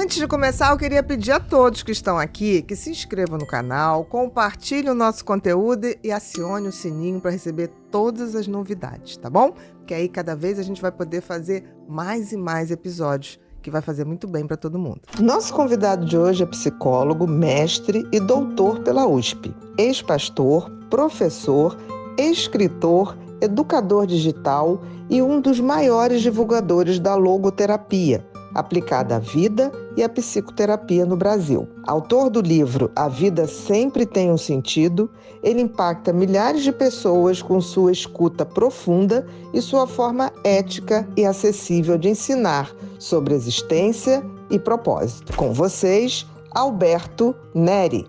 Antes de começar, eu queria pedir a todos que estão aqui que se inscrevam no canal, compartilhem o nosso conteúdo e acione o sininho para receber todas as novidades, tá bom? Porque aí cada vez a gente vai poder fazer mais e mais episódios, que vai fazer muito bem para todo mundo. Nosso convidado de hoje é psicólogo, mestre e doutor pela USP, ex-pastor, professor, escritor, educador digital e um dos maiores divulgadores da logoterapia, aplicada à vida e à psicoterapia no Brasil. Autor do livro A Vida Sempre Tem um Sentido, ele impacta milhares de pessoas com sua escuta profunda e sua forma ética e acessível de ensinar sobre existência e propósito. Com vocês, Alberto Neri.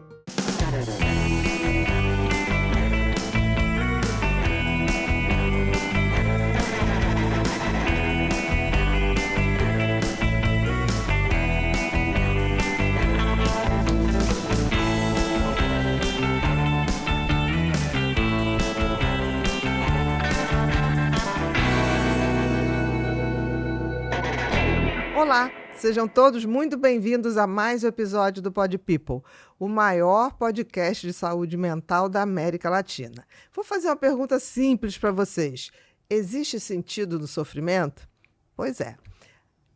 Olá, sejam todos muito bem-vindos a mais um episódio do Pod People, o maior podcast de saúde mental da América Latina. Vou fazer uma pergunta simples para vocês. Existe sentido no sofrimento? Pois é.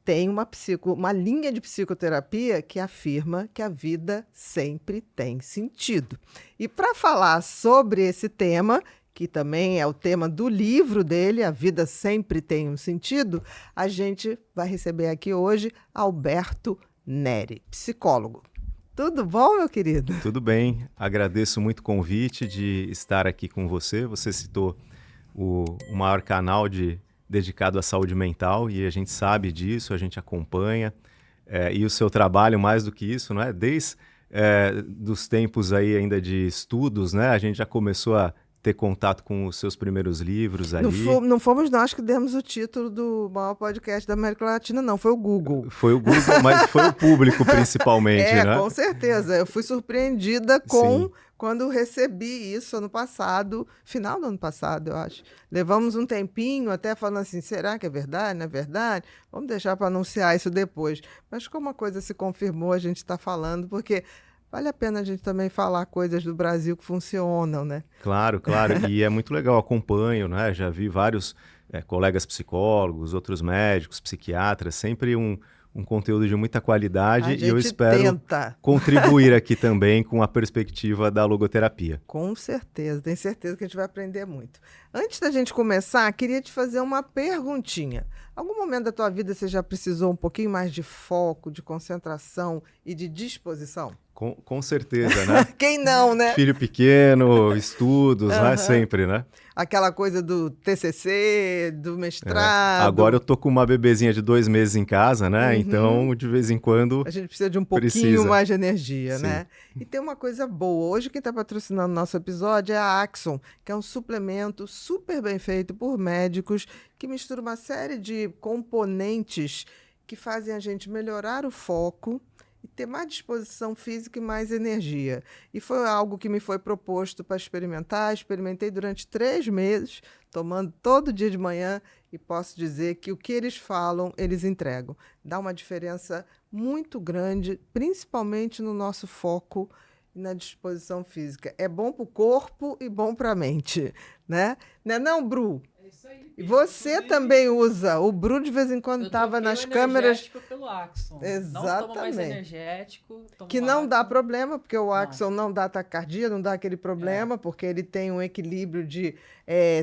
Tem uma linha de psicoterapia que afirma que a vida sempre tem sentido. E para falar sobre esse tema, que também é o tema do livro dele, A Vida Sempre Tem um Sentido, a gente vai receber aqui hoje Alberto Neri, psicólogo. Tudo bom, meu querido? Tudo bem. Agradeço muito o convite de estar aqui com você. Você citou o maior canal dedicado à saúde mental e a gente sabe disso, a gente acompanha. E o seu trabalho, mais do que isso, não é? Desde dos tempos aí ainda de estudos, né? A gente já começou a ter contato com os seus primeiros livros ali. Não fomos nós que demos o título do maior podcast da América Latina, não. Foi o Google. Foi o Google, mas foi o público principalmente, né? Com certeza. Eu fui surpreendida quando recebi isso ano passado, final do ano passado, eu acho. Levamos um tempinho até falando assim, será que é verdade? Não é verdade? Vamos deixar para anunciar isso depois. Mas como a coisa se confirmou, a gente está falando, porque vale a pena a gente também falar coisas do Brasil que funcionam, né? Claro, claro. E é muito legal, acompanho, né? Já vi vários colegas psicólogos, outros médicos, psiquiatras, sempre um conteúdo de muita qualidade e eu espero contribuir aqui também com a perspectiva da logoterapia. Com certeza, tenho certeza que a gente vai aprender muito. Antes da gente começar, queria te fazer uma perguntinha. Algum momento da tua vida você já precisou um pouquinho mais de foco, de concentração e de disposição? Com certeza, né? Quem não, né? Filho pequeno, estudos, né? Sempre, né? Aquela coisa do TCC, do mestrado. Agora eu tô com uma bebezinha de 2 meses em casa, né? Então, de vez em quando a gente precisa de um pouquinho mais de energia, né? E tem uma coisa boa. Hoje quem está patrocinando o nosso episódio é a Axon, que é um suplemento super bem feito por médicos que mistura uma série de componentes que fazem a gente melhorar o foco e ter mais disposição física e mais energia. E foi algo que me foi proposto para experimentar. Experimentei durante 3 meses, tomando todo dia de manhã, e posso dizer que o que eles falam, eles entregam. Dá uma diferença muito grande, principalmente no nosso foco e na disposição física. É bom para o corpo e bom para a mente, né? Não, Bru? Isso aí, e você também usa. O Bru, de vez em quando, estava nas câmeras. Energético pelo Axon. Exatamente. Não toma mais energético. Que não dá problema, porque o Axon não dá taquicardia, não dá aquele problema, porque ele tem um equilíbrio de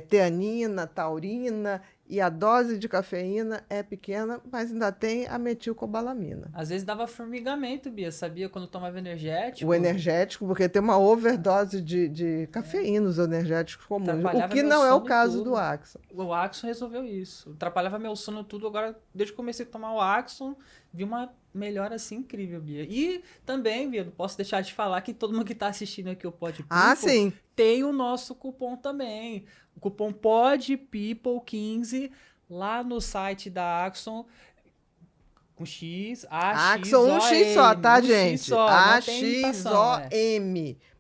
teanina, taurina, e a dose de cafeína é pequena, mas ainda tem a metilcobalamina. Às vezes dava formigamento, Bia, sabia? Quando tomava energético. O energético, porque tem uma overdose de cafeína, os energéticos comuns. O que não é o caso do Axon. O Axon resolveu isso. Atrapalhava meu sono tudo. Agora, desde que comecei a tomar o Axon, vi uma melhora assim incrível, Bia. E também, Bia, não posso deixar de falar que todo mundo que está assistindo aqui o Pod People sim. tem o nosso cupom também. O cupom PODPeople15 lá no site da Axon. Com X, Axon, um X só, tá, gente?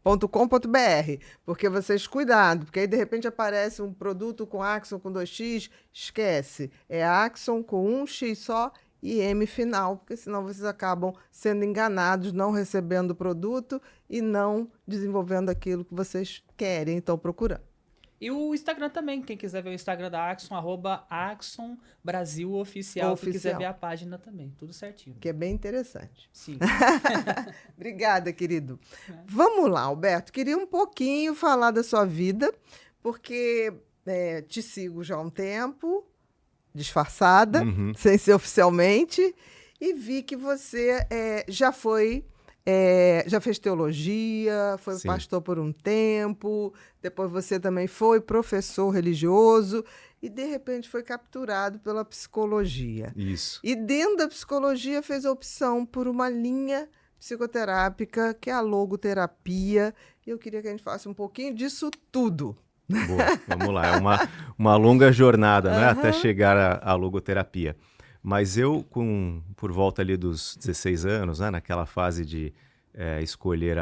AXOM.com.br. Porque vocês, cuidado, porque aí de repente aparece um produto com Axon com 2X, esquece. É Axon com um X só e M final, porque senão vocês acabam sendo enganados, não recebendo o produto e não desenvolvendo aquilo que vocês querem, estão procurando. E o Instagram também, quem quiser ver o Instagram da Axon, @Axon Brasil Oficial, se quiser ver a página também, tudo certinho. Que é bem interessante. Sim. Obrigada, querido. Vamos lá, Alberto, queria um pouquinho falar da sua vida, porque te sigo já há um tempo, disfarçada, sem ser oficialmente, e vi que você já fez teologia, foi Sim. pastor por um tempo, depois você também foi professor religioso e, de repente, foi capturado pela psicologia. Isso. E, dentro da psicologia, fez a opção por uma linha psicoterápica, que é a logoterapia. E eu queria que a gente falasse um pouquinho disso tudo. Boa, vamos lá. É uma longa jornada, né, até chegar à logoterapia. Mas eu, por volta ali dos 16 anos, né, naquela fase de escolher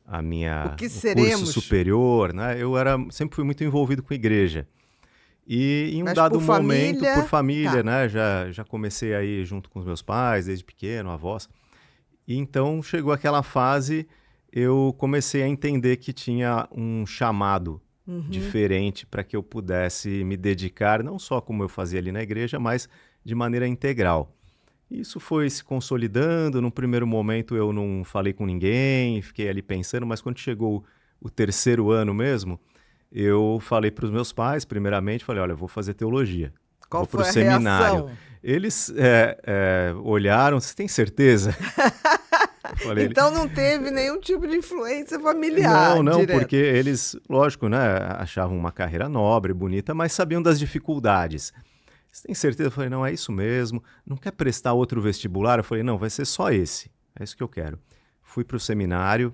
o curso superior, né, sempre fui muito envolvido com a igreja. E em um dado momento, por família, né, já comecei a ir junto com os meus pais, desde pequeno, avós. E então chegou aquela fase, eu comecei a entender que tinha um chamado diferente para que eu pudesse me dedicar, não só como eu fazia ali na igreja, mas de maneira integral. Isso foi se consolidando. No primeiro momento eu não falei com ninguém, fiquei ali pensando, mas quando chegou o terceiro ano mesmo, eu falei para os meus pais, primeiramente, falei, olha, eu vou fazer teologia. Qual vou foi a seminário. reação? Eles olharam, você tem certeza? Falei, então não teve nenhum tipo de influência familiar. Não, direto. Porque eles, lógico, né, achavam uma carreira nobre, bonita, mas sabiam das dificuldades. Você tem certeza? Eu falei, não, é isso mesmo. Não quer prestar outro vestibular? Eu falei, não, vai ser só esse. É isso que eu quero. Fui para o seminário.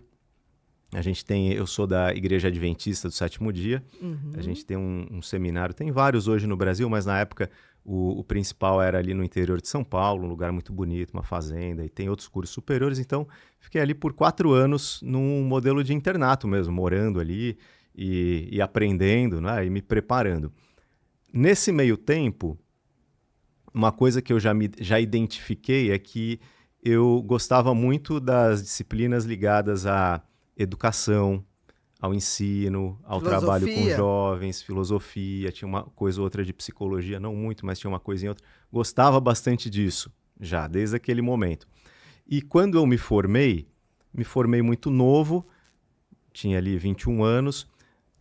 Eu sou da Igreja Adventista do Sétimo Dia. A gente tem um seminário, tem vários hoje no Brasil, mas na época o principal era ali no interior de São Paulo, um lugar muito bonito, uma fazenda, e tem outros cursos superiores. Então, fiquei ali por 4 anos num modelo de internato mesmo, morando ali e aprendendo, né, e me preparando. Nesse meio tempo, uma coisa que eu já identifiquei é que eu gostava muito das disciplinas ligadas à educação, ao ensino, ao trabalho com jovens, filosofia, tinha uma coisa ou outra de psicologia, não muito, mas tinha uma coisinha outra. Gostava bastante disso, já, desde aquele momento. E quando eu me formei muito novo, tinha ali 21 anos,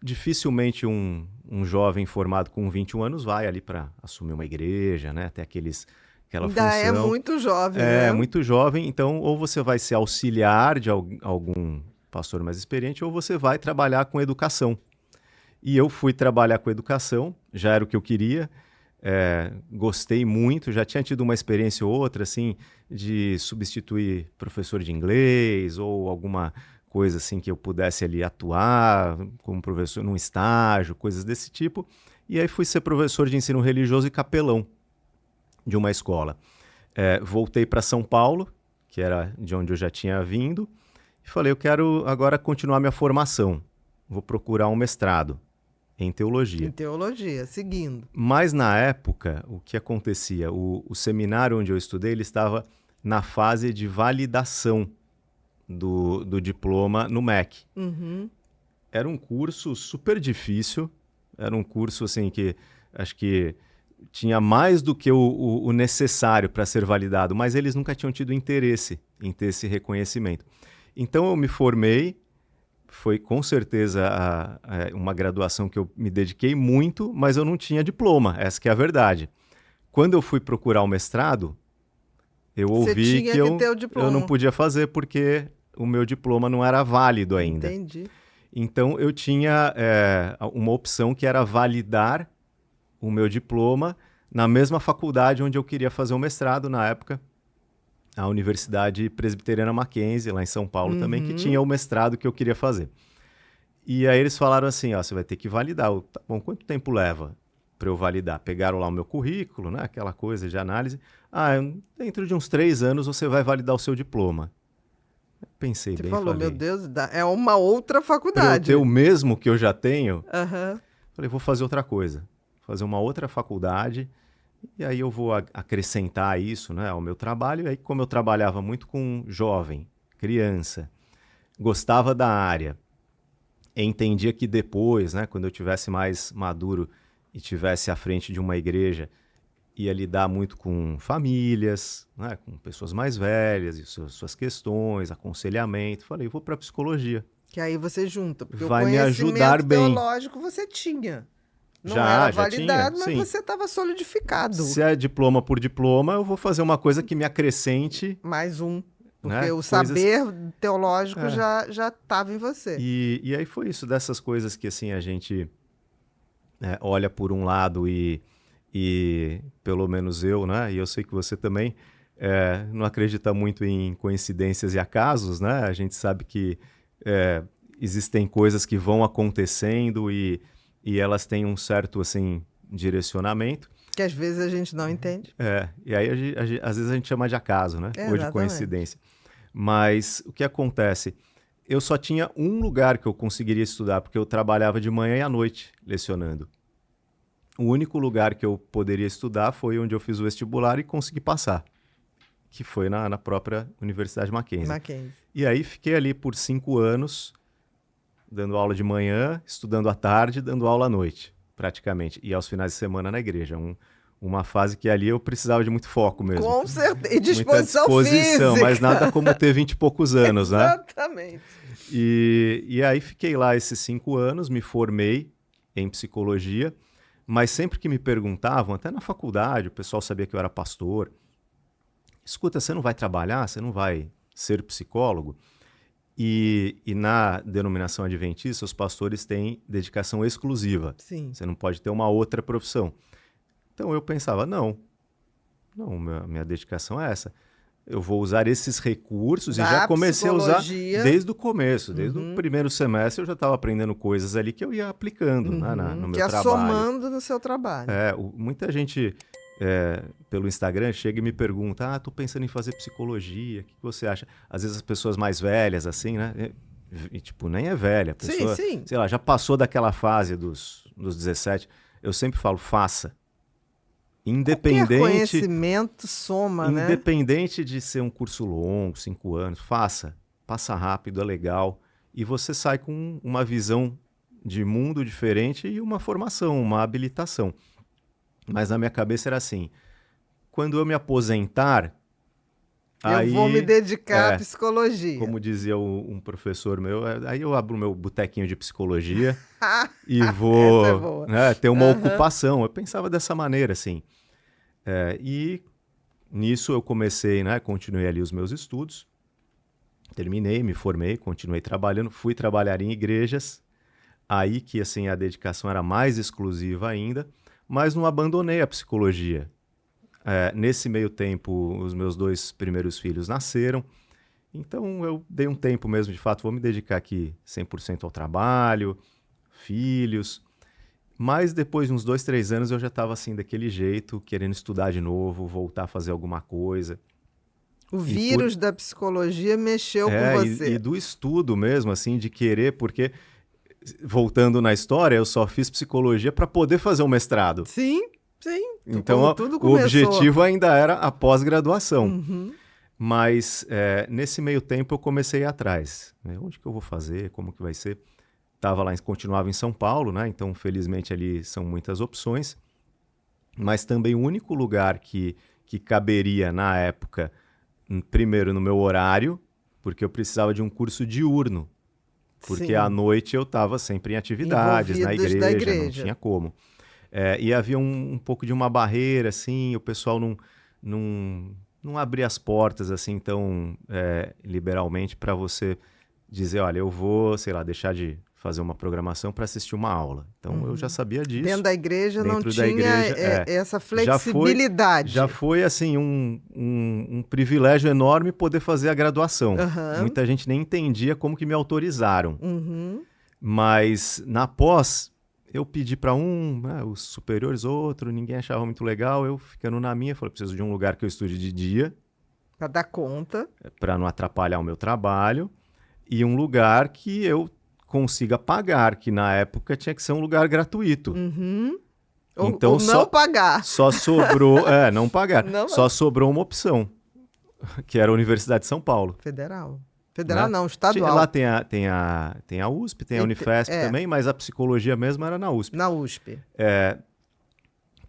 dificilmente um jovem formado com 21 anos vai ali para assumir uma igreja, né? Até aquela função. É muito jovem, né? É, muito jovem. Então, ou você vai ser auxiliar de algum pastor mais experiente, ou você vai trabalhar com educação. E eu fui trabalhar com educação, já era o que eu queria, gostei muito, já tinha tido uma experiência ou outra, assim, de substituir professor de inglês, ou alguma coisa assim que eu pudesse ali atuar como professor num estágio, coisas desse tipo. E aí fui ser professor de ensino religioso e capelão de uma escola. Voltei para São Paulo, que era de onde eu já tinha vindo, e falei, eu quero agora continuar minha formação. Vou procurar um mestrado em teologia. Em teologia, seguindo. Mas na época, o que acontecia? O seminário onde eu estudei, ele estava na fase de validação do diploma no MEC. Era um curso super difícil, era um curso assim que acho que tinha mais do que o necessário para ser validado, mas eles nunca tinham tido interesse em ter esse reconhecimento. Então eu me formei, foi com certeza uma graduação que eu me dediquei muito, mas eu não tinha diploma, essa que é a verdade. Quando eu fui procurar o mestrado, eu ouvi que eu não podia fazer porque o meu diploma não era válido ainda. Entendi. Então eu tinha uma opção que era validar o meu diploma na mesma faculdade onde eu queria fazer o mestrado na época, a Universidade Presbiteriana Mackenzie, lá em São Paulo também, que tinha o mestrado que eu queria fazer. E aí eles falaram assim, ó, você vai ter que validar. Tá bom, quanto tempo leva para eu validar? Pegaram lá o meu currículo, né, aquela coisa de análise. Dentro de uns 3 anos você vai validar o seu diploma. Pensei bem, falou, falei, meu Deus, é uma outra faculdade. Para eu ter o mesmo que eu já tenho, falei, vou fazer outra coisa. Fazer uma outra faculdade, E aí eu vou acrescentar isso, né, ao meu trabalho. E aí, como eu trabalhava muito com jovem, criança, gostava da área, entendia que depois, né, quando eu tivesse mais maduro e tivesse à frente de uma igreja, ia lidar muito com famílias, né, com pessoas mais velhas e suas questões, aconselhamento. Falei, vou para psicologia. Que aí você junta, porque Vai o me ajudar conhecimento bem. teológico você tinha. Não Já era tinha, validado, mas sim. você estava solidificado. Se é diploma por diploma, eu vou fazer uma coisa que me acrescente. Mais um. Porque Né, o coisas... saber teológico já estava em você. E aí foi isso, dessas coisas que assim a gente olha por um lado e pelo menos eu, né, e eu sei que você também não acredita muito em coincidências e acasos, né? A gente sabe que existem coisas que vão acontecendo e elas têm um certo assim direcionamento. Que às vezes a gente não entende. E aí às vezes a gente chama de acaso, né? Ou de coincidência. Mas o que acontece? Eu só tinha um lugar que eu conseguiria estudar, porque eu trabalhava de manhã e à noite lecionando. O único lugar que eu poderia estudar foi onde eu fiz o vestibular e consegui passar, que foi na própria Universidade Mackenzie. E aí fiquei ali por 5 anos, dando aula de manhã, estudando à tarde, dando aula à noite, praticamente. E aos finais de semana na igreja. Uma fase que ali eu precisava de muito foco mesmo. Com certeza. E disposição física. Mas nada como ter 20 e poucos anos, né? Exatamente. E aí fiquei lá esses 5 anos, me formei em psicologia, mas sempre que me perguntavam, até na faculdade, o pessoal sabia que eu era pastor. Escuta, você não vai trabalhar? Você não vai ser psicólogo? E na denominação adventista, os pastores têm dedicação exclusiva. Sim. Você não pode ter uma outra profissão. Então eu pensava, não, minha dedicação é essa. Eu vou usar esses recursos e já comecei a usar desde o começo. Desde o primeiro semestre eu já estava aprendendo coisas ali que eu ia aplicando né, no meu trabalho. Somando no seu trabalho. Muita gente pelo Instagram chega e me pergunta, tô pensando em fazer psicologia, o que você acha? Às vezes as pessoas mais velhas, assim, né? E, tipo, nem é velha. A pessoa, sim. Sei lá, já passou daquela fase dos 17. Eu sempre falo, faça. Independente, qualquer conhecimento soma, né? Independente de ser um curso longo, 5 anos, faça. Passa rápido, é legal. E você sai com uma visão de mundo diferente e uma formação, uma habilitação. Mas na minha cabeça era assim, quando eu me aposentar, eu vou me dedicar à psicologia. Como dizia um professor meu, aí eu abro o meu botequinho de psicologia e vou ter uma ocupação. Eu pensava dessa maneira, assim. E nisso eu comecei, né, continuei ali os meus estudos, terminei, me formei, continuei trabalhando, fui trabalhar em igrejas, aí que assim, a dedicação era mais exclusiva ainda, mas não abandonei a psicologia. Nesse meio tempo, os meus 2 primeiros filhos nasceram, então eu dei um tempo mesmo, de fato, vou me dedicar aqui 100% ao trabalho, filhos, mas depois de uns 2, 3 anos eu já estava assim, daquele jeito, querendo estudar de novo, voltar a fazer alguma coisa. O vírus da psicologia mexeu com você. E do estudo mesmo, assim, de querer, porque, voltando na história, eu só fiz psicologia para poder fazer o mestrado. Sim. Então, o objetivo ainda era a pós-graduação. Mas, nesse meio tempo, eu comecei a ir atrás. Onde que eu vou fazer? Como que vai ser? Continuava em São Paulo, né? Então, felizmente, ali são muitas opções. Mas também o único lugar que caberia, na época, primeiro no meu horário, porque eu precisava de um curso diurno. Porque à noite eu estava sempre em atividades na igreja, não tinha como. E havia um pouco de uma barreira, assim, o pessoal não abria as portas assim tão liberalmente para você dizer, olha, eu vou, sei lá, deixar de fazer uma programação para assistir uma aula. Então eu já sabia disso. Dentro da igreja não tinha essa flexibilidade. Já foi assim um privilégio enorme poder fazer a graduação. Muita gente nem entendia como que me autorizaram. Mas na pós, eu pedi para os superiores, outro, ninguém achava muito legal. Eu ficando na minha, falei, preciso de um lugar que eu estude de dia. Para dar conta. Para não atrapalhar o meu trabalho. E um lugar que eu consiga pagar, que na época tinha que ser um lugar gratuito. Ou não pagar. Só sobrou... não pagar. Não, só sobrou uma opção, que era a Universidade de São Paulo. Federal. Federal, né? Não, estadual. Lá tem a USP, tem a Unifesp também, mas a psicologia mesmo era na USP. Na USP.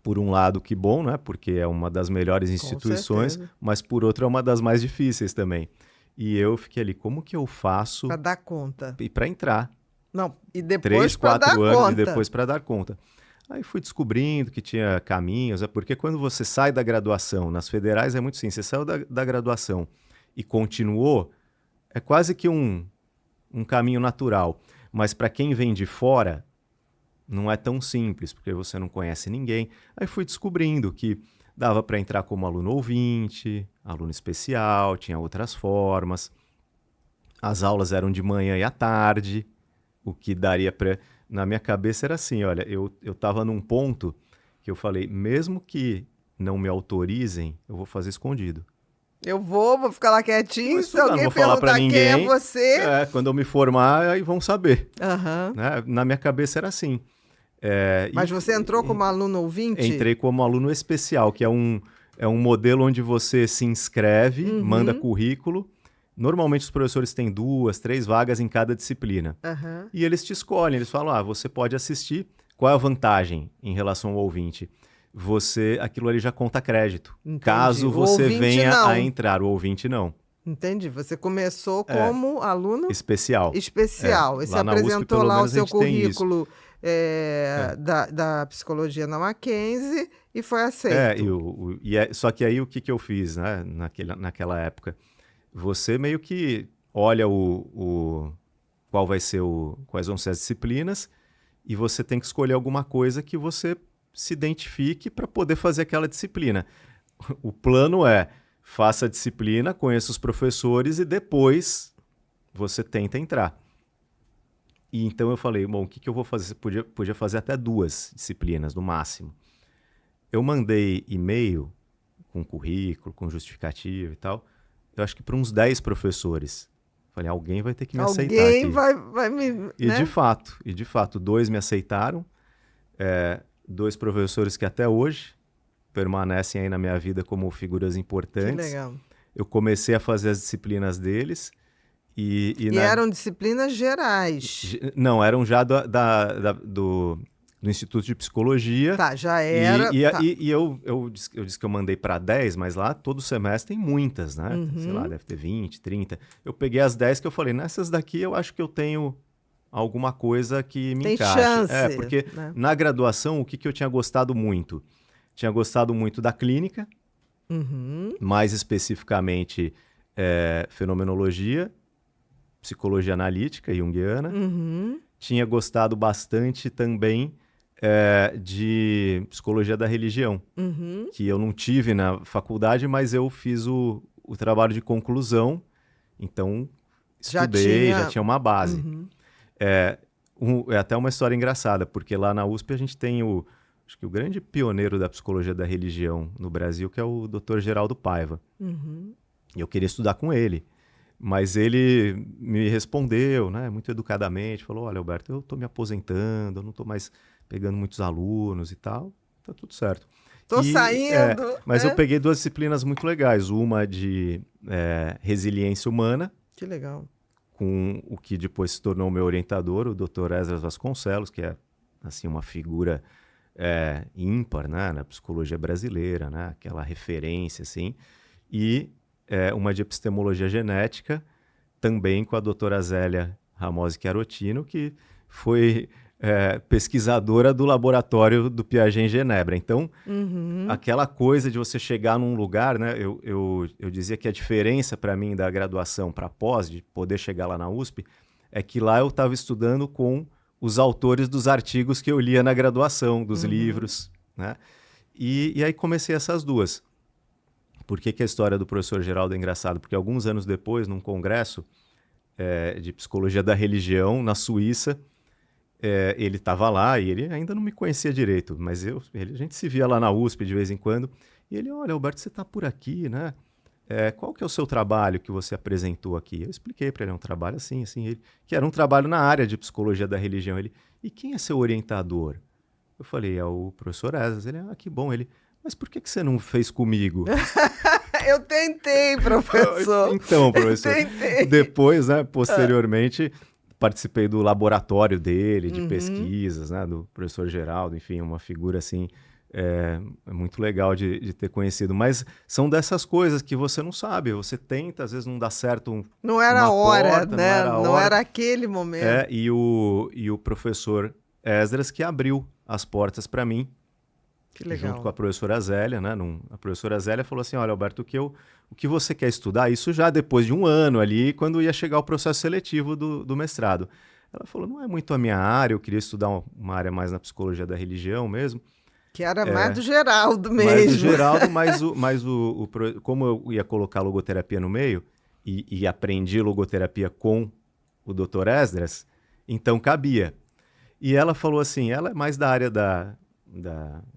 Por um lado, que bom, né? Porque é uma das melhores instituições, mas por outro é uma das mais difíceis também. E eu fiquei ali, como que eu faço... Para dar conta. E para entrar. Não, e depois para dar 3, 4 anos conta. E depois para dar conta. Aí fui descobrindo que tinha caminhos, porque quando você sai da graduação, nas federais é muito simples, você saiu da graduação e continuou, é quase que um caminho natural. Mas para quem vem de fora, não é tão simples, porque você não conhece ninguém. Aí fui descobrindo que dava para entrar como aluno ouvinte, aluno especial, tinha outras formas. As aulas eram de manhã e à tarde, o que daria para... Na minha cabeça era assim, olha, eu estava num ponto que eu falei, mesmo que não me autorizem, eu vou fazer escondido. Eu vou ficar lá quietinho, se alguém alguém não vou falar pra perguntar ninguém, quem é você... Quando eu me formar, aí vão saber. Uhum. Né? Na minha cabeça era assim. Mas você entrou como aluno ouvinte? Entrei como aluno especial, que é um modelo onde você se inscreve, manda currículo. Normalmente os professores têm 2, 3 vagas em cada disciplina. Uhum. E eles te escolhem, eles falam, você pode assistir. Qual é a vantagem em relação ao ouvinte? Aquilo ali já conta crédito. Entendi. Caso você venha não. a entrar, o ouvinte não. Entendi. Você começou como aluno... Especial. E você apresentou lá o seu currículo da psicologia na Mackenzie e foi aceito. Só que aí o que eu fiz, né, naquela época? Você meio que olha quais vão ser as disciplinas e você tem que escolher alguma coisa que você se identifique para poder fazer aquela disciplina. O plano é, faça a disciplina, conheça os professores e depois você tenta entrar. E então eu falei, bom, o que eu vou fazer? Você podia fazer até 2 disciplinas, no máximo. Eu mandei e-mail com currículo, com justificativo e tal, eu acho que para uns 10 professores. Falei, alguém vai ter que me aceitar aqui. Alguém vai me... E de fato, 2 me aceitaram, 2 professores que até hoje permanecem aí na minha vida como figuras importantes. Que legal. Eu comecei a fazer as disciplinas deles. E eram disciplinas gerais? Não, eram já do Instituto de Psicologia. Tá, já era. E eu disse que eu mandei para 10, mas lá todo semestre tem muitas, né? Sei lá, deve ter 20, 30. Eu peguei as 10 que eu falei, nessas daqui eu acho que eu tenho alguma coisa que me encaixa. Tem chance. Porque na graduação, o que eu tinha gostado muito? Tinha gostado muito da clínica, mais especificamente fenomenologia, psicologia analítica junguiana. Tinha gostado bastante também de psicologia da religião, que eu não tive na faculdade, mas eu fiz o trabalho de conclusão, então estudei, já tinha uma base. É até uma história engraçada, porque lá na USP a gente tem acho que o grande pioneiro da psicologia da religião no Brasil, que é o Dr. Geraldo Paiva. E eu queria estudar com ele. Mas ele me respondeu, né, muito educadamente, falou, olha, Alberto, eu estou me aposentando, eu não estou mais pegando muitos alunos e tal, tá tudo certo. Estou saindo. Mas eu peguei 2 disciplinas muito legais, uma de resiliência humana. Que legal. Com o que depois se tornou meu orientador, o Dr. Esdras Vasconcelos, que é assim, uma figura ímpar, né, na psicologia brasileira, né, aquela referência, assim, e uma de epistemologia genética, também com a doutora Zélia Ramosi Chiarotino, que foi pesquisadora do laboratório do Piaget em Genebra. Então, aquela coisa de você chegar num lugar, né, eu dizia que a diferença para mim da graduação para pós, de poder chegar lá na USP, é que lá eu estava estudando com os autores dos artigos que eu lia na graduação, dos livros, né? E aí comecei essas 2. Por que a história do professor Geraldo é engraçada? Porque alguns anos depois, num congresso de psicologia da religião na Suíça, ele estava lá e ele ainda não me conhecia direito, mas a gente se via lá na USP de vez em quando, e ele, olha, Alberto, você está por aqui, né? Qual que é o seu trabalho que você apresentou aqui? Eu expliquei para ele, um trabalho assim, que era um trabalho na área de psicologia da religião. Ele, e quem é seu orientador? Eu falei, é o professor Esdras. Ele, que bom. Ele, mas por que você não fez comigo? Eu tentei, professor. Então, professor, tentei. depois, né, posteriormente, participei do laboratório dele, de pesquisas, né, do professor Geraldo, enfim, uma figura assim, é muito legal de ter conhecido. Mas são dessas coisas que você não sabe, você tenta, às vezes não dá certo não era a hora, porta, né? Não era aquele momento. E o professor Esdras que abriu as portas para mim, que legal. Junto com a professora Zélia, né? A professora Zélia falou assim, olha, Alberto, o que você quer estudar? Isso já depois de um ano ali, quando ia chegar o processo seletivo do mestrado. Ela falou, não é muito a minha área, eu queria estudar uma área mais na psicologia da religião mesmo. Que era mais do Geraldo mesmo. Mais do Geraldo, mas como eu ia colocar logoterapia no meio, e aprendi logoterapia com o Dr. Esdras, então cabia. E ela falou assim, ela é mais da área da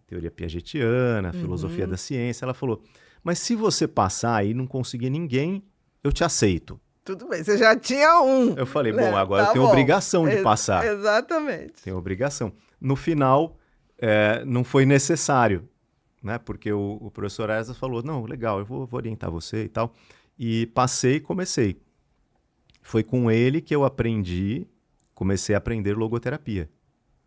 teoria piagetiana, filosofia da ciência. Ela falou, mas se você passar e não conseguir ninguém, eu te aceito. Tudo bem, você já tinha um. Eu falei, bom, agora eu tenho obrigação de passar. Exatamente. Tenho obrigação. No final, não foi necessário, né? Porque o professor Esdras falou, não, legal, eu vou orientar você e tal. E passei e comecei. Foi com ele que eu comecei a aprender logoterapia.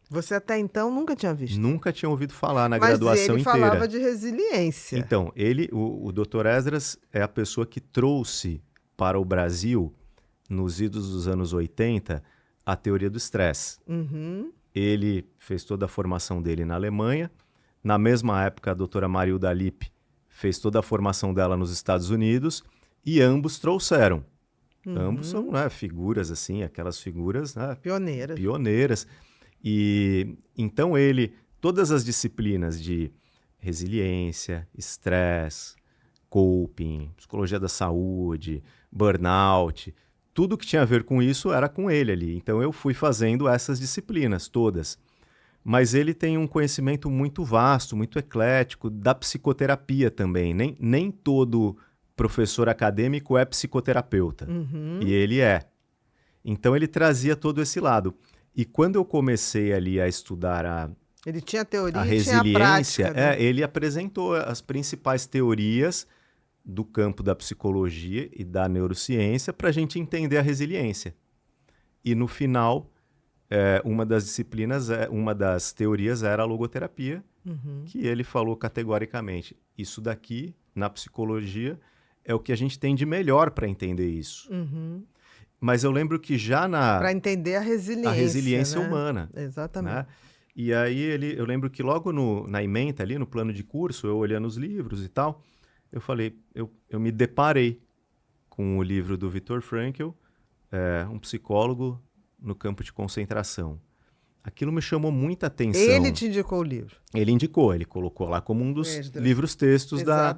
Você até então nunca tinha visto? Nunca tinha ouvido falar na graduação inteira. Mas ele falava de resiliência. Então, o Dr. Esdras é a pessoa que trouxe para o Brasil, nos idos dos anos 80, a teoria do estresse. Ele fez toda a formação dele na Alemanha. Na mesma época, a doutora Marilda Lippe fez toda a formação dela nos Estados Unidos e ambos trouxeram. Ambos são, né, figuras assim, aquelas figuras, né, pioneiras. E então todas as disciplinas de resiliência, estresse, coping, psicologia da saúde, burnout, tudo que tinha a ver com isso era com ele ali. Então eu fui fazendo essas disciplinas todas. Mas ele tem um conhecimento muito vasto, muito eclético, da psicoterapia também. Nem todo professor acadêmico é psicoterapeuta. E ele é. Então ele trazia todo esse lado. E quando eu comecei ali a estudar ele tinha teoria a e resiliência, tinha a prática, né? Ele apresentou as principais teorias do campo da psicologia e da neurociência para a gente entender a resiliência. E no final, uma das disciplinas, uma das teorias era a logoterapia, que ele falou categoricamente, isso daqui, na psicologia, é o que a gente tem de melhor para entender isso. Mas eu lembro que já para entender a resiliência né? humana. Exatamente. Né? E aí eu lembro que logo na ementa ali, no plano de curso, eu olhando os livros e tal, eu falei, eu me deparei com o livro do Viktor Frankl, um psicólogo no campo de concentração. Aquilo me chamou muita atenção. Ele te indicou o livro? Ele indicou, ele colocou lá como um dos livros-textos da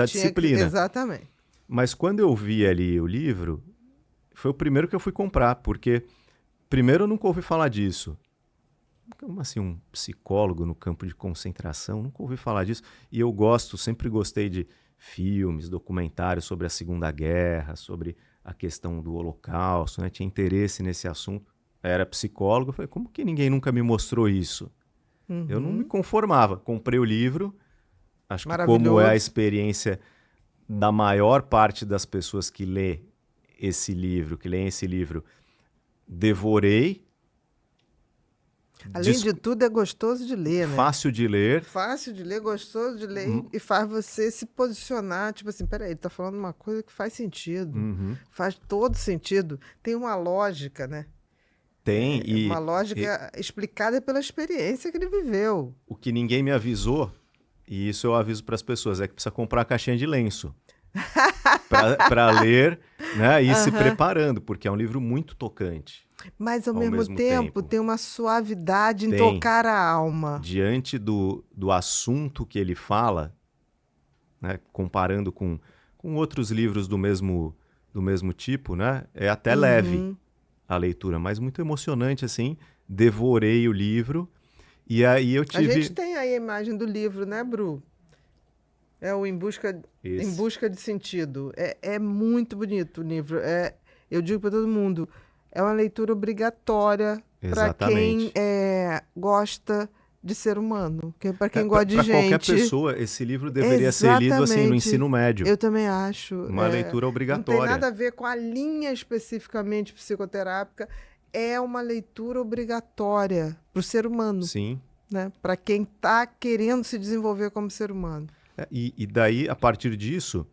disciplina. Exatamente. Mas quando eu vi ali o livro, foi o primeiro que eu fui comprar, porque primeiro eu nunca ouvi falar disso. Como assim um psicólogo no campo de concentração? Nunca ouvi falar disso. E eu sempre gostei de filmes, documentários sobre a Segunda Guerra, sobre a questão do Holocausto, né? Tinha interesse nesse assunto. Era psicólogo, eu falei, como que ninguém nunca me mostrou isso? Eu não me conformava. Comprei o livro, acho que como é a experiência da maior parte das pessoas que leem esse livro, devorei. Além de tudo, é gostoso de ler, né? Fácil de ler. Fácil de ler, gostoso de ler e faz você se posicionar, tipo assim, peraí, ele tá falando uma coisa que faz sentido. Faz todo sentido. Tem uma lógica, né? Tem. Uma lógica explicada pela experiência que ele viveu. O que ninguém me avisou, e isso eu aviso para as pessoas, é que precisa comprar a caixinha de lenço para ler, né, e ir se preparando, porque é um livro muito tocante. Mas, ao mesmo tempo, tem uma suavidade em tocar a alma. Diante do assunto que ele fala, né, comparando com outros livros do mesmo tipo, né, é até leve a leitura, mas muito emocionante, assim. Devorei o livro e aí eu tive... A gente tem aí a imagem do livro, né, Bru? É o Em Busca de Sentido. É muito bonito o livro. Eu digo para todo mundo... É uma leitura obrigatória para quem gosta de ser humano, que para quem gosta de pra gente. Qualquer pessoa, esse livro deveria ser lido assim no ensino médio. Eu também acho. Uma leitura obrigatória. Não tem nada a ver com a linha especificamente psicoterápica, é uma leitura obrigatória para o ser humano. Sim. Né? Para quem está querendo se desenvolver como ser humano. E daí, a partir disso,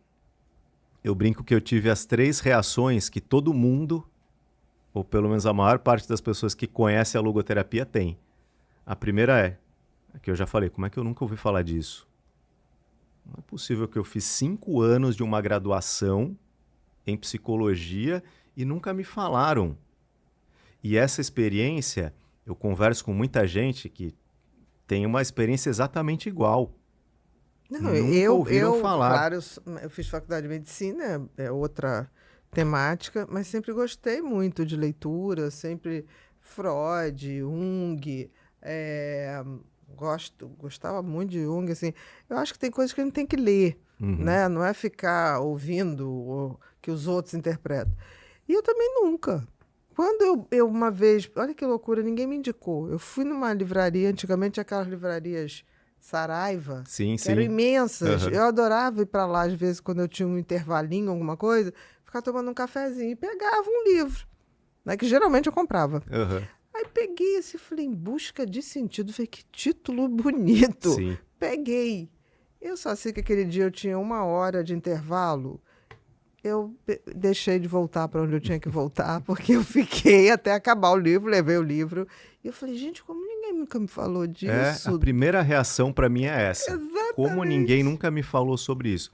eu brinco que eu tive as 3 reações que todo mundo, ou pelo menos a maior parte das pessoas que conhecem a logoterapia tem. A primeira é que eu já falei, como é que eu nunca ouvi falar disso? Não é possível que eu fiz 5 anos de uma graduação em psicologia e nunca me falaram. E essa experiência, eu converso com muita gente que tem uma experiência exatamente igual. Não, nunca ouviram falar. Claro, eu fiz faculdade de medicina, é outra temática, mas sempre gostei muito de leitura, sempre Freud, Jung, gostava muito de Jung, assim. Eu acho que tem coisas que a gente tem que ler, né? Não é ficar ouvindo o que os outros interpretam. E eu também nunca. Quando eu uma vez, olha que loucura, ninguém me indicou. Eu fui numa livraria, antigamente aquelas livrarias Saraiva, sim, que eram imensas. Uhum. Eu adorava ir para lá, às vezes, quando eu tinha um intervalinho, alguma coisa, ficar tomando um cafezinho e pegava um livro, né, que geralmente eu comprava. Uhum. Aí peguei esse, falei, Em Busca de Sentido. Falei, que título bonito. Sim. Peguei. Eu só sei que aquele dia eu tinha 1 hora de intervalo. Eu deixei de voltar para onde eu tinha que voltar, porque eu fiquei até acabar o livro, levei o livro. E eu falei, gente, como ninguém nunca me falou disso? A primeira reação para mim é essa. Exatamente. Como ninguém nunca me falou sobre isso.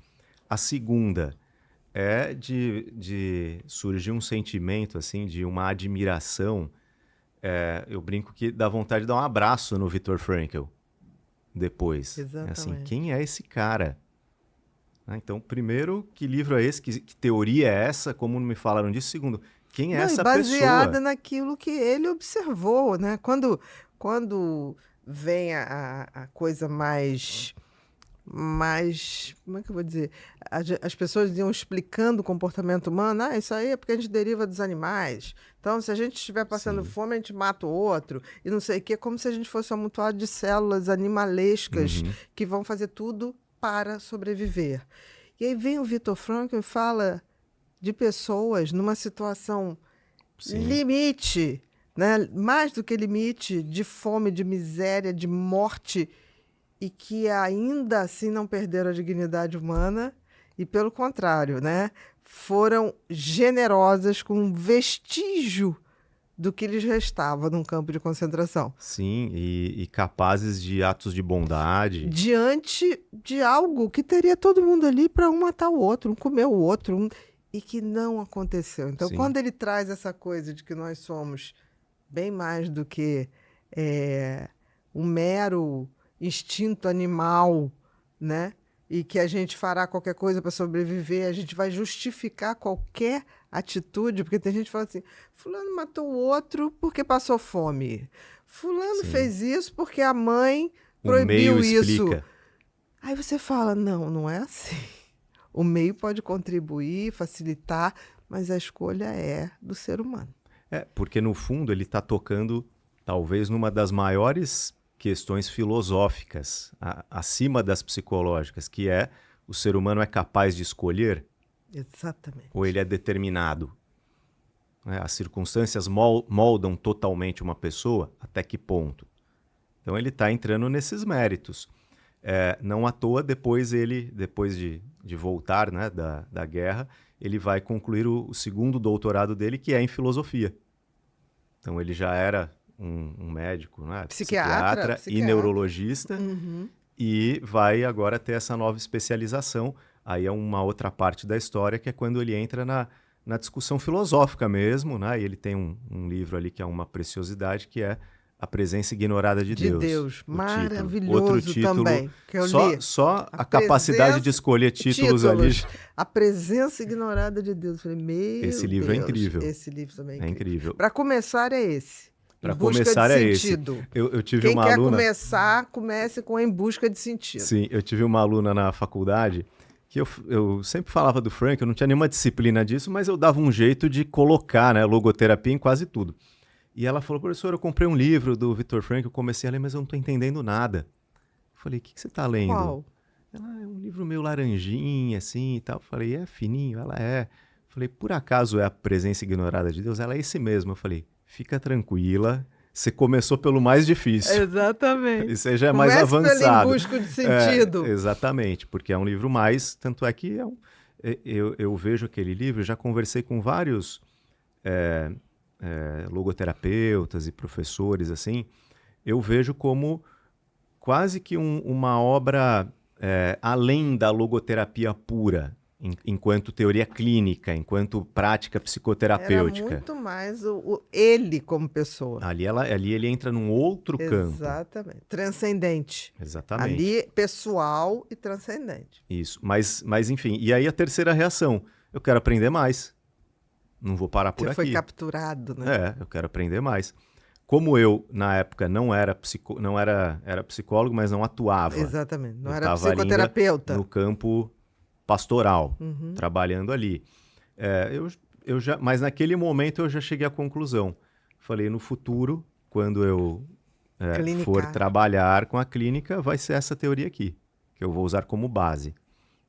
A segunda é de surgir um sentimento, assim, de uma admiração. Eu brinco que dá vontade de dar um abraço no Viktor Frankl depois. Exatamente. Assim, quem é esse cara? Então, primeiro, que livro é esse? Que teoria é essa? Como não me falaram disso? Segundo, quem é essa pessoa? Baseada naquilo que ele observou, né? Quando vem a coisa mais, como é que eu vou dizer? As pessoas iam explicando o comportamento humano. Isso aí é porque a gente deriva dos animais. Então, se a gente estiver passando fome, a gente mata o outro. E não sei o quê, como se a gente fosse um amontoado de células animalescas que vão fazer tudo para sobreviver. E aí vem o Viktor Frankl e fala de pessoas numa situação limite, né? Mais do que limite, de fome, de miséria, de morte, e que ainda assim não perderam a dignidade humana e, pelo contrário, né? Foram generosas com um vestígio do que lhes restava num campo de concentração. Sim, e capazes de atos de bondade. Diante de algo que teria todo mundo ali para um matar o outro, um comer o outro, e que não aconteceu. Então, quando ele traz essa coisa de que nós somos bem mais do que um mero instinto animal, né? E que a gente fará qualquer coisa para sobreviver, a gente vai justificar qualquer atitude, porque tem gente que fala assim, fulano matou o outro porque passou fome. Fulano fez isso porque a mãe proibiu isso. Explica. Aí você fala, não é assim. O meio pode contribuir, facilitar, mas a escolha é do ser humano. Porque no fundo ele está tocando talvez numa das maiores questões filosóficas, acima das psicológicas, que é o ser humano é capaz de escolher? Exatamente. Ou ele é determinado? As circunstâncias moldam totalmente uma pessoa? Até que ponto? Então ele está entrando nesses méritos. Não à toa, depois de voltar, né, da guerra, ele vai concluir o segundo doutorado dele, que é em filosofia. Então ele já era um médico, né, psiquiatra e neurologista, e vai agora ter essa nova especialização. Aí é uma outra parte da história, que é quando ele entra na discussão filosófica mesmo, né? E ele tem um livro ali que é uma preciosidade, que é A Presença Ignorada de Deus. De Deus, maravilhoso outro título, também, que eu li. Só a capacidade de escolher títulos ali. A Presença Ignorada de Deus. Falei, esse livro é incrível. Esse livro também é incrível. Para começar é esse. Para começar é esse. Eu tive uma aluna... Quem quer começar, comece com Em Busca de Sentido. Sim, eu tive uma aluna na faculdade que eu sempre falava do Frankl, eu não tinha nenhuma disciplina disso, mas eu dava um jeito de colocar, né, logoterapia em quase tudo. E ela falou, professor, eu comprei um livro do Viktor Frankl, eu comecei a ler, mas eu não estou entendendo nada. Eu falei, o que você está lendo? Qual? Ela, é um livro meio laranjinha, assim, e tal. Eu falei, é fininho? Ela é. Eu falei, por acaso é A Presença Ignorada de Deus? Ela é esse mesmo. Eu falei, fica tranquila, você começou pelo mais difícil. Exatamente. Isso já é mais Comece avançado. pelo Em Busca de Sentido. Exatamente, porque é um livro mais, tanto é que eu vejo aquele livro, já conversei com vários logoterapeutas e professores, assim, eu vejo como quase que uma obra além da logoterapia pura, enquanto teoria clínica, enquanto prática psicoterapêutica. Era muito mais ele como pessoa. Ali ele entra num outro campo. Exatamente. Transcendente. Exatamente. Ali, pessoal e transcendente. Isso. Mas, enfim, e aí a terceira reação, eu quero aprender mais. Não vou parar por Você aqui. foi capturado, né? Eu quero aprender mais. Como eu, na época, não era psicólogo, mas não atuava. Exatamente. Não Eu era tava psicoterapeuta. ainda no campo pastoral, Uhum. trabalhando ali. Mas naquele momento eu já cheguei à conclusão. Falei, no futuro, quando eu for trabalhar com a clínica, vai ser essa teoria aqui, que eu vou usar como base.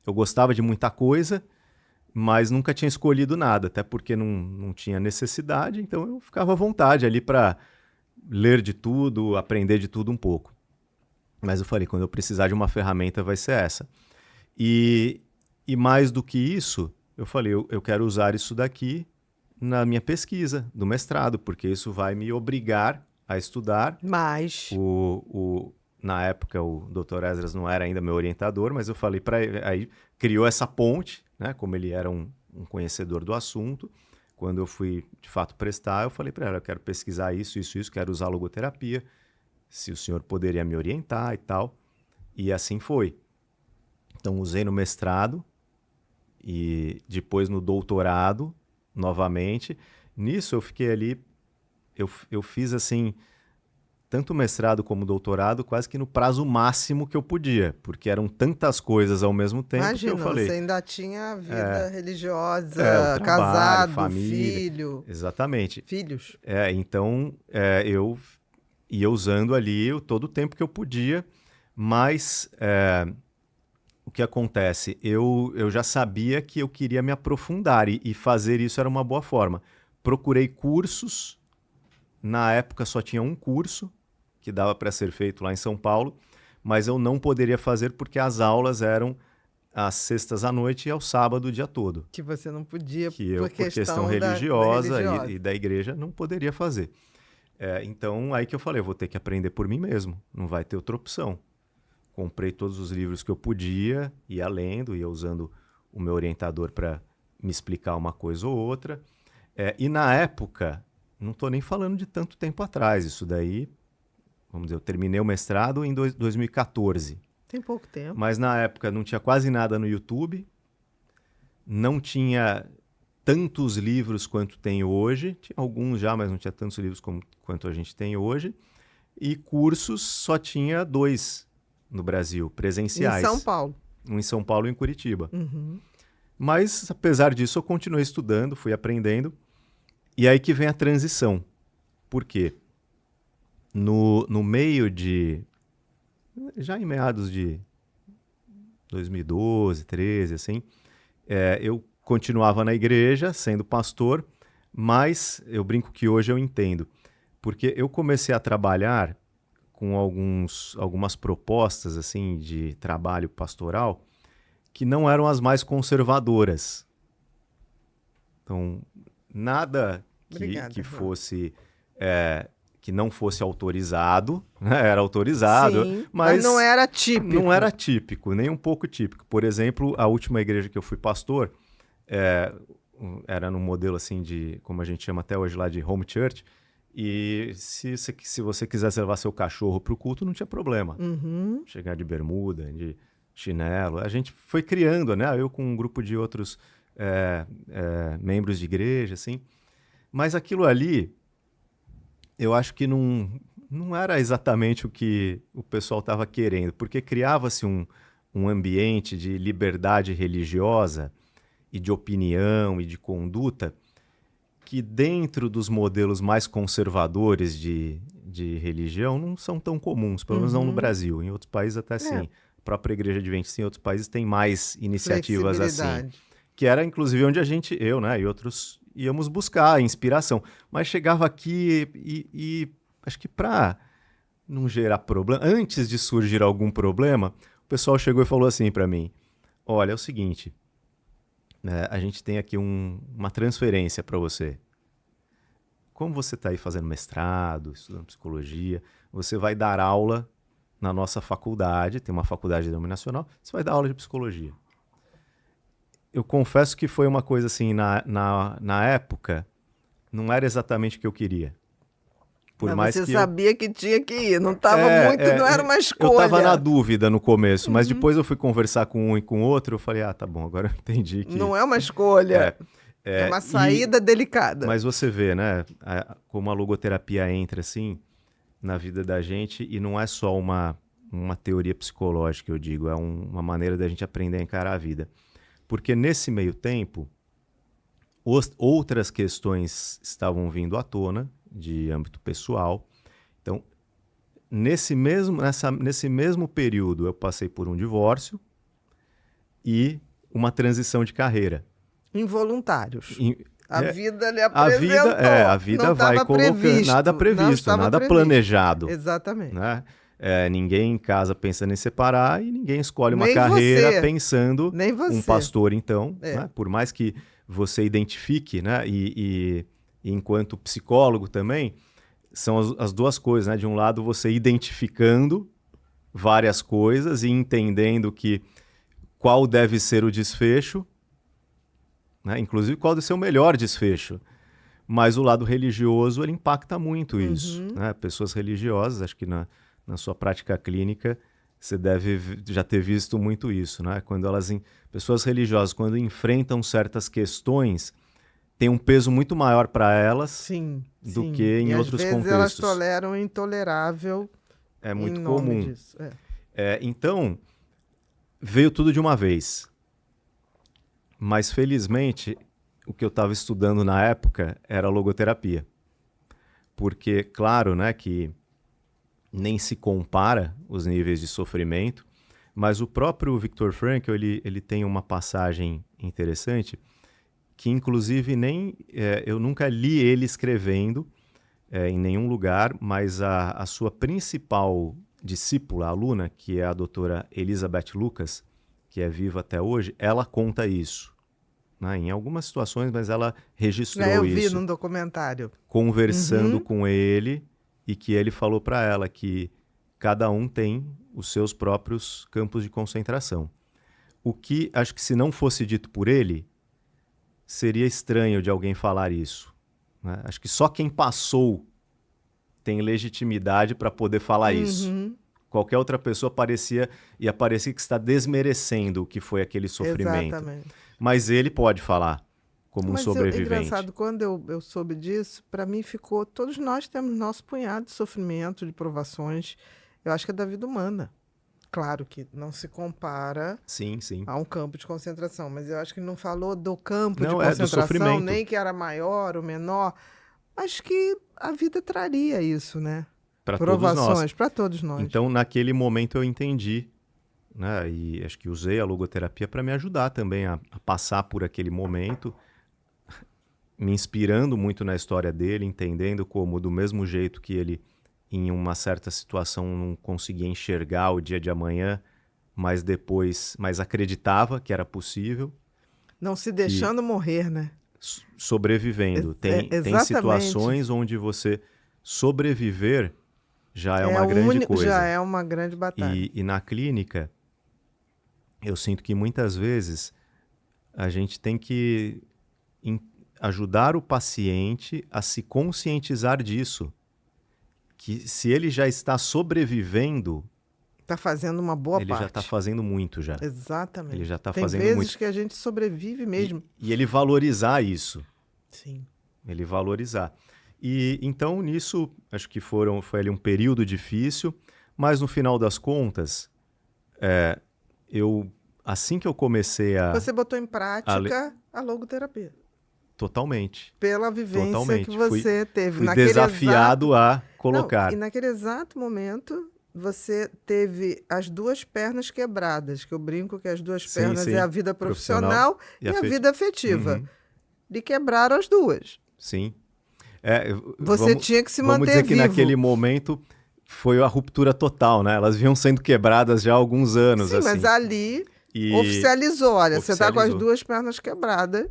Eu gostava de muita coisa, mas nunca tinha escolhido nada, até porque não tinha necessidade, então eu ficava à vontade ali para ler de tudo, aprender de tudo um pouco. Mas eu falei, quando eu precisar de uma ferramenta, vai ser essa. E mais do que isso, eu falei, eu quero usar isso daqui na minha pesquisa do mestrado, porque isso vai me obrigar a estudar. Mas... Na época, o Dr. Esdras não era ainda meu orientador, mas eu falei para ele, aí criou essa ponte, né? Como ele era um conhecedor do assunto. Quando eu fui, de fato, prestar, eu falei para ela, eu quero pesquisar isso, quero usar logoterapia, se o senhor poderia me orientar e tal. E assim foi. Então, usei no mestrado e depois no doutorado, novamente. Nisso, eu fiquei ali, eu fiz assim, tanto mestrado como doutorado, quase que no prazo máximo que eu podia, porque eram tantas coisas ao mesmo tempo. Imagina, que eu falei, você ainda tinha vida religiosa, o trabalho, casado, família, filho. Exatamente. Filhos. Então, eu ia usando ali todo o tempo que eu podia, mas o que acontece? Eu já sabia que eu queria me aprofundar e fazer isso era uma boa forma. Procurei cursos, na época só tinha um curso que dava para ser feito lá em São Paulo, mas eu não poderia fazer porque as aulas eram às sextas à noite e ao sábado o dia todo. Que você não podia, que eu, por questão religiosa e da igreja, não poderia fazer. Então, aí que eu falei, eu vou ter que aprender por mim mesmo, não vai ter outra opção. Comprei todos os livros que eu podia, ia lendo, ia usando o meu orientador para me explicar uma coisa ou outra. E na época, não estou nem falando de tanto tempo atrás, isso daí, vamos dizer, eu terminei o mestrado em 2014. Tem pouco tempo. Mas na época não tinha quase nada no YouTube, não tinha tantos livros quanto tem hoje, tinha alguns já, mas não tinha tantos livros quanto a gente tem hoje, e cursos só tinha 2 no Brasil, presenciais. Em São Paulo. Um em São Paulo e um em Curitiba. Uhum. Mas, apesar disso, eu continuei estudando, fui aprendendo, e aí que vem a transição. Por quê? No meio de... Já em meados de 2012, 13, assim, eu continuava na igreja, sendo pastor, mas eu brinco que hoje eu entendo, porque eu comecei a trabalhar com algumas propostas assim de trabalho pastoral que não eram as mais conservadoras. Então, nada que fosse... que não fosse autorizado, né? Era autorizado, sim, mas não era típico. Não era típico, nem um pouco típico. Por exemplo, a última igreja que eu fui pastor era num modelo assim de, como a gente chama até hoje lá de home church, e se você quisesse levar seu cachorro para o culto, não tinha problema. Uhum. Chegar de bermuda, de chinelo. A gente foi criando, né? Eu com um grupo de outros membros de igreja, assim. Mas aquilo ali, eu acho que não era exatamente o que o pessoal estava querendo, porque criava-se um ambiente de liberdade religiosa e de opinião e de conduta que dentro dos modelos mais conservadores de religião não são tão comuns, pelo menos não no Brasil. Em outros países até sim. A própria Igreja Adventista em outros países tem mais iniciativas assim. Que era inclusive onde eu, né, e outros íamos buscar inspiração. Mas chegava aqui e acho que para não gerar problema, antes de surgir algum problema, o pessoal chegou e falou assim para mim: olha, é o seguinte, a gente tem aqui uma transferência para você. Como você está aí fazendo mestrado, estudando psicologia, você vai dar aula na nossa faculdade, tem uma faculdade denominacional, você vai dar aula de psicologia. Eu confesso que foi uma coisa assim, na época, não era exatamente o que eu queria. Mas você sabia que tinha que ir, não era uma escolha. Eu estava na dúvida no começo, mas depois eu fui conversar com um e com outro, eu falei, tá bom, agora eu entendi que... Não é uma escolha, é uma saída delicada. Mas você vê, né, como a logoterapia entra assim na vida da gente, e não é só uma teoria psicológica, eu digo, é uma maneira da gente aprender a encarar a vida. Porque nesse meio tempo, outras questões estavam vindo à tona, de âmbito pessoal. Então, nesse mesmo período, eu passei por um divórcio e uma transição de carreira. Involuntários. A vida lhe apresentou. A vida vai colocando nada previsto, nada planejado. Exatamente. Né? Ninguém em casa pensa em separar e ninguém escolhe uma carreira pensando um pastor, então. Né? Por mais que você identifique, né? E enquanto psicólogo também, são as duas coisas, né? De um lado, você identificando várias coisas e entendendo qual deve ser o desfecho, né? Inclusive qual deve ser o melhor desfecho. Mas o lado religioso, ele impacta muito isso. Né? Pessoas religiosas, acho que na sua prática clínica, você deve já ter visto muito isso. Né? Pessoas religiosas, quando enfrentam certas questões, tem um peso muito maior para elas do que em outros contextos. Às vezes elas toleram o intolerável. É muito comum. Então, veio tudo de uma vez. Mas, felizmente, o que eu estava estudando na época era logoterapia. Porque, claro, né, que nem se compara os níveis de sofrimento, mas o próprio Viktor Frankl, ele tem uma passagem interessante que, inclusive, eu nunca li ele escrevendo em nenhum lugar, mas a sua principal discípula, aluna, que é a doutora Elizabeth Lucas, que é viva até hoje, ela conta isso. Né? Em algumas situações, mas ela registrou isso. Eu vi num documentário. Conversando com ele, e que ele falou para ela que cada um tem os seus próprios campos de concentração. O que, acho que se não fosse dito por ele, seria estranho de alguém falar isso. Né? Acho que só quem passou tem legitimidade para poder falar isso. Qualquer outra pessoa parecia que está desmerecendo o que foi aquele sofrimento. Exatamente. Mas ele pode falar como um sobrevivente. É engraçado, quando eu soube disso, para mim ficou... Todos nós temos nosso punhado de sofrimento, de provações. Eu acho que é da vida humana. Claro que não se compara a um campo de concentração, mas eu acho que ele não falou do campo de concentração, nem que era maior ou menor, mas que a vida traria isso, né? Provações para todos nós. Então, naquele momento eu entendi, né? E acho que usei a logoterapia para me ajudar também a passar por aquele momento, me inspirando muito na história dele, entendendo como, do mesmo jeito que ele, em uma certa situação, não conseguia enxergar o dia de amanhã, mas acreditava que era possível. Não se deixando morrer, né? Sobrevivendo. Tem situações onde você sobreviver já é uma grande coisa. Já é uma grande batalha. E na clínica, eu sinto que muitas vezes a gente tem que ajudar o paciente a se conscientizar disso. Que se ele já está sobrevivendo... Está fazendo uma boa parte. Ele já está fazendo muito já. Exatamente. Ele já está fazendo muito. Tem vezes que a gente sobrevive mesmo. E ele valorizar isso. Sim. Ele valorizar. E então, nisso, acho que foi ali um período difícil, mas no final das contas, assim que eu comecei a... Você botou em prática a logoterapia. Totalmente. Pela vivência Totalmente. que você teve. Fui desafiado a colocar. Não, e naquele exato momento, você teve as duas pernas quebradas, que eu brinco que as duas pernas é a vida profissional e a vida afetiva. Lhe quebraram as duas. Sim. Você tinha que se manter vamos dizer vivo. que naquele momento foi a ruptura total, né? Elas vinham sendo quebradas já há alguns anos. Sim, assim. mas ali oficializou. Olha, você está com as duas pernas quebradas.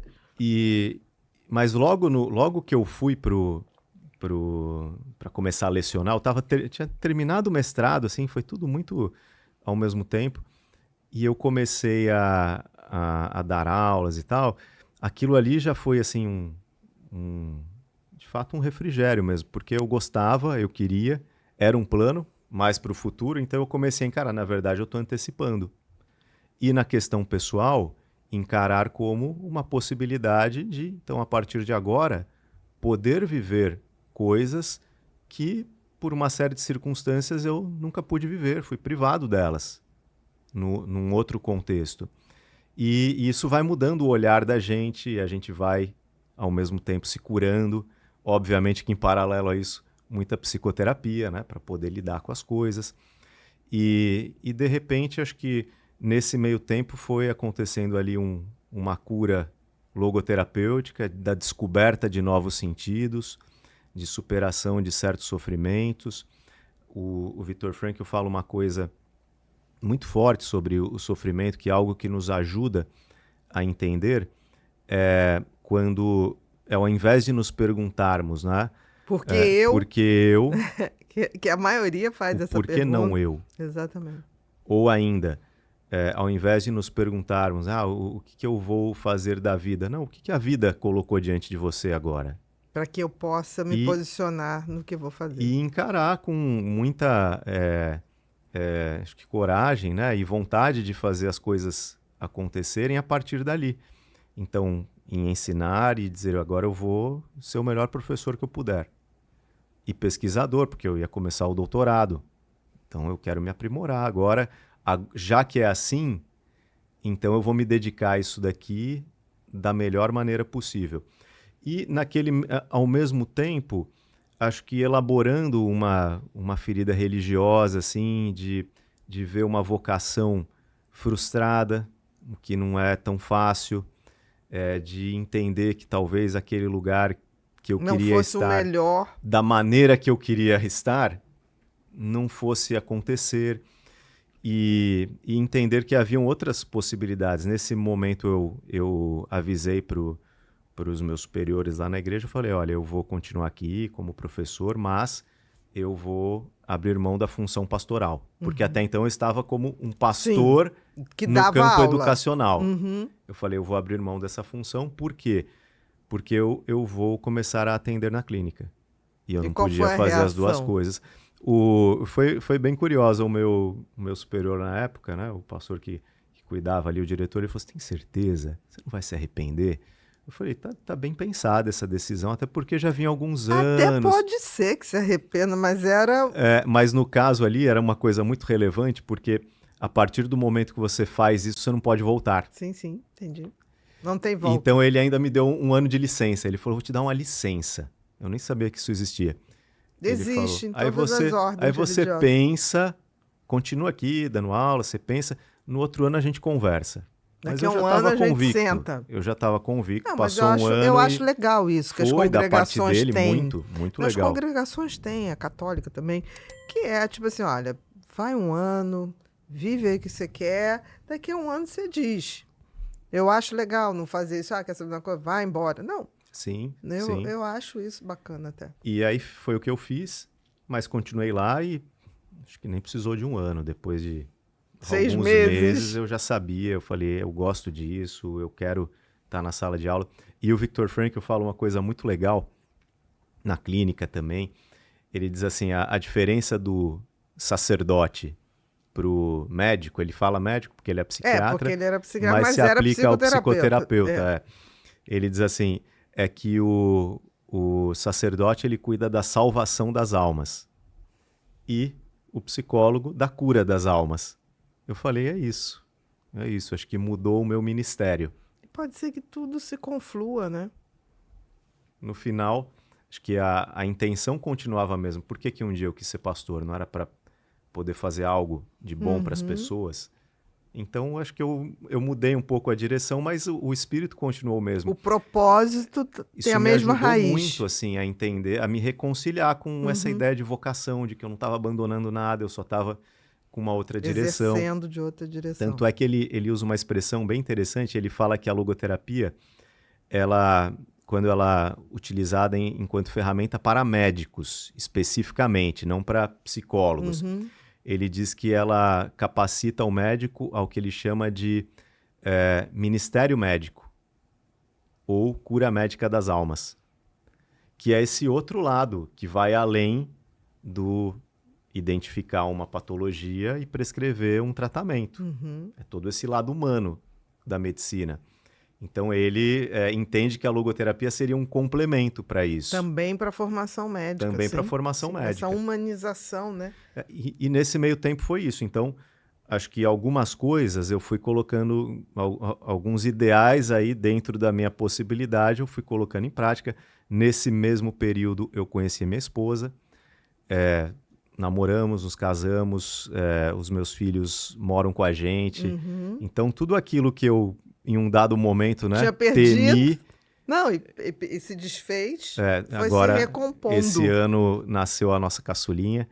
Mas logo que eu fui para começar a lecionar, tinha terminado o mestrado, assim, foi tudo muito ao mesmo tempo, e eu comecei a dar aulas e tal. Aquilo ali já foi assim de fato um refrigério mesmo, porque eu gostava, eu queria, era um plano mais para o futuro, então eu comecei a encarar, na verdade eu estou antecipando. E na questão pessoal, encarar como uma possibilidade de, então a partir de agora, poder viver coisas que, por uma série de circunstâncias, eu nunca pude viver, fui privado delas, num outro contexto. E isso vai mudando o olhar da gente, e a gente vai, ao mesmo tempo, se curando. Obviamente que, em paralelo a isso, muita psicoterapia, né, para poder lidar com as coisas. E, de repente, acho que nesse meio tempo foi acontecendo ali uma cura logoterapêutica, da descoberta de novos sentidos, de superação de certos sofrimentos. O Viktor Frankl fala uma coisa muito forte sobre o sofrimento, que é algo que nos ajuda a entender, quando, ao invés de nos perguntarmos, né? Porque eu... que a maioria faz essa pergunta. Por que não eu? Exatamente. Ou ainda, ao invés de nos perguntarmos, o que eu vou fazer da vida? Não, o que a vida colocou diante de você agora? Para que eu possa me posicionar no que vou fazer. E encarar com muita acho que coragem, né, e vontade de fazer as coisas acontecerem a partir dali. Então, em ensinar e dizer, agora eu vou ser o melhor professor que eu puder. E pesquisador, porque eu ia começar o doutorado. Então, eu quero me aprimorar agora. Já que é assim, então eu vou me dedicar a isso daqui da melhor maneira possível. E ao mesmo tempo, acho que elaborando uma ferida religiosa, assim, de ver uma vocação frustrada, o que não é tão fácil, de entender que talvez aquele lugar que eu queria estar, o melhor, da maneira que eu queria estar, não fosse acontecer. E entender que haviam outras possibilidades. Nesse momento eu avisei para os meus superiores lá na igreja, eu falei, olha, eu vou continuar aqui como professor, mas eu vou abrir mão da função pastoral. Porque até então eu estava como um pastor que no dava campo aula. educacional. Eu falei, eu vou abrir mão dessa função, por quê? Porque eu vou começar a atender na clínica. E eu não podia fazer as duas coisas. Foi bem curioso, o meu superior na época, né, o pastor que cuidava ali, o diretor, ele falou, você tem certeza? Você não vai se arrepender? Eu falei, tá bem pensada essa decisão, até porque já vinha alguns anos. Até pode ser que se arrependa, mas era... mas no caso ali era uma coisa muito relevante, porque a partir do momento que você faz isso, você não pode voltar. Sim, entendi. Não tem volta. Então ele ainda me deu um ano de licença. Ele falou, vou te dar uma licença. Eu nem sabia que isso existia. Existe em todas as ordens. Aí você pensa, continua aqui dando aula, você pensa, no outro ano a gente conversa. Mas Daqui a um ano a gente senta. Eu já estava convicto, não, passou um ano. Eu acho legal isso, que as congregações da parte dele, muito legal. As congregações têm, a católica também, que é tipo assim, olha, vai um ano, vive aí o que você quer, daqui a um ano você diz. Eu acho legal não fazer isso, quer saber uma coisa? Vai embora. Não. Sim. Eu acho isso bacana até. E aí foi o que eu fiz, mas continuei lá e acho que nem precisou de um ano. Depois de 6 alguns meses eu já sabia, eu falei, eu gosto disso, eu quero estar na sala de aula. E o Viktor Frankl fala uma coisa muito legal, na clínica também. Ele diz assim, a diferença do sacerdote pro médico, ele fala médico porque ele é psiquiatra, porque ele era psiquiatra, mas se era aplica ao psicoterapeuta. Ele diz assim, que o sacerdote ele cuida da salvação das almas e o psicólogo da cura das almas. Eu falei, é isso, acho que mudou o meu ministério. Pode ser que tudo se conflua, né? no final, acho que a intenção continuava mesmo. Por que um dia eu quis ser pastor? Não era para poder fazer algo de bom para as pessoas? Então, acho que eu mudei um pouco a direção, mas o espírito continuou o mesmo. O propósito Isso tem a mesma me ajudou raiz. muito, assim, a entender, a me reconciliar com essa ideia de vocação, de que eu não estava abandonando nada, eu só estava com uma outra direção. Exercendo de outra direção. Tanto é que ele usa uma expressão bem interessante, ele fala que a logoterapia, quando ela é utilizada enquanto ferramenta para médicos, especificamente, não para psicólogos, ele diz que ela capacita o médico ao que ele chama de ministério médico, ou cura médica das almas, que é esse outro lado, que vai além do identificar uma patologia e prescrever um tratamento. É todo esse lado humano da medicina. Então, ele entende que a logoterapia seria um complemento para isso. Também para a formação médica. Também para a formação médica. Essa humanização, né? E nesse meio tempo foi isso. Então, acho que algumas coisas eu fui colocando, alguns ideais aí dentro da minha possibilidade, eu fui colocando em prática. Nesse mesmo período, eu conheci minha esposa, namoramos, nos casamos, os meus filhos moram com a gente. Então, tudo aquilo que eu, em um dado momento, né, tinha perdido. Temi... Não, e se desfez, foi agora, se recompondo. Esse ano nasceu a nossa caçulinha.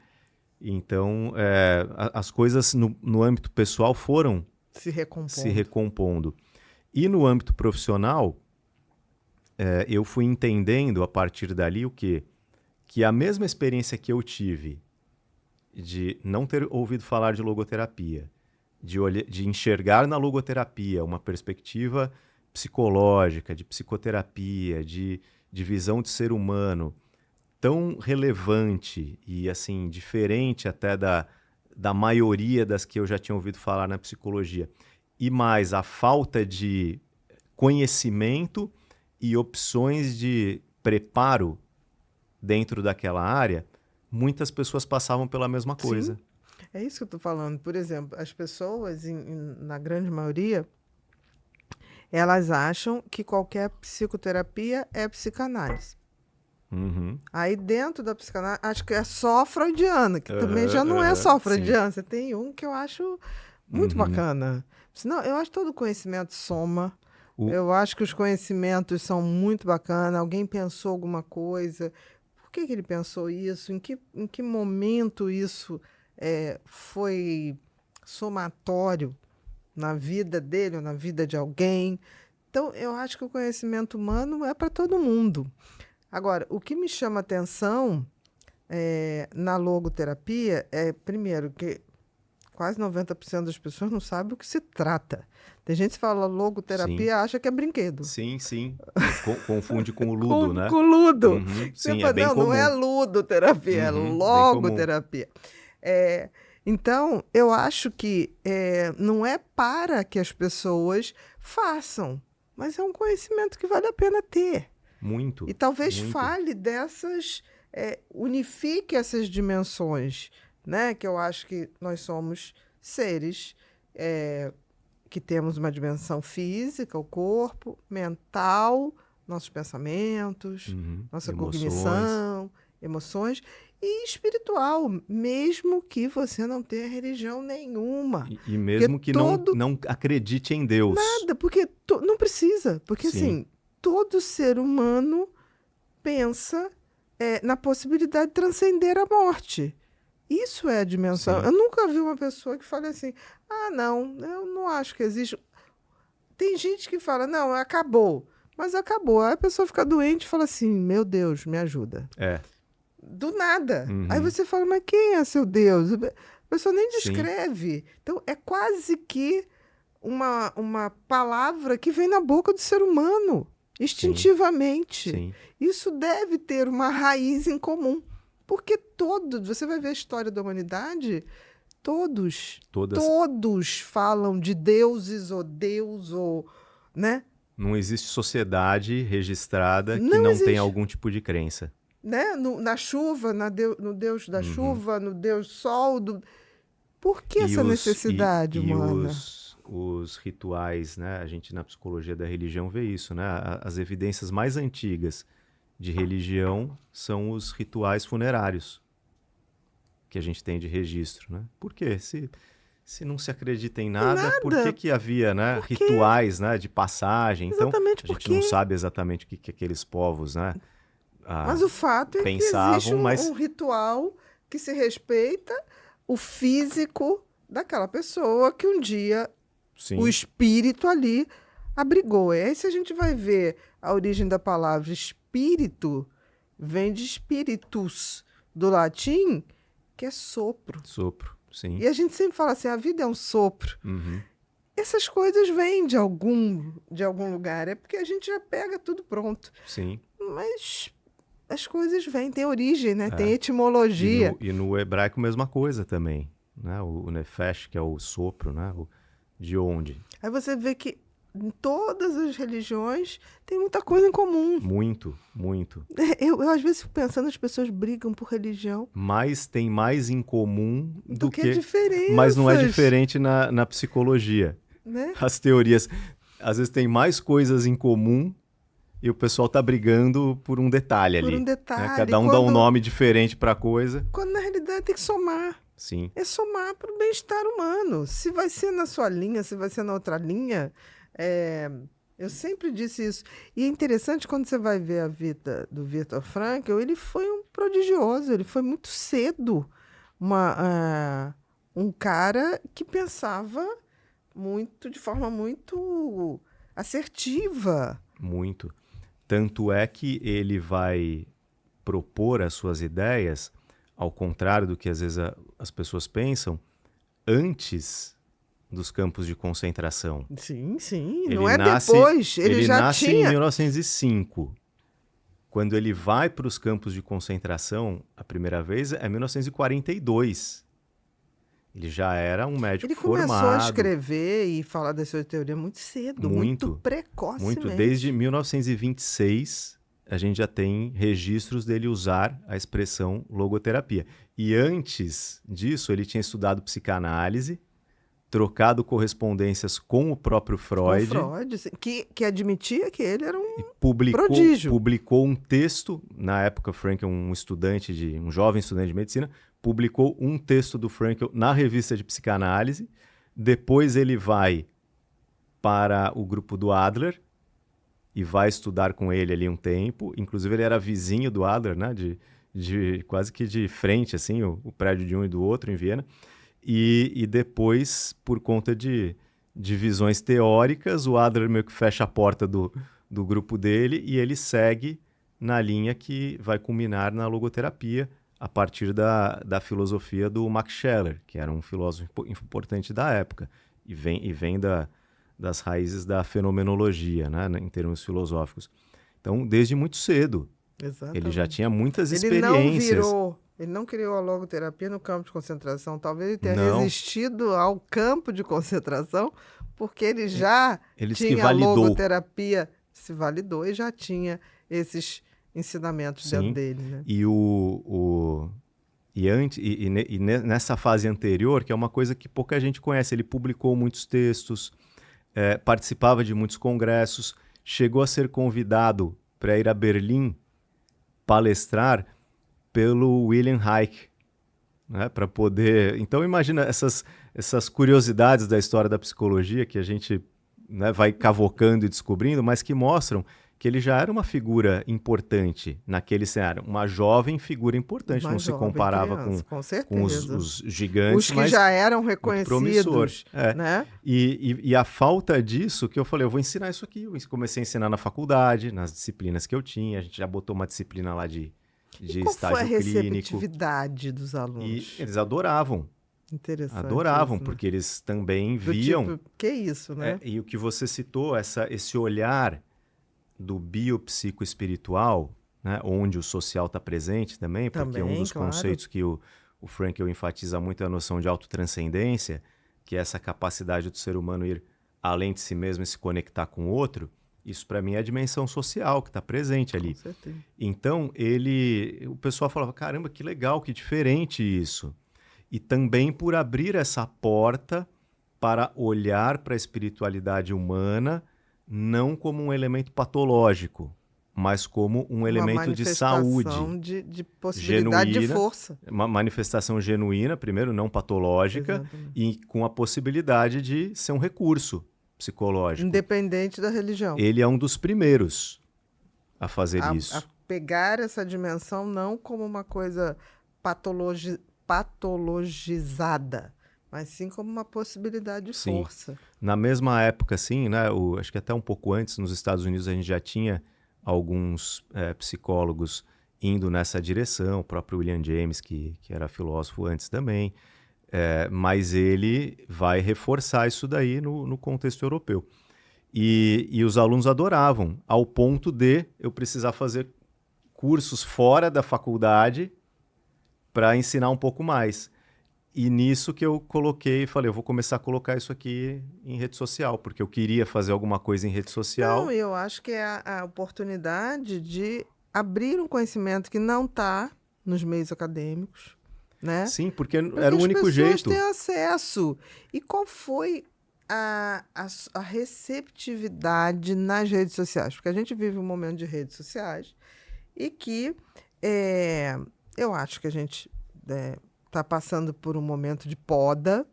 Então, as coisas no âmbito pessoal foram se recompondo. E no âmbito profissional, eu fui entendendo a partir dali o quê? Que a mesma experiência que eu tive de não ter ouvido falar de logoterapia, de enxergar na logoterapia uma perspectiva psicológica, de psicoterapia, de visão de ser humano, tão relevante e assim diferente até da maioria das que eu já tinha ouvido falar na psicologia, e mais a falta de conhecimento e opções de preparo dentro daquela área, muitas pessoas passavam pela mesma coisa. Sim, é isso que eu estou falando. Por exemplo, as pessoas, na grande maioria, elas acham que qualquer psicoterapia é psicanálise. Aí dentro da psicanálise, acho que é só freudiana, que também já não é só freudiana. Você tem um que eu acho muito bacana. Senão, eu acho que todo conhecimento soma. Eu acho que os conhecimentos são muito bacanas. Alguém pensou alguma coisa. Por que ele pensou isso? Em que momento isso foi somatório na vida dele ou na vida de alguém? Então, eu acho que o conhecimento humano é para todo mundo. Agora, o que me chama atenção na logoterapia primeiro, que quase 90% das pessoas não sabem o que se trata. Tem gente que fala logoterapia e acha que é brinquedo. Sim. Confunde com o ludo, né? Com o ludo. Sim, fala, bem comum. Não é ludoterapia, é logoterapia. Então, eu acho que não é para que as pessoas façam, mas é um conhecimento que vale a pena ter. Muito. E talvez fale dessas, unifique essas dimensões, né? Que eu acho que nós somos seres que temos uma dimensão física, o corpo, mental, nossos pensamentos, nossa cognição, emoções, e espiritual, mesmo que você não tenha religião nenhuma. E mesmo que não acredite em Deus. Nada, porque não precisa. Porque, assim, todo ser humano pensa na possibilidade de transcender a morte. Isso é a dimensão. Eu nunca vi uma pessoa que fale assim, não, eu não acho que existe. Tem gente que fala, não, acabou. Mas acabou. Aí a pessoa fica doente e fala assim, meu Deus, me ajuda. Do nada. Aí você fala, mas quem é seu Deus? A pessoa nem descreve. Então, é quase que uma palavra que vem na boca do ser humano, instintivamente. Sim. Isso deve ter uma raiz em comum. Porque você vai ver a história da humanidade, todos falam de deuses ou Deus, ou, né? Não existe sociedade registrada que não tenha algum tipo de crença. Né? Na chuva, no Deus da chuva, no Deus sol. Por que essa necessidade humana? Os rituais, né? A gente na psicologia da religião vê isso, né? As evidências mais antigas de religião são os rituais funerários que a gente tem de registro, né? Por quê? Se não se acredita em nada, por que havia, né, rituais, né, de passagem? Exatamente então, a gente não sabe exatamente o que aqueles povos, né, mas o fato é pensavam, que existe um ritual que se respeita o físico daquela pessoa que um dia Sim. o espírito ali abrigou. E aí, se a gente vai ver a origem da palavra espírito, vem de spiritus, do latim, que é sopro. Sopro, sim. E a gente sempre fala assim, a vida é um sopro. Uhum. Essas coisas vêm de algum lugar. É porque a gente já pega tudo pronto. Sim. Mas as coisas vêm, tem origem, né? Tem etimologia. E no hebraico, mesma coisa também. Né? O nefesh, que é o sopro, né? De onde? Aí você vê que em todas as religiões tem muita coisa em comum. Muito, muito. Eu às vezes fico pensando, as pessoas brigam por religião. Mas tem mais em comum do que diferenças. Mas não é diferente na psicologia. Né? As teorias, às vezes tem mais coisas em comum e o pessoal tá brigando por um detalhe ali. Por um detalhe. Né? Cada um dá um nome diferente para a coisa. Quando na realidade tem que somar. Sim. É somar para o bem-estar humano. Se vai ser na sua linha, se vai ser na outra linha. Eu sempre disse isso. E é interessante quando você vai ver a vida do Viktor Frankl, ele foi um prodigioso, ele foi muito cedo um cara que pensava de forma muito assertiva. Muito. Tanto é que ele vai propor as suas ideias, ao contrário do que às vezes as pessoas pensam, antes dos campos de concentração. Sim, sim. Ele não é nasce, depois. Ele já nasce tinha... em 1905. Quando ele vai para os campos de concentração, a primeira vez é 1942. Ele já era um médico formado. Ele começou a escrever e falar da sua teoria muito cedo, muito precocemente. Muito. Desde 1926, a gente já tem registros dele usar a expressão logoterapia. E antes disso, ele tinha estudado psicanálise, trocado correspondências com o próprio Freud. Com Freud, que admitia que ele era um prodígio. Publicou um texto, na época Frankl, um jovem estudante de medicina, publicou um texto do Frankl na revista de psicanálise. Depois ele vai para o grupo do Adler e vai estudar com ele ali um tempo. Inclusive ele era vizinho do Adler, né? Quase que de frente, assim, o prédio de um e do outro em Viena. E depois, por conta de visões teóricas, o Adler meio que fecha a porta do grupo dele e ele segue na linha que vai culminar na logoterapia a partir da filosofia do Max Scheler, que era um filósofo importante da época e vem das raízes da fenomenologia, né, em termos filosóficos. Então, desde muito cedo, Exatamente. Ele já tinha muitas experiências. Ele não criou a logoterapia no campo de concentração. Talvez ele tenha resistido ao campo de concentração, porque ele já tinha a logoterapia, se validou e já tinha esses ensinamentos dentro dele. Né? E nessa fase anterior, que é uma coisa que pouca gente conhece, ele publicou muitos textos, participava de muitos congressos, chegou a ser convidado para ir a Berlim palestrar pelo Wilhelm Reich, né, para poder... Então, imagina essas curiosidades da história da psicologia que a gente, né, vai cavocando e descobrindo, mas que mostram que ele já era uma figura importante naquele cenário. Uma jovem figura importante, não se comparava com os gigantes, os que já eram reconhecidos. Né? E a falta disso, que eu falei, eu vou ensinar isso aqui. Eu comecei a ensinar na faculdade, nas disciplinas que eu tinha. A gente já botou uma disciplina lá de estágio clínico. Qual foi a receptividade dos alunos? E eles adoravam. Interessante. Adoravam, isso, né? Porque eles também viam... Tipo, que isso, né? E o que você citou, esse olhar do biopsicoespiritual, né, onde o social está presente também, porque um dos conceitos que o Frankl enfatiza muito é a noção de autotranscendência, que é essa capacidade do ser humano ir além de si mesmo e se conectar com o outro. Isso, para mim, é a dimensão social que está presente ali. Com certeza. Então, o pessoal falava, caramba, que legal, que diferente isso. E também por abrir essa porta para olhar para a espiritualidade humana não como um elemento patológico, mas como um elemento de saúde. De possibilidade genuína, de força. Uma manifestação genuína, primeiro, não patológica, Exatamente. e com a possibilidade de ser um recurso psicológico. Independente da religião. Ele é um dos primeiros a fazer isso. A pegar essa dimensão não como uma coisa patologizada, mas sim como uma possibilidade de força. Na mesma época, assim, né, acho que até um pouco antes, nos Estados Unidos, a gente já tinha alguns psicólogos indo nessa direção, o próprio William James, que era filósofo antes também, mas ele vai reforçar isso daí no contexto europeu. E os alunos adoravam, ao ponto de eu precisar fazer cursos fora da faculdade para ensinar um pouco mais. E nisso que eu coloquei, falei, eu vou começar a colocar isso aqui em rede social, porque eu queria fazer alguma coisa em rede social. Não, eu acho que é a oportunidade de abrir um conhecimento que não está nos meios acadêmicos, né? Sim, porque era o único jeito. As pessoas têm acesso. E qual foi a receptividade nas redes sociais? Porque a gente vive um momento de redes sociais e que eu acho que a gente está passando por um momento de poda.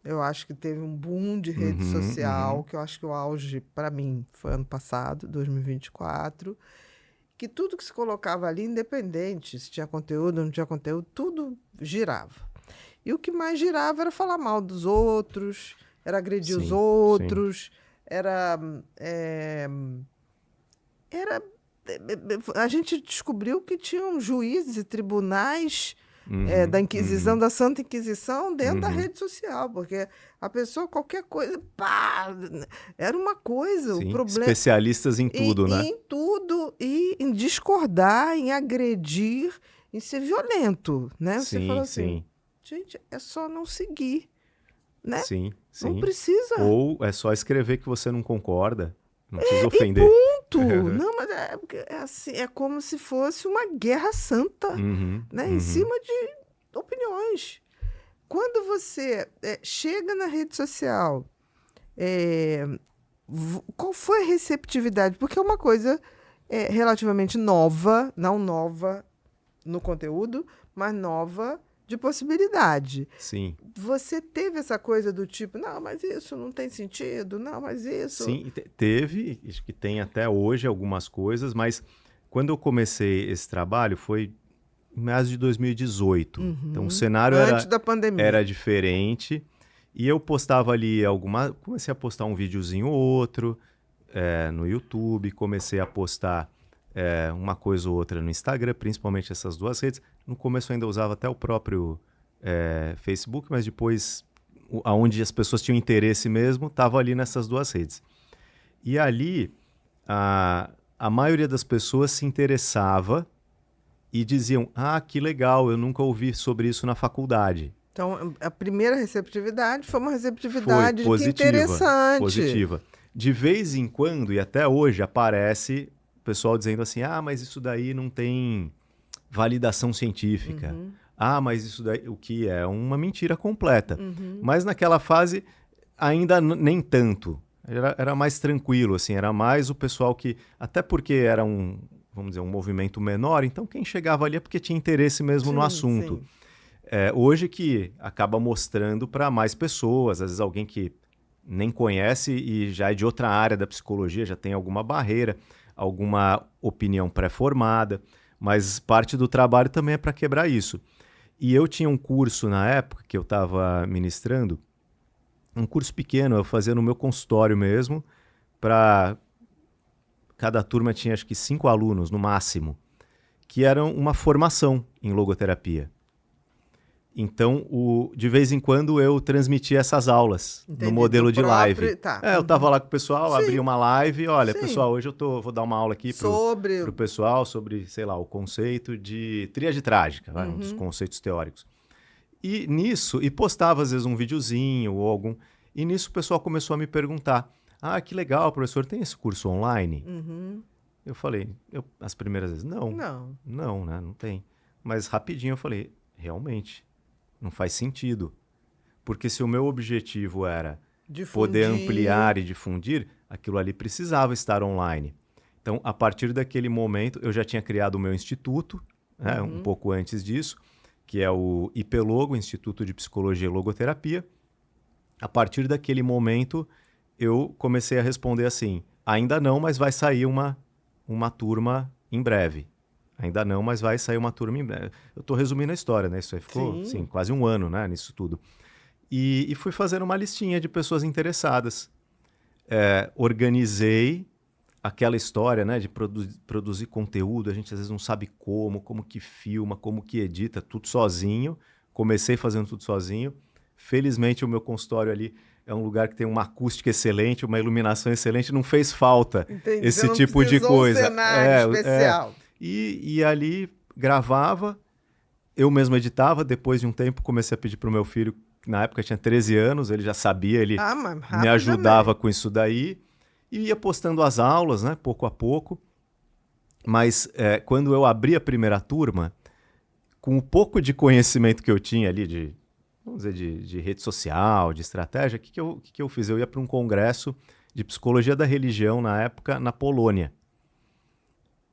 Eu acho que teve um boom de rede social, que eu acho que o auge, para mim, foi ano passado, 2024, que tudo que se colocava ali, independente se tinha conteúdo ou não tinha conteúdo, tudo girava. E o que mais girava era falar mal dos outros, era agredir os outros, era... A gente descobriu que tinham juízes e tribunais da Inquisição, da Santa Inquisição, dentro da rede social, porque a pessoa, qualquer coisa, pá, era uma coisa. Sim, o problema, especialistas em tudo, né? Em tudo, e em discordar, em agredir, em ser violento, né? Você fala assim, gente, é só não seguir, né? Sim. Não precisa. Ou é só escrever que você não concorda, não precisa ofender. Não, mas é assim, é como se fosse uma guerra santa, né? Em cima de opiniões. Quando você chega na rede social, qual foi a receptividade? Porque é uma coisa relativamente nova, não nova no conteúdo, mas nova de possibilidade. Sim. Você teve essa coisa do tipo, não, mas isso não tem sentido, não, mas isso... Sim, teve, acho que tem até hoje algumas coisas, mas quando eu comecei esse trabalho foi em meados de 2018. Então o cenário antes da pandemia. Era diferente e eu postava ali comecei a postar um videozinho ou outro no YouTube, comecei a postar uma coisa ou outra no Instagram, principalmente essas duas redes. No começo eu ainda usava até o próprio Facebook, mas depois, aonde as pessoas tinham interesse mesmo, estava ali nessas duas redes. E ali, a maioria das pessoas se interessava e diziam, que legal, eu nunca ouvi sobre isso na faculdade. Então, a primeira receptividade foi uma receptividade positiva, interessante. Positiva. De vez em quando, e até hoje, aparece o pessoal dizendo assim, mas isso daí não tem validação científica. Mas isso daí, o que é uma mentira completa. Mas naquela fase, ainda nem tanto. Era mais tranquilo, assim, era mais o pessoal que... Até porque era vamos dizer, um movimento menor, então quem chegava ali é porque tinha interesse mesmo no assunto. Sim. Hoje que acaba mostrando para mais pessoas, às vezes alguém que nem conhece e já é de outra área da psicologia, já tem alguma barreira, alguma opinião pré-formada, mas parte do trabalho também é para quebrar isso. E eu tinha um curso na época que eu estava ministrando, um curso pequeno, eu fazia no meu consultório mesmo, cada turma tinha acho que 5 alunos no máximo, que eram uma formação em logoterapia. Então, de vez em quando eu transmitia essas aulas. Entendi, no modelo de live. Tá. Eu estava lá com o pessoal, abri uma live, olha, Sim. pessoal, hoje eu vou dar uma aula aqui pro pessoal sobre, sei lá, o conceito de tríade trágica, um dos conceitos teóricos. E nisso, postava às vezes um videozinho ou algum, e nisso o pessoal começou a me perguntar, que legal, professor, tem esse curso online? Eu falei, as primeiras vezes, não, né, não tem. Mas rapidinho eu falei, realmente, não faz sentido. Porque se o meu objetivo era poder ampliar e difundir, aquilo ali precisava estar online. Então, a partir daquele momento, eu já tinha criado o meu instituto, né, um pouco antes disso, que é o IPLogo, Instituto de Psicologia e Logoterapia. A partir daquele momento, eu comecei a responder assim, ainda não, mas vai sair uma turma em breve. Ainda não, mas vai sair uma turma em breve. Eu estou resumindo a história, né? Isso aí ficou assim, quase um ano, né, nisso tudo. E fui fazendo uma listinha de pessoas interessadas. Organizei aquela história, né, de produzir conteúdo, a gente às vezes não sabe como que filma, como que edita, tudo sozinho. Comecei fazendo tudo sozinho. Felizmente o meu consultório ali é um lugar que tem uma acústica excelente, uma iluminação excelente, não fez falta esse tipo de coisa. Um cenário especial. E ali gravava, eu mesmo editava, depois de um tempo comecei a pedir para o meu filho, que na época tinha 13 anos, ele já sabia, ele me ajudava com isso daí, e ia postando as aulas, né, pouco a pouco. Mas quando eu abri a primeira turma, com o pouco de conhecimento que eu tinha ali vamos dizer, de rede social, de estratégia, o que eu fiz? Eu ia para um congresso de psicologia da religião, na época, na Polônia.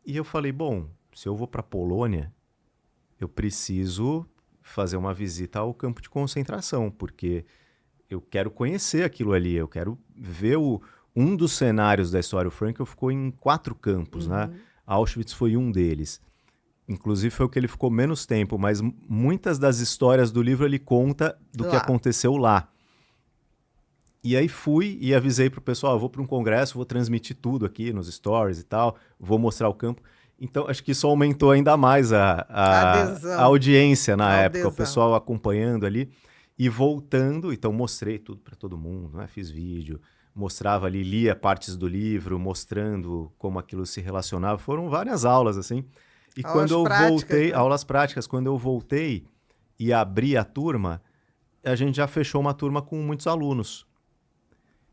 E eu falei, bom, se eu vou para a Polônia, eu preciso fazer uma visita ao campo de concentração, porque eu quero conhecer aquilo ali, eu quero ver um dos cenários da história. O Frankl ficou em 4 campos, né? Auschwitz foi um deles. Inclusive foi o que ele ficou menos tempo, mas muitas das histórias do livro ele conta do que aconteceu lá. E aí fui e avisei pro pessoal, eu vou para um congresso, vou transmitir tudo aqui nos stories e tal, vou mostrar o campo. Então acho que isso aumentou ainda mais a audiência na época, o pessoal acompanhando ali e voltando. Então mostrei tudo para todo mundo, né? Fiz vídeo, mostrava ali, lia partes do livro, mostrando como aquilo se relacionava. Foram várias aulas assim. E quando eu voltei, aulas práticas, quando eu voltei e abri a turma, a gente já fechou uma turma com muitos alunos.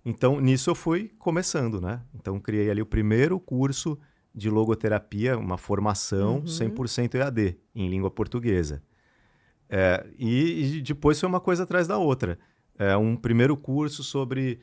Então, nisso eu fui começando, né? Então, criei ali o primeiro curso de logoterapia, uma formação 100% EAD, em língua portuguesa. E depois foi uma coisa atrás da outra. Um primeiro curso sobre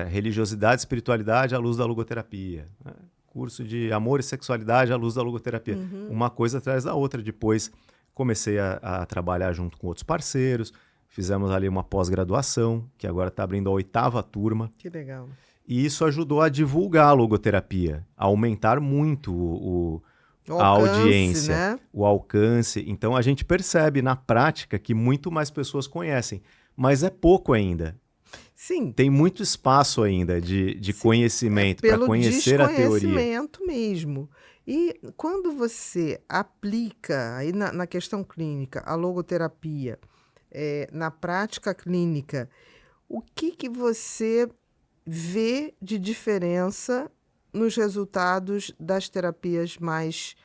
religiosidade e espiritualidade à luz da logoterapia, né? Curso de amor e sexualidade à luz da logoterapia. Uma coisa atrás da outra. Depois comecei a trabalhar junto com outros parceiros. Fizemos ali uma pós-graduação, que agora está abrindo a 8ª turma. Que legal. E isso ajudou a divulgar a logoterapia, a aumentar muito a audiência, né? O alcance. Então a gente percebe na prática que muito mais pessoas conhecem, mas é pouco ainda. Sim. Tem muito espaço ainda de conhecimento para conhecer a teoria. Pelo desconhecimento mesmo. E quando você aplica aí na questão clínica a logoterapia, na prática clínica, o que você vê de diferença nos resultados das terapias mais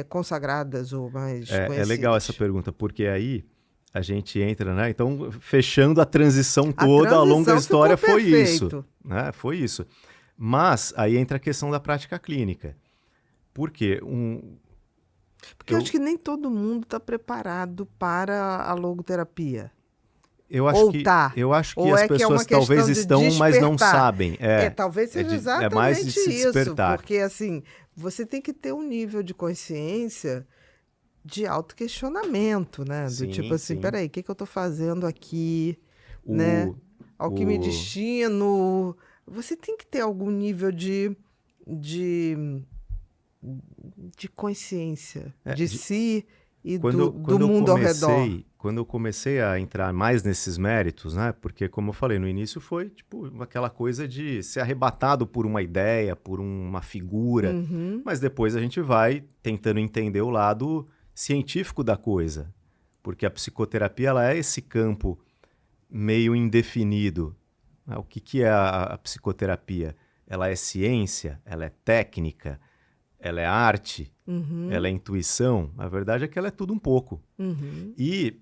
consagradas ou mais conhecidas? É legal essa pergunta, porque aí a gente entra, né? Então, fechando a transição toda, a longa história foi isso. Né? Foi isso. Mas aí entra a questão da prática clínica. Por quê? Porque eu acho que nem todo mundo está preparado para a logoterapia. Eu acho que as pessoas talvez estão, mas não sabem. Talvez seja exatamente mais de se despertar. Porque assim, você tem que ter um nível de consciência de autoquestionamento, né? Do tipo assim, peraí, o que eu estou fazendo aqui? Né? Ao que me destino? Você tem que ter algum nível de consciência de si e do mundo ao redor. Quando eu comecei a entrar mais nesses méritos, né? Porque, como eu falei, no início foi tipo aquela coisa de ser arrebatado por uma ideia, por uma figura. Mas depois a gente vai tentando entender o lado científico da coisa. Porque a psicoterapia ela é esse campo meio indefinido. O que é a psicoterapia? Ela é ciência? Ela é técnica? Ela é arte? Ela é intuição? A verdade é que ela é tudo um pouco. E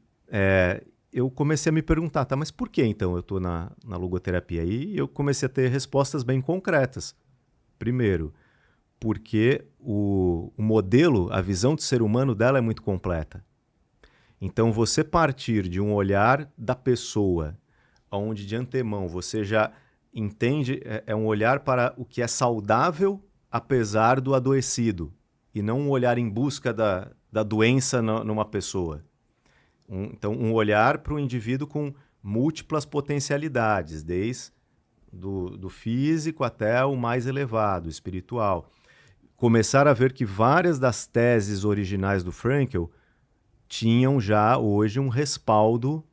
eu comecei a me perguntar, tá, mas por que então eu estou na logoterapia? E eu comecei a ter respostas bem concretas. Primeiro, porque o modelo, a visão de ser humano dela é muito completa. Então, você partir de um olhar da pessoa, onde de antemão você já entende, é um olhar para o que é saudável apesar do adoecido, e não um olhar em busca da doença numa pessoa. Então, um olhar para o indivíduo com múltiplas potencialidades, desde do físico até o mais elevado, espiritual. Começar a ver que várias das teses originais do Frankl tinham já hoje um respaldo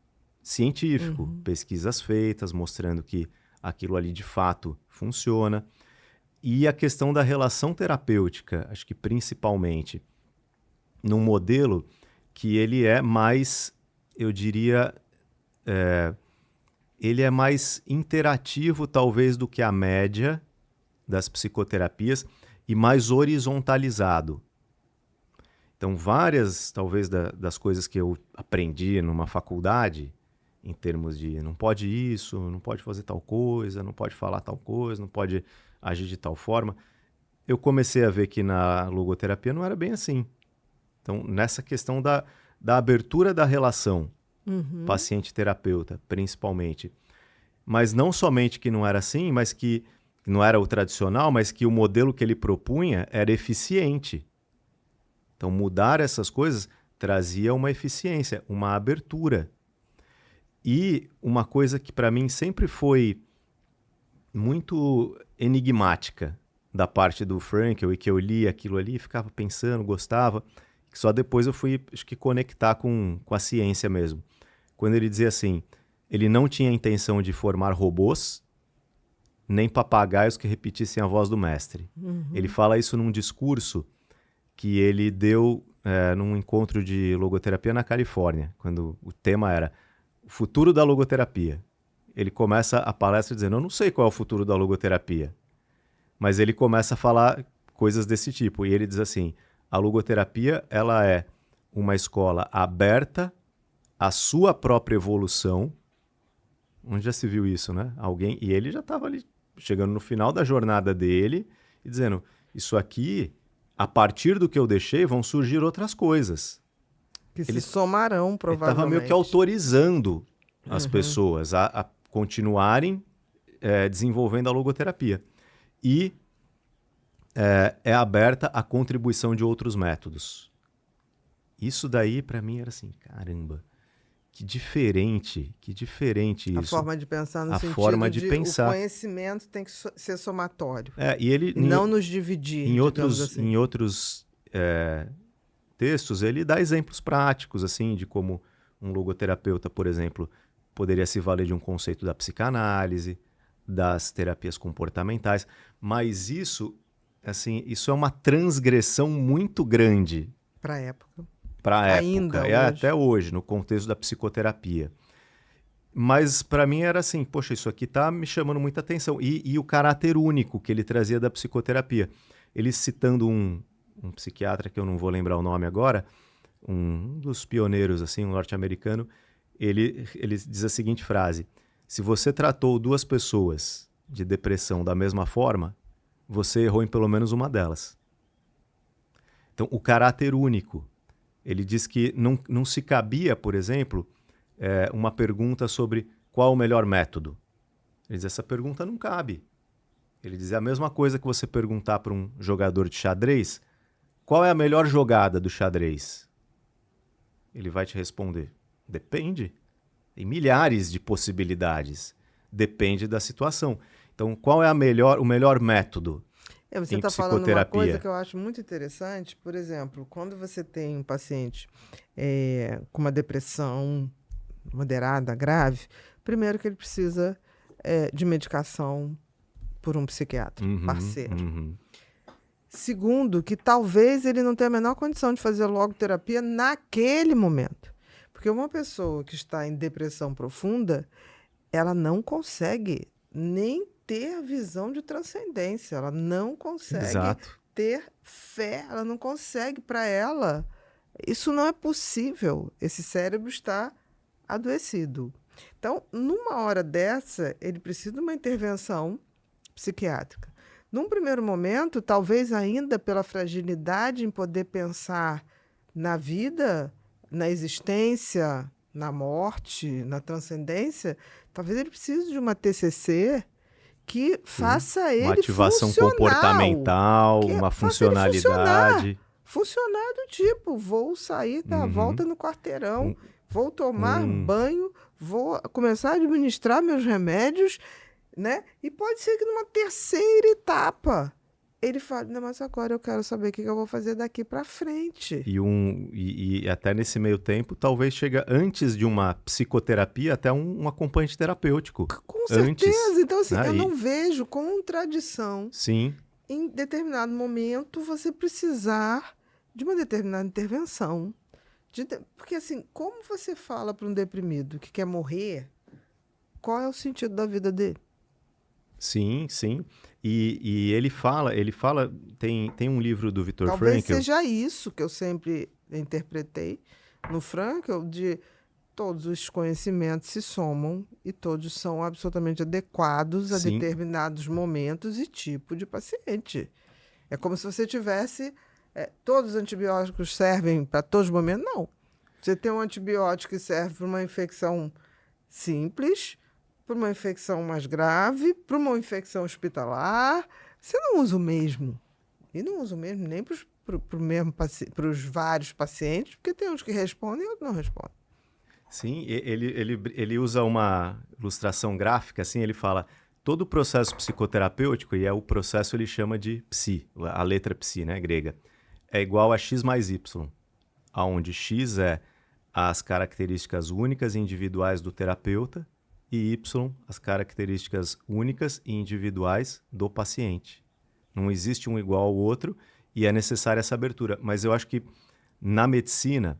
científico, pesquisas feitas mostrando que aquilo ali de fato funciona. E a questão da relação terapêutica, acho que principalmente num modelo que ele é mais, eu diria, ele é mais interativo talvez do que a média das psicoterapias e mais horizontalizado. Então, várias, talvez, das coisas que eu aprendi numa faculdade, em termos de não pode isso, não pode fazer tal coisa, não pode falar tal coisa, não pode agir de tal forma, eu comecei a ver que na logoterapia não era bem assim. Então, nessa questão da abertura da relação paciente-terapeuta, principalmente. Mas não somente que não era assim, mas que não era o tradicional, mas que o modelo que ele propunha era eficiente. Então, mudar essas coisas trazia uma eficiência, uma abertura. E uma coisa que para mim sempre foi muito enigmática da parte do Frankl, e que eu li aquilo ali, ficava pensando, gostava, que só depois eu fui, acho que, conectar com a ciência mesmo. Quando ele dizia assim, ele não tinha intenção de formar robôs, nem papagaios que repetissem a voz do mestre. Ele fala isso num discurso que ele deu num encontro de logoterapia na Califórnia, quando o tema era o futuro da logoterapia. Ele começa a palestra dizendo, eu não sei qual é o futuro da logoterapia, mas ele começa a falar coisas desse tipo, e ele diz assim, a logoterapia ela é uma escola aberta à sua própria evolução. Onde já se viu isso, né? E ele já estava ali, chegando no final da jornada dele, e dizendo, isso aqui, a partir do que eu deixei, vão surgir outras coisas. Que se somarão, provavelmente. Ele estava meio que autorizando as pessoas a continuarem desenvolvendo a logoterapia. E é aberta à contribuição de outros métodos. Isso daí, para mim, era assim, caramba, que diferente isso. A forma de pensar no sentido forma de pensar. O conhecimento tem que ser somatório. E não nos dividir, em outros, assim. Em outros textos, ele dá exemplos práticos, assim, de como um logoterapeuta, por exemplo, poderia se valer de um conceito da psicanálise, das terapias comportamentais, mas isso é uma transgressão muito grande. Para a época. Para a Ainda época, hoje. Até hoje, no contexto da psicoterapia. Mas para mim era assim, poxa, isso aqui tá me chamando muita atenção. E o caráter único que ele trazia da psicoterapia. Ele citando um psiquiatra, que eu não vou lembrar o nome agora, um dos pioneiros, assim, um norte-americano, ele diz a seguinte frase, se você tratou duas pessoas de depressão da mesma forma, você errou em pelo menos uma delas. Então, o caráter único. Ele diz que não se cabia, por exemplo, uma pergunta sobre qual o melhor método. Ele diz, essa pergunta não cabe. Ele diz, é a mesma coisa que você perguntar para um jogador de xadrez, qual é a melhor jogada do xadrez? Ele vai te responder, depende. Tem milhares de possibilidades. Depende da situação. Então, qual é o melhor método? Você está falando uma coisa que eu acho muito interessante. Por exemplo, quando você tem um paciente com uma depressão moderada, grave, primeiro que ele precisa de medicação por um psiquiatra parceiro. Segundo, que talvez ele não tenha a menor condição de fazer logoterapia naquele momento. Porque uma pessoa que está em depressão profunda, ela não consegue nem ter visão de transcendência, ela não consegue ter fé, ela não consegue, para ela, isso não é possível, esse cérebro está adoecido. Então, numa hora dessa, ele precisa de uma intervenção psiquiátrica. Num primeiro momento, talvez ainda pela fragilidade em poder pensar na vida, na existência, na morte, na transcendência, talvez ele precise de uma TCC que faça ele uma ativação funcional, comportamental, que uma faça ele funcionalidade. Funcionar do tipo, vou sair da volta no quarteirão, vou tomar banho, vou começar a administrar meus remédios, né? E pode ser que numa terceira etapa ele fale, não, mas agora eu quero saber o que eu vou fazer daqui para frente. E até nesse meio tempo, talvez chega antes de uma psicoterapia, até um acompanhante terapêutico. Com certeza. Antes, então, assim, né? eu não vejo contradição Sim. em determinado momento você precisar de uma determinada intervenção. Porque, assim, como você fala para um deprimido que quer morrer, qual é o sentido da vida dele? Sim, sim. E ele fala, tem um livro do Viktor Frankl. Talvez seja isso que eu sempre interpretei no Frankl, de todos os conhecimentos se somam e todos são absolutamente adequados a Sim. determinados momentos e tipo de paciente. É como se você tivesse... todos os antibióticos servem para todos os momentos? Não. Você tem um antibiótico que serve para uma infecção simples, para uma infecção mais grave, para uma infecção hospitalar. Você não usa o mesmo. E não usa o mesmo nem para os vários pacientes, porque tem uns que respondem e outros não respondem. Sim, ele usa uma ilustração gráfica, assim, ele fala, todo o processo psicoterapêutico, e o processo ele chama de psi, a letra psi, né, grega, é igual a x mais y, onde x é as características únicas e individuais do terapeuta e y as características únicas e individuais do paciente. Não existe um igual ao outro e é necessária essa abertura. Mas eu acho que na medicina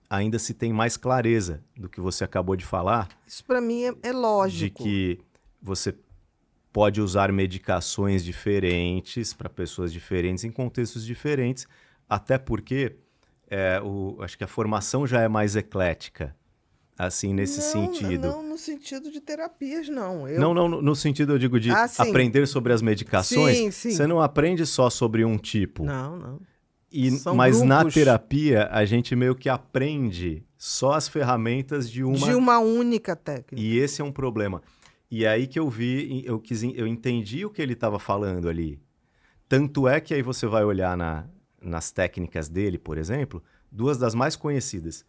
ainda se tem mais clareza do que você acabou de falar. Isso para mim é lógico. De que você pode usar medicações diferentes para pessoas diferentes em contextos diferentes, até porque acho que a formação já é mais eclética, assim, nesse sentido. Não no sentido de terapias, não. Não, no sentido, eu digo, de aprender sobre as medicações. Sim, sim. Você não aprende só sobre um tipo. Não. Mas grupos. Na terapia, a gente meio que aprende só as ferramentas de uma única técnica. E esse é um problema. E aí que eu vi, eu entendi o que ele estava falando ali. Tanto é que aí você vai olhar nas técnicas dele, por exemplo, duas das mais conhecidas,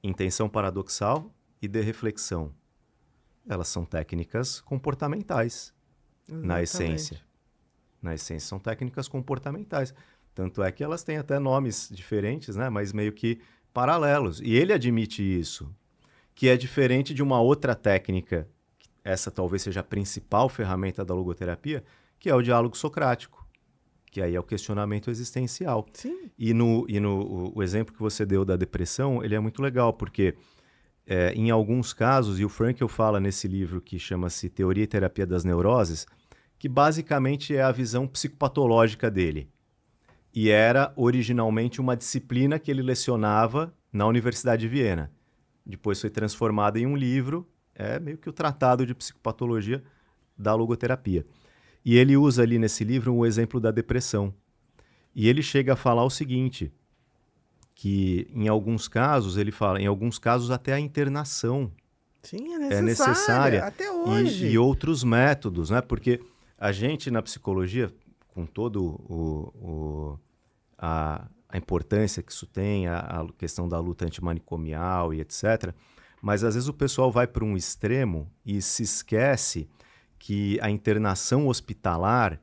intenção paradoxal e de reflexão. Elas são técnicas comportamentais, na essência. Na essência, são técnicas comportamentais. Tanto é que elas têm até nomes diferentes, né? Mas meio que paralelos. E ele admite isso, que é diferente de uma outra técnica, essa talvez seja a principal ferramenta da logoterapia, que é o diálogo socrático, que aí é o questionamento existencial. Sim. O exemplo que você deu da depressão, ele é muito legal, porque em alguns casos, e o Frankl fala nesse livro que chama-se Teoria e Terapia das Neuroses, que basicamente é a visão psicopatológica dele. E era originalmente uma disciplina que ele lecionava na Universidade de Viena. Depois foi transformada em um livro, meio que o tratado de psicopatologia da logoterapia. E ele usa ali nesse livro um exemplo da depressão. E ele chega a falar o seguinte, que em alguns casos, ele fala, em alguns casos até a internação Sim, é necessária. Até hoje. E outros métodos, né? Porque a gente na psicologia, com todo a importância que isso tem, a questão da luta antimanicomial e etc., mas às vezes o pessoal vai para um extremo e se esquece que a internação hospitalar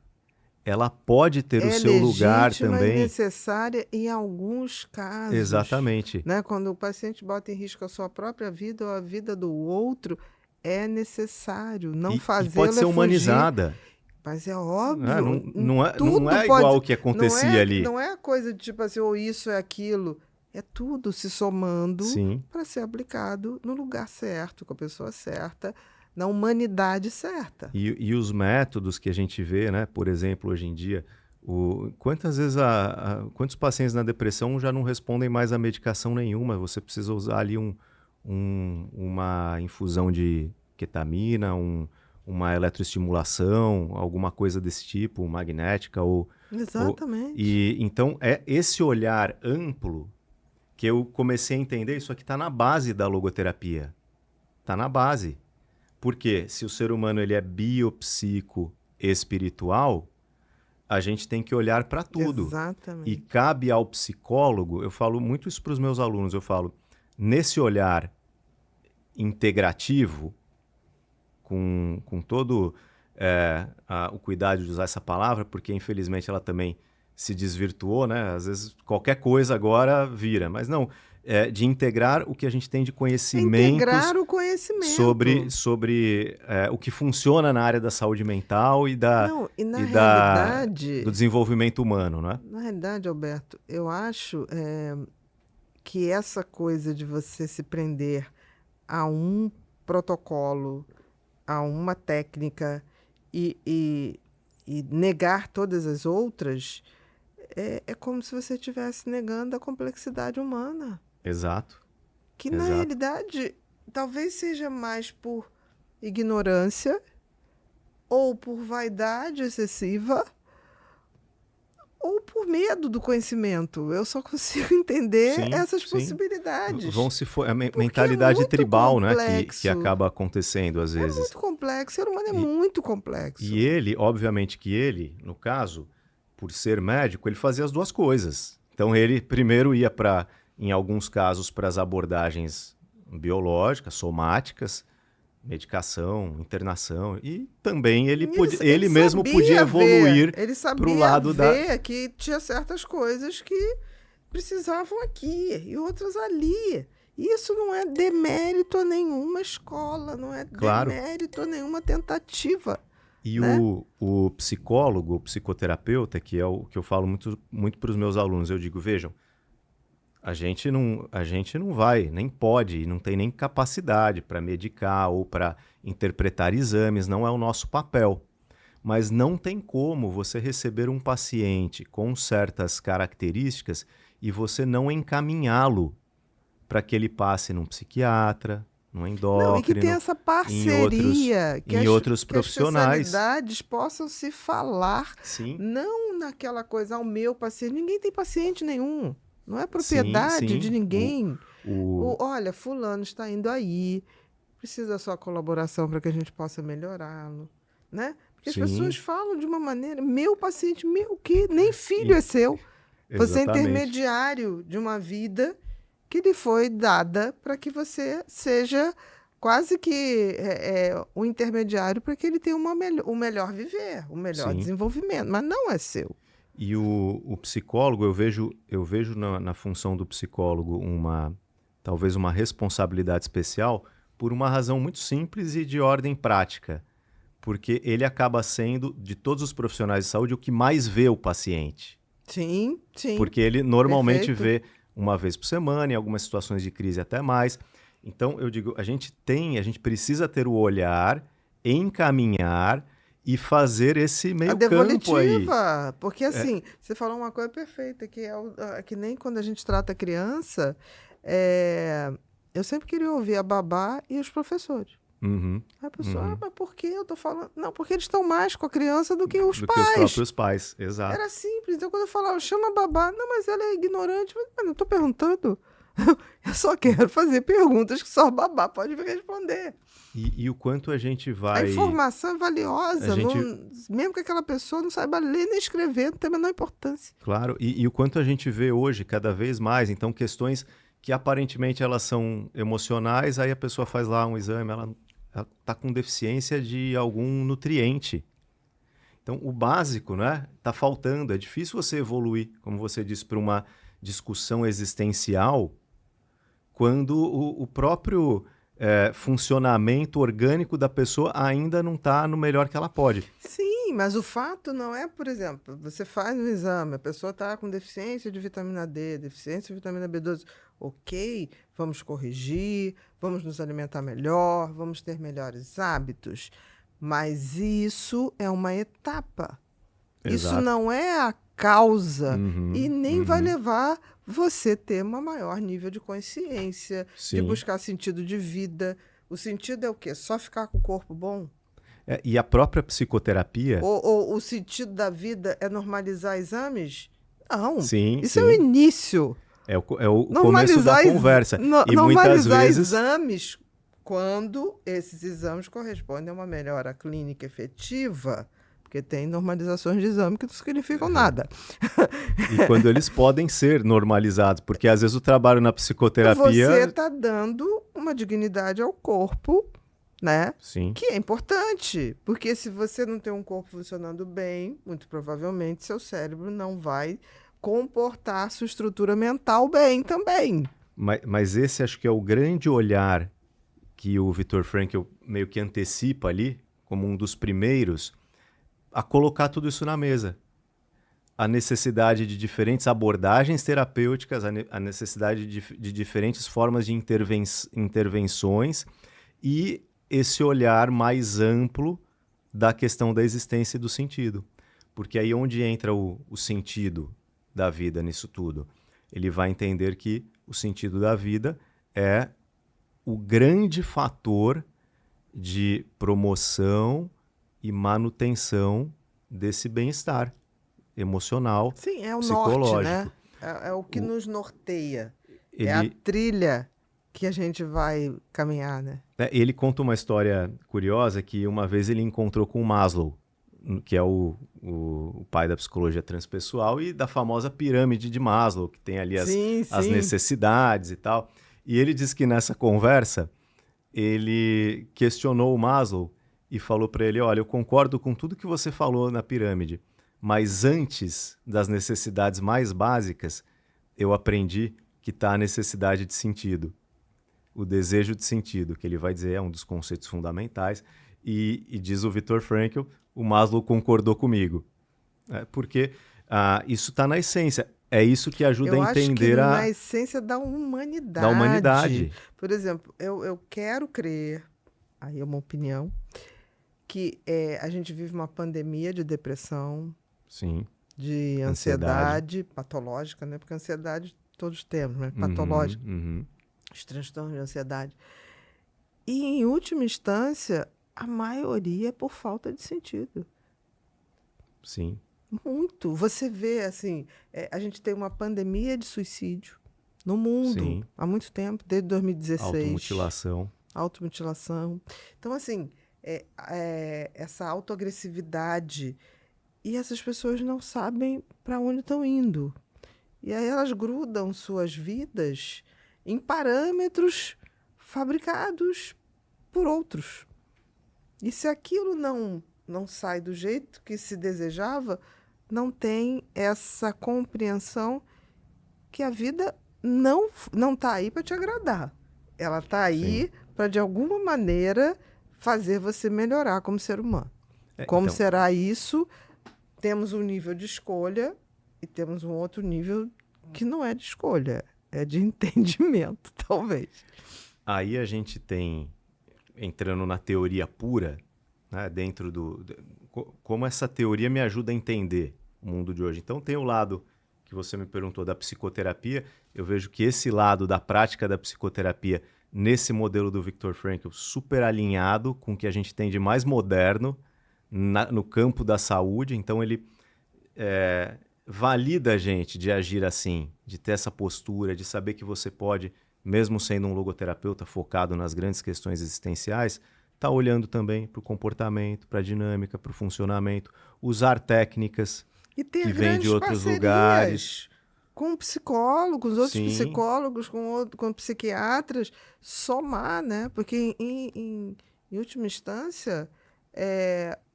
ela pode ter o seu lugar também. É necessária em alguns casos. Exatamente. Né? Quando o paciente bota em risco a sua própria vida ou a vida do outro, é necessário não fazê-la. E pode ser humanizada. Mas é óbvio. Não é igual o que acontecia ali. Não é coisa de tipo assim, ou isso é aquilo. É tudo se somando para ser aplicado no lugar certo, com a pessoa certa, na humanidade certa. E os métodos que a gente vê, né? Por exemplo, hoje em dia, quantas vezes quantos pacientes na depressão já não respondem mais a medicação nenhuma? Você precisa usar ali uma infusão de ketamina, uma eletroestimulação, alguma coisa desse tipo, magnética ou... Exatamente. Então, é esse olhar amplo que eu comecei a entender, isso aqui está na base da logoterapia. Está na base. Porque se o ser humano ele é biopsico espiritual, a gente tem que olhar para tudo. Exatamente. E cabe ao psicólogo, eu falo muito isso para os meus alunos, eu falo, nesse olhar integrativo, com todo o cuidado de usar essa palavra, porque infelizmente ela também se desvirtuou, né? Às vezes qualquer coisa agora vira, mas não, de integrar o que a gente tem de conhecimentos Integrar o conhecimento. sobre o que funciona na área da saúde mental e do desenvolvimento humano, né? Na realidade, Alberto, eu acho que essa coisa de você se prender a um protocolo, a uma técnica e negar todas as outras, é como se você estivesse negando a complexidade humana. Exato. Que, na realidade, talvez seja mais por ignorância ou por vaidade excessiva ou por medo do conhecimento. Eu só consigo entender essas possibilidades. A mentalidade tribal, né, que acaba acontecendo às vezes. É muito complexo, o ser humano é muito complexo. E ele, obviamente que ele, no caso, por ser médico, ele fazia as duas coisas. Então ele primeiro ia em alguns casos, para as abordagens biológicas, somáticas, medicação, internação, e também ele mesmo podia evoluir para o lado que tinha certas coisas que precisavam aqui e outras ali. Isso não é demérito a nenhuma escola, não é demérito a nenhuma tentativa. E né? o psicólogo, o psicoterapeuta, que é o que eu falo muito para os meus alunos, eu digo, vejam, a gente não vai, nem pode, não tem nem capacidade para medicar ou para interpretar exames, não é o nosso papel. Mas não tem como você receber um paciente com certas características e você não encaminhá-lo para que ele passe num psiquiatra, num endócrino, e que tem essa parceria, em outros profissionais. Que as especialidades possam se falar, sim. Não naquela coisa, o meu paciente, ninguém tem paciente nenhum. Não é propriedade de ninguém. Olha, fulano está indo aí, precisa da sua colaboração para que a gente possa melhorá-lo, né? Porque as pessoas falam de uma maneira, meu paciente, meu quê? Nem filho é seu. Você é intermediário de uma vida que lhe foi dada para que você seja quase que o intermediário para que ele tenha o melhor viver, o melhor desenvolvimento, mas não é seu. E o psicólogo, eu vejo na função do psicólogo talvez uma responsabilidade especial por uma razão muito simples e de ordem prática. Porque ele acaba sendo, de todos os profissionais de saúde, o que mais vê o paciente. Sim. Porque ele normalmente vê uma vez por semana, em algumas situações de crise até mais. Então, eu digo, a gente precisa ter o olhar, encaminhar e fazer esse meio campo aí. Porque assim, você falou uma coisa perfeita, que que nem quando a gente trata a criança, eu sempre queria ouvir a babá e os professores. Uhum. A pessoa, mas por que eu tô falando? Não, porque eles estão mais com a criança do que os pais. Que os próprios pais, exato. Era simples. Então, quando eu falava, chama a babá, não, mas ela é ignorante. Mas não tô perguntando. Eu só quero fazer perguntas que só a babá pode responder. E o quanto a gente vai... A informação é valiosa. Mesmo que aquela pessoa não saiba ler nem escrever, não tem a menor importância. Claro, e o quanto a gente vê hoje, cada vez mais, então, questões que aparentemente elas são emocionais, aí a pessoa faz lá um exame, ela está com deficiência de algum nutriente. Então, o básico, né, está faltando. É difícil você evoluir, como você disse, para uma discussão existencial quando o próprio funcionamento orgânico da pessoa ainda não está no melhor que ela pode. Sim, mas o fato não é, por exemplo, você faz um exame, a pessoa está com deficiência de vitamina D, deficiência de vitamina B12. Ok, vamos corrigir, vamos nos alimentar melhor, vamos ter melhores hábitos. Mas isso é uma etapa. Exato. Isso não é a causa e nem vai levar você a ter um maior nível de consciência, de buscar sentido de vida. O sentido é o quê? Só ficar com o corpo bom? E a própria psicoterapia... Ou o sentido da vida é normalizar exames? Não, isso é o início. É o começo da conversa. E muitas vezes exames quando esses exames correspondem a uma melhora clínica efetiva, porque tem normalizações de exame que não significam nada. E quando eles podem ser normalizados, porque às vezes o trabalho na psicoterapia... Você está dando uma dignidade ao corpo, né? Sim. Que é importante, porque se você não tem um corpo funcionando bem, muito provavelmente seu cérebro não vai comportar sua estrutura mental bem também. Mas esse acho que é o grande olhar que o Viktor Frankl meio que antecipa ali, como um dos primeiros, a colocar tudo isso na mesa. A necessidade de diferentes abordagens terapêuticas, a necessidade de diferentes formas de intervenções e esse olhar mais amplo da questão da existência e do sentido. Porque aí onde entra o sentido da vida nisso tudo? Ele vai entender que o sentido da vida é o grande fator de promoção e manutenção desse bem-estar emocional, Sim, é o psicológico. norte, né? É o que nos norteia. É a trilha que a gente vai caminhar, né? Ele conta uma história curiosa que uma vez ele encontrou com o Maslow, que é o pai da psicologia transpessoal e da famosa pirâmide de Maslow, que tem ali as necessidades e tal. E ele diz que nessa conversa ele questionou o Maslow e falou para ele, olha, eu concordo com tudo que você falou na pirâmide, mas antes das necessidades mais básicas, eu aprendi que está a necessidade de sentido. O desejo de sentido, que ele vai dizer é um dos conceitos fundamentais, e diz o Viktor Frankl, o Maslow concordou comigo. Porque isso está na essência. É isso que ajuda a entender na essência da humanidade. Da humanidade. Por exemplo, eu quero crer, aí é uma opinião, que a gente vive uma pandemia de depressão, sim, de ansiedade patológica, né? Porque ansiedade todos temos, né? Patológica. Os transtornos de ansiedade. E, em última instância, a maioria é por falta de sentido. Sim. Muito. Você vê, assim, a gente tem uma pandemia de suicídio no mundo. Sim. Há muito tempo, desde 2016. Automutilação. Então, assim, essa autoagressividade. E essas pessoas não sabem para onde estão indo. E aí elas grudam suas vidas em parâmetros fabricados por outros. E se aquilo não sai do jeito que se desejava, não tem essa compreensão que a vida não está aí para te agradar. Ela está aí para, de alguma maneira, fazer você melhorar como ser humano. Como será isso? Temos um nível de escolha e temos um outro nível que não é de escolha, é de entendimento, talvez. Aí a gente tem, entrando na teoria pura, né, dentro como essa teoria me ajuda a entender o mundo de hoje. Então tem o lado que você me perguntou da psicoterapia, eu vejo que esse lado da prática da psicoterapia, nesse modelo do Viktor Frankl, super alinhado com o que a gente tem de mais moderno no campo da saúde. Então ele valida a gente de agir assim, de ter essa postura, de saber que você pode, mesmo sendo um logoterapeuta focado nas grandes questões existenciais, tá olhando também para o comportamento, para a dinâmica, para o funcionamento, usar técnicas que vêm de outros lugares. Com psicólogos, outros psicólogos, com psiquiatras, somar, né? Porque, em última instância,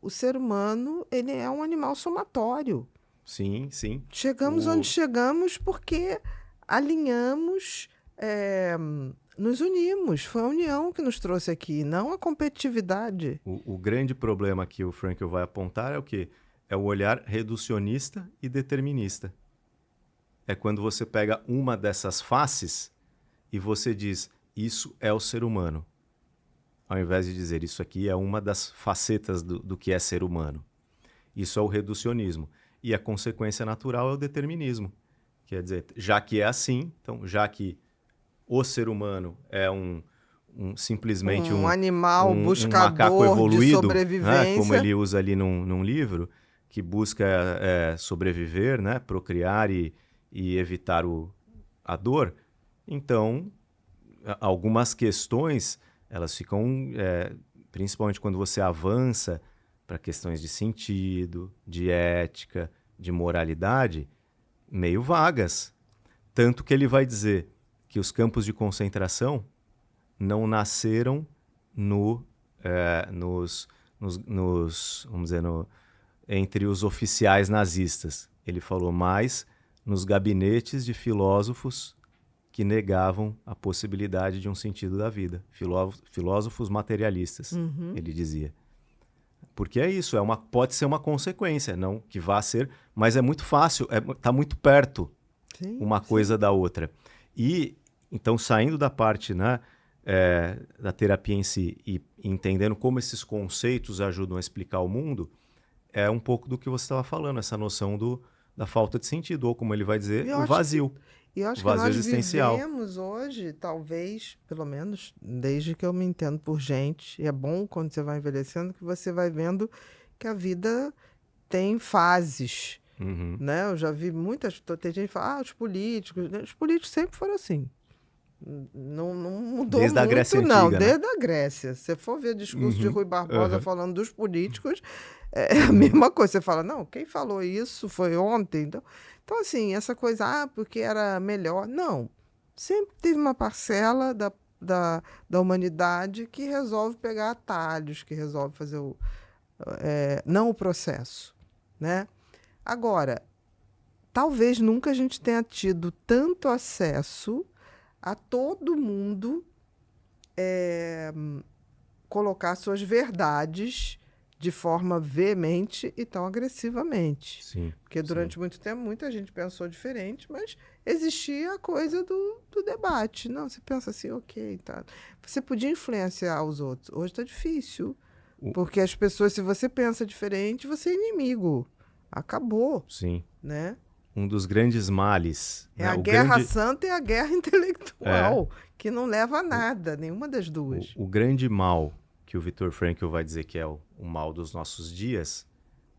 o ser humano ele é um animal somatório. Sim, sim. Chegamos onde chegamos porque alinhamos, nos unimos. Foi a união que nos trouxe aqui, não a competitividade. O grande problema que o Frankl vai apontar é o quê? É o olhar reducionista e determinista. É quando você pega uma dessas faces e você diz, isso é o ser humano. Ao invés de dizer, isso aqui é uma das facetas do que é ser humano. Isso é o reducionismo. E a consequência natural é o determinismo. Quer dizer, já que é assim, então já que o ser humano é simplesmente um animal buscador macaco evoluído, de sobrevivência, né? Como ele usa ali num livro, que busca sobreviver, né? Procriar e evitar a dor. Então, algumas questões Elas ficam, principalmente quando você avança para questões de sentido, de ética, de moralidade, meio vagas. Tanto que ele vai dizer que os campos de concentração não nasceram vamos dizer, entre os oficiais nazistas. Ele falou mais nos gabinetes de filósofos que negavam a possibilidade de um sentido da vida. Filósofos materialistas, ele dizia. Porque é isso, pode ser uma consequência, não que vá ser, mas é muito fácil, está muito perto uma coisa da outra. E, então, saindo da parte, né, da terapia em si e entendendo como esses conceitos ajudam a explicar o mundo, é um pouco do que você estava falando, essa noção da falta de sentido, ou como ele vai dizer, o vazio. E eu acho que vazio nós existencial. vivemos hoje, talvez, pelo menos desde que eu me entendo por gente, e é bom quando você vai envelhecendo que você vai vendo que a vida tem fases, né? Eu já vi tem gente que fala, os políticos sempre foram assim. Não mudou desde muito, a Grécia não. Antiga, Desde né? a Grécia. Se você for ver discurso de Rui Barbosa falando dos políticos, é a mesma coisa. Você fala, não, quem falou isso foi ontem. Então assim, essa coisa, porque era melhor. Não. Sempre teve uma parcela da humanidade que resolve pegar atalhos, que resolve fazer não o processo, né? Agora, talvez nunca a gente tenha tido tanto acesso a todo mundo colocar suas verdades de forma veemente e tão agressivamente. Sim, porque durante muito tempo muita gente pensou diferente, mas existia a coisa do debate. Não, você pensa assim, ok, tá. Você podia influenciar os outros. Hoje está difícil, porque as pessoas, se você pensa diferente, você é inimigo. Acabou. Sim. Né? Um dos grandes males. A guerra santa e a guerra intelectual, que não leva a nada, nenhuma das duas. O grande mal que o Viktor Frankl vai dizer que é o mal dos nossos dias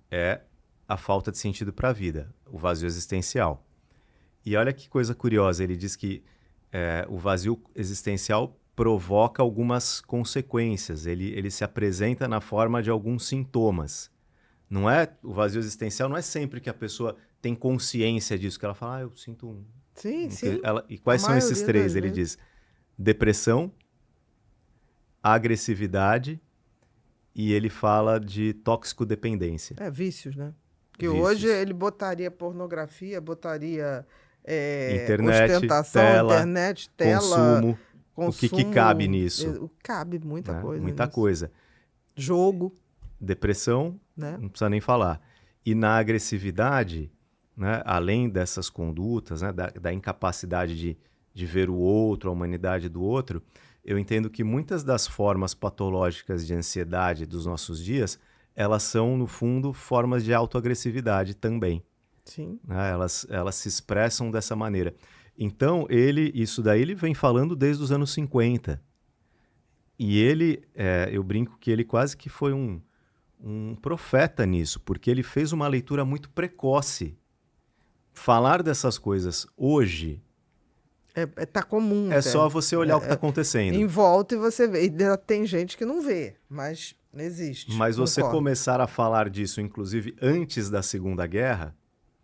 é a falta de sentido para a vida, o vazio existencial. E olha que coisa curiosa, ele diz que o vazio existencial provoca algumas consequências, ele se apresenta na forma de alguns sintomas. O vazio existencial não é sempre que a pessoa tem consciência disso, que ela fala, eu sinto Sim. E quais são esses três? Ele diz depressão, agressividade e ele fala de toxicodependência. Vícios, né? Porque hoje ele botaria pornografia, botaria internet, ostentação, consumo. O que cabe nisso? Cabe muita coisa. Muita coisa. Jogo. Depressão, né? Não precisa nem falar. E na agressividade, né, além dessas condutas, né, da incapacidade de ver o outro, a humanidade do outro, eu entendo que muitas das formas patológicas de ansiedade dos nossos dias, elas são, no fundo, formas de autoagressividade também. Sim. Né? Elas se expressam dessa maneira. Então, isso daí ele vem falando desde os anos 50. E eu brinco que ele quase que foi um profeta nisso, porque ele fez uma leitura muito precoce. Falar dessas coisas hoje tá comum. Só você olhar o que está acontecendo. Em volta e você vê. E tem gente que não vê, mas existe. Mas você começar a falar disso, inclusive antes da Segunda Guerra,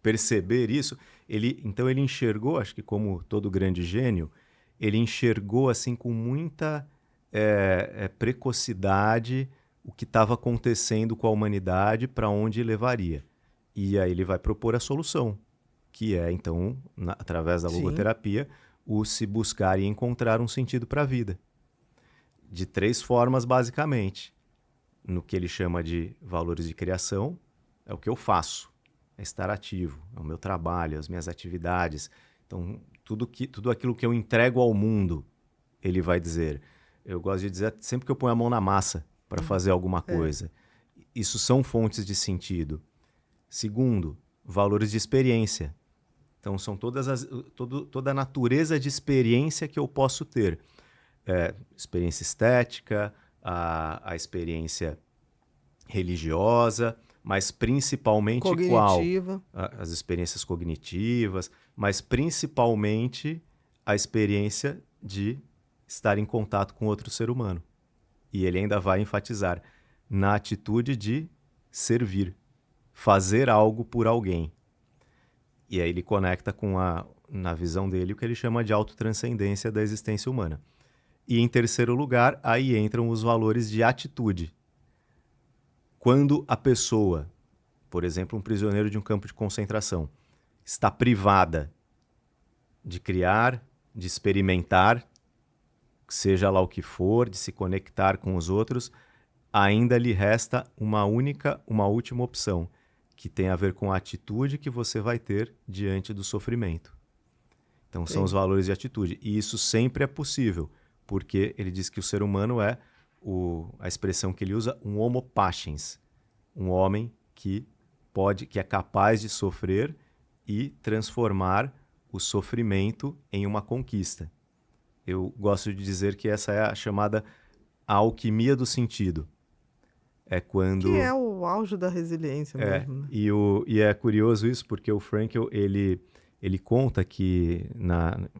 perceber isso, então ele enxergou, acho que como todo grande gênio, ele enxergou assim com muita precocidade o que estava acontecendo com a humanidade, para onde levaria. E aí ele vai propor a solução, que é, então, através da logoterapia, o se buscar e encontrar um sentido para a vida. De 3 formas, basicamente. No que ele chama de valores de criação, é o que eu faço, é estar ativo, é o meu trabalho, as minhas atividades. Então, tudo aquilo que eu entrego ao mundo, ele vai dizer. Eu gosto de dizer, sempre que eu ponho a mão na massa para fazer alguma coisa. Isso são fontes de sentido. Segundo, valores de experiência. Então, são toda a natureza de experiência que eu posso ter. Experiência estética, a experiência religiosa, mas principalmente cognitiva. As experiências cognitivas, mas principalmente a experiência de estar em contato com outro ser humano. E ele ainda vai enfatizar na atitude de servir, fazer algo por alguém. E aí ele conecta com na visão dele, o que ele chama de autotranscendência da existência humana. E em terceiro lugar, aí entram os valores de atitude. Quando a pessoa, por exemplo, um prisioneiro de um campo de concentração, está privada de criar, de experimentar, seja lá o que for, de se conectar com os outros, ainda lhe resta uma última opção, que tem a ver com a atitude que você vai ter diante do sofrimento. Então, são os valores de atitude. E isso sempre é possível, porque ele diz que o ser humano é, a expressão que ele usa, um homo patiens, um homem que é capaz de sofrer e transformar o sofrimento em uma conquista. Eu gosto de dizer que essa é a chamada alquimia do sentido. É quando... Que é o auge da resiliência mesmo. Né? E é curioso isso, porque o Frankl, ele conta que,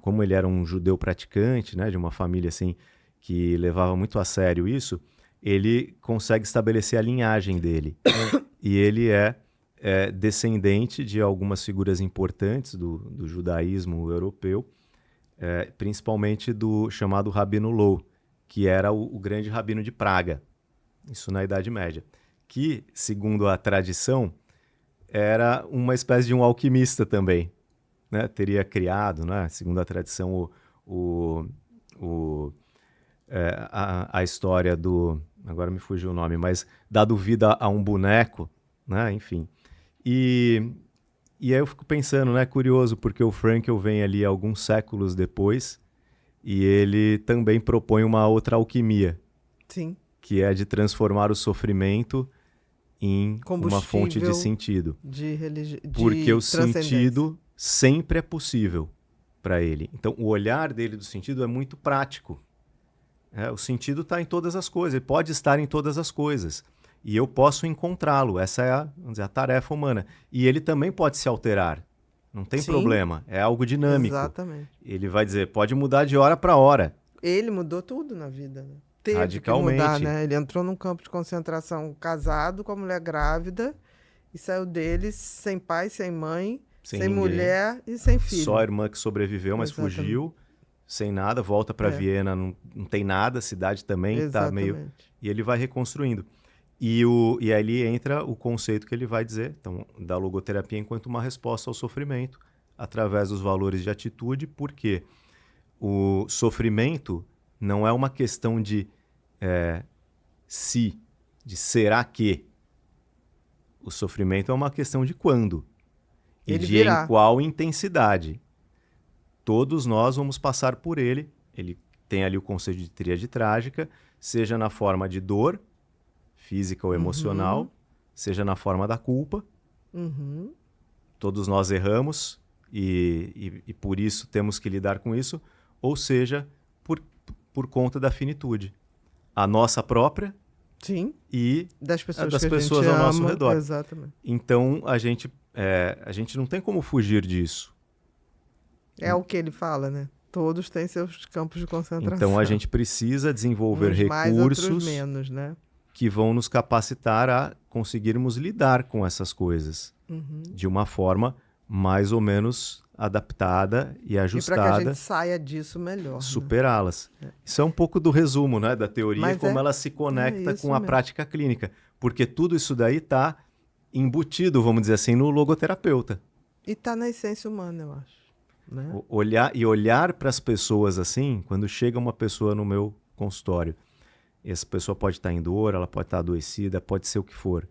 como ele era um judeu praticante, né, de uma família assim, que levava muito a sério isso, ele consegue estabelecer a linhagem dele. E ele é descendente de algumas figuras importantes do judaísmo europeu, principalmente do chamado Rabino Lowell, que era o grande rabino de Praga, isso na Idade Média, que, segundo a tradição, era uma espécie de um alquimista também, né? Teria criado, né? Segundo a tradição, a história do... Agora me fugiu o nome, mas dado vida a um boneco, né? Enfim. E aí eu fico pensando, né? Curioso, porque o Frankl vem ali alguns séculos depois e ele também propõe uma outra alquimia. Sim. Que é de transformar o sofrimento em uma fonte de sentido. Porque o sentido sempre é possível para ele. Então, o olhar dele do sentido é muito prático. O sentido está em todas as coisas, ele pode estar em todas as coisas. E eu posso encontrá-lo, essa é a tarefa humana. E ele também pode se alterar, não tem problema, é algo dinâmico. Exatamente. Ele vai dizer, pode mudar de hora para hora. Ele mudou tudo na vida, né? Teve Radicalmente. Que mudar, né? Ele entrou num campo de concentração casado com a mulher grávida e saiu dele sem pai, sem mãe, sem mulher e sem filho. Só a irmã que sobreviveu, mas fugiu, sem nada, volta para Viena, não tem nada, a cidade também está meio... E ele vai reconstruindo. E ali entra o conceito que ele vai dizer, então, da logoterapia enquanto uma resposta ao sofrimento, através dos valores de atitude, porque o sofrimento não é uma questão de de será que. O sofrimento é uma questão de quando. E de em qual intensidade. Todos nós vamos passar por ele. Ele tem ali o conceito de tríade trágica, seja na forma de dor, física ou emocional, seja na forma da culpa. Todos nós erramos e por isso temos que lidar com isso, ou seja, por conta da finitude. A nossa própria. Sim. E das pessoas, ao nosso redor. Exatamente. Então, a gente não tem como fugir disso. É o que ele fala, né? Todos têm seus campos de concentração. Então, a gente precisa desenvolver uns recursos mais, outros menos, né? Que vão nos capacitar a conseguirmos lidar com essas coisas de uma forma mais ou menos adaptada e ajustada. E para que a gente saia disso melhor. Superá-las. Né? Isso é um pouco do resumo, né, da teoria, como ela se conecta com a prática clínica. Porque tudo isso daí está embutido, vamos dizer assim, no logoterapeuta. E está na essência humana, eu acho. Né? Olhar para as pessoas assim, quando chega uma pessoa no meu consultório, essa pessoa pode estar em dor, ela pode estar adoecida, pode ser o que for.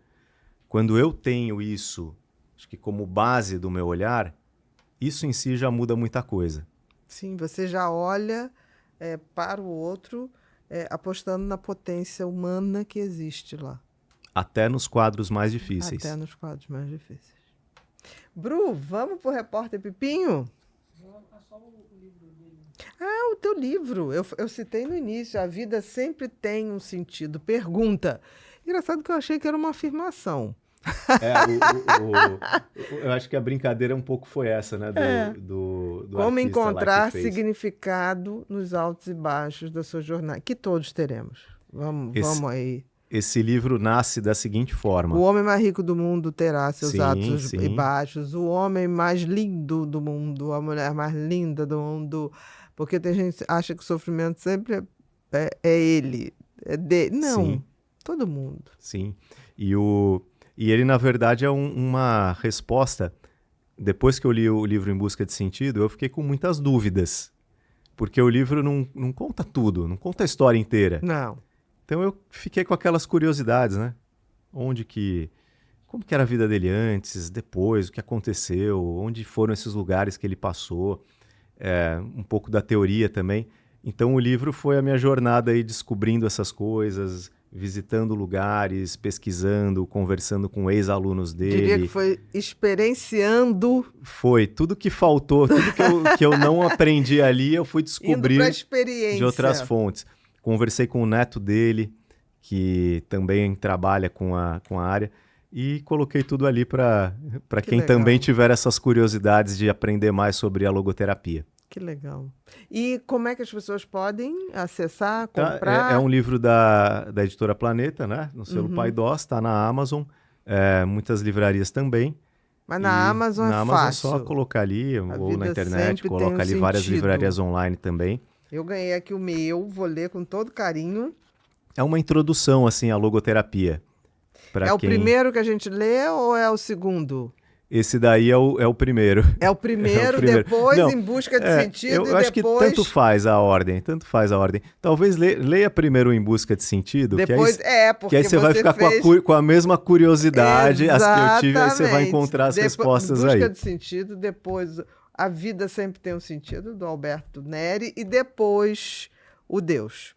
Quando eu tenho isso, acho que como base do meu olhar, isso em si já muda muita coisa. Sim, você já olha para o outro apostando na potência humana que existe lá. Até nos quadros mais difíceis. Até nos quadros mais difíceis. Bru, vamos pro Repórter Pipinho? O teu livro. Eu citei no início. A vida sempre tem um sentido. Pergunta. Engraçado que eu achei que era uma afirmação. Eu acho que a brincadeira um pouco foi essa, né? Do Como encontrar significado nos altos e baixos da sua jornada. Que todos teremos. Vamos aí. Esse livro nasce da seguinte forma. O homem mais rico do mundo terá seus altos sim. e baixos. O homem mais lindo do mundo, a mulher mais linda do mundo. Porque tem gente que acha que o sofrimento sempre é ele, é dele. Não, Sim. todo mundo. Sim. E ele, na verdade, é uma resposta. Depois que eu li o livro Em Busca de Sentido, eu fiquei com muitas dúvidas. Porque o livro não conta tudo, não conta a história inteira. Não. Então eu fiquei com aquelas curiosidades, né? Como que era a vida dele antes, depois, o que aconteceu, onde foram esses lugares que ele passou, um pouco da teoria também. Então o livro foi a minha jornada aí descobrindo essas coisas, visitando lugares, pesquisando, conversando com ex-alunos dele. Diria que foi experienciando. Foi, tudo que faltou, tudo que eu não aprendi ali, eu fui descobrir Indo pra experiência. de outras fontes. Conversei com o neto dele, que também trabalha com a área, e coloquei tudo ali para quem legal. também tiver essas curiosidades de aprender mais sobre a logoterapia. Que legal. E como é que as pessoas podem acessar, comprar? É um livro da editora Planeta, né? No selo Paidós, está na Amazon, muitas livrarias também. Mas na Amazon é fácil. É só colocar ali, ou na internet, sempre coloca tem ali várias sentido. livrarias online também. Eu ganhei aqui o meu, vou ler com todo carinho. É uma introdução, assim, à logoterapia. O primeiro que a gente lê ou é o segundo? Esse daí é o primeiro. É o primeiro, depois Não, Em Busca de Sentido eu e acho depois... que tanto faz a ordem. Talvez leia primeiro Em Busca de Sentido, Depois, que aí você vai ficar fez... com a mesma curiosidade as que eu tive, aí você vai encontrar as respostas aí. Em Busca de Sentido, depois A Vida Sempre Tem um Sentido, do Alberto Neri, e depois O Deus.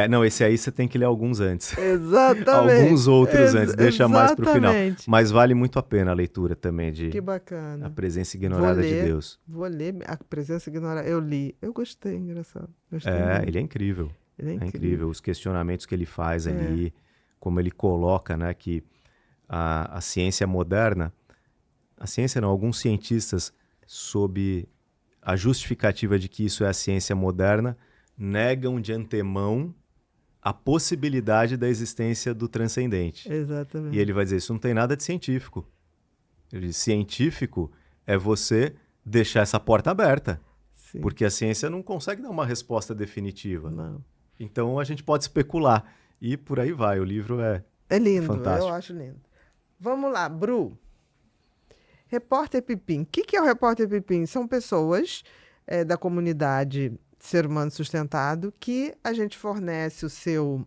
Não, esse aí você tem que ler alguns antes. Exatamente. Alguns outros antes, deixa mais pro final. Exatamente. Mas vale muito a pena a leitura também de Que bacana. A Presença Ignorada de Deus. Vou ler A Presença Ignorada. Eu li. Eu gostei, engraçado. Gostei muito. Ele é incrível. Ele é incrível. Os questionamentos que ele faz ali, como ele coloca, né, que a ciência moderna, alguns cientistas, sob a justificativa de que isso é a ciência moderna, negam de antemão a possibilidade da existência do transcendente. Exatamente. E ele vai dizer, isso não tem nada de científico. Ele diz, científico é você deixar essa porta aberta. Sim. Porque a ciência não consegue dar uma resposta definitiva. Não. Então a gente pode especular. E por aí vai, o livro é lindo, fantástico. Eu acho lindo. Vamos lá, Bru. Repórter Pipim. O que é o Repórter Pipim? São pessoas da comunidade Ser Humano Sustentado que a gente fornece o seu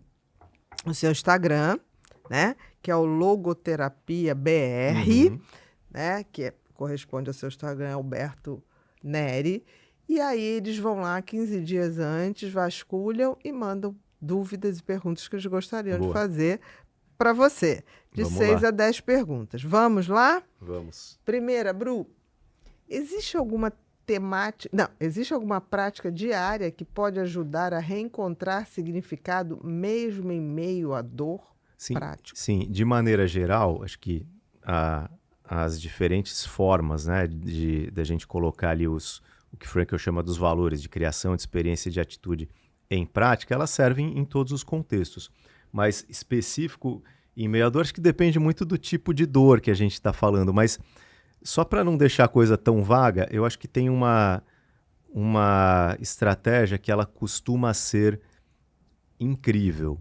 Instagram, né? Que é o Logoterapia BR, né? Que corresponde ao seu Instagram, Alberto Neri. E aí eles vão lá 15 dias antes, vasculham e mandam dúvidas e perguntas que eles gostariam de fazer para você. De 6 a 10 perguntas. Vamos lá? Vamos. Primeira, Bru, existe alguma prática diária que pode ajudar a reencontrar significado mesmo em meio à dor? Prática. Sim, de maneira geral, acho que as diferentes formas, né, da gente colocar ali o que Frankl chama dos valores de criação, de experiência e de atitude em prática, elas servem em todos os contextos. Mas específico em meio à dor, acho que depende muito do tipo de dor que a gente está falando, mas só para não deixar a coisa tão vaga, eu acho que tem uma estratégia que ela costuma ser incrível,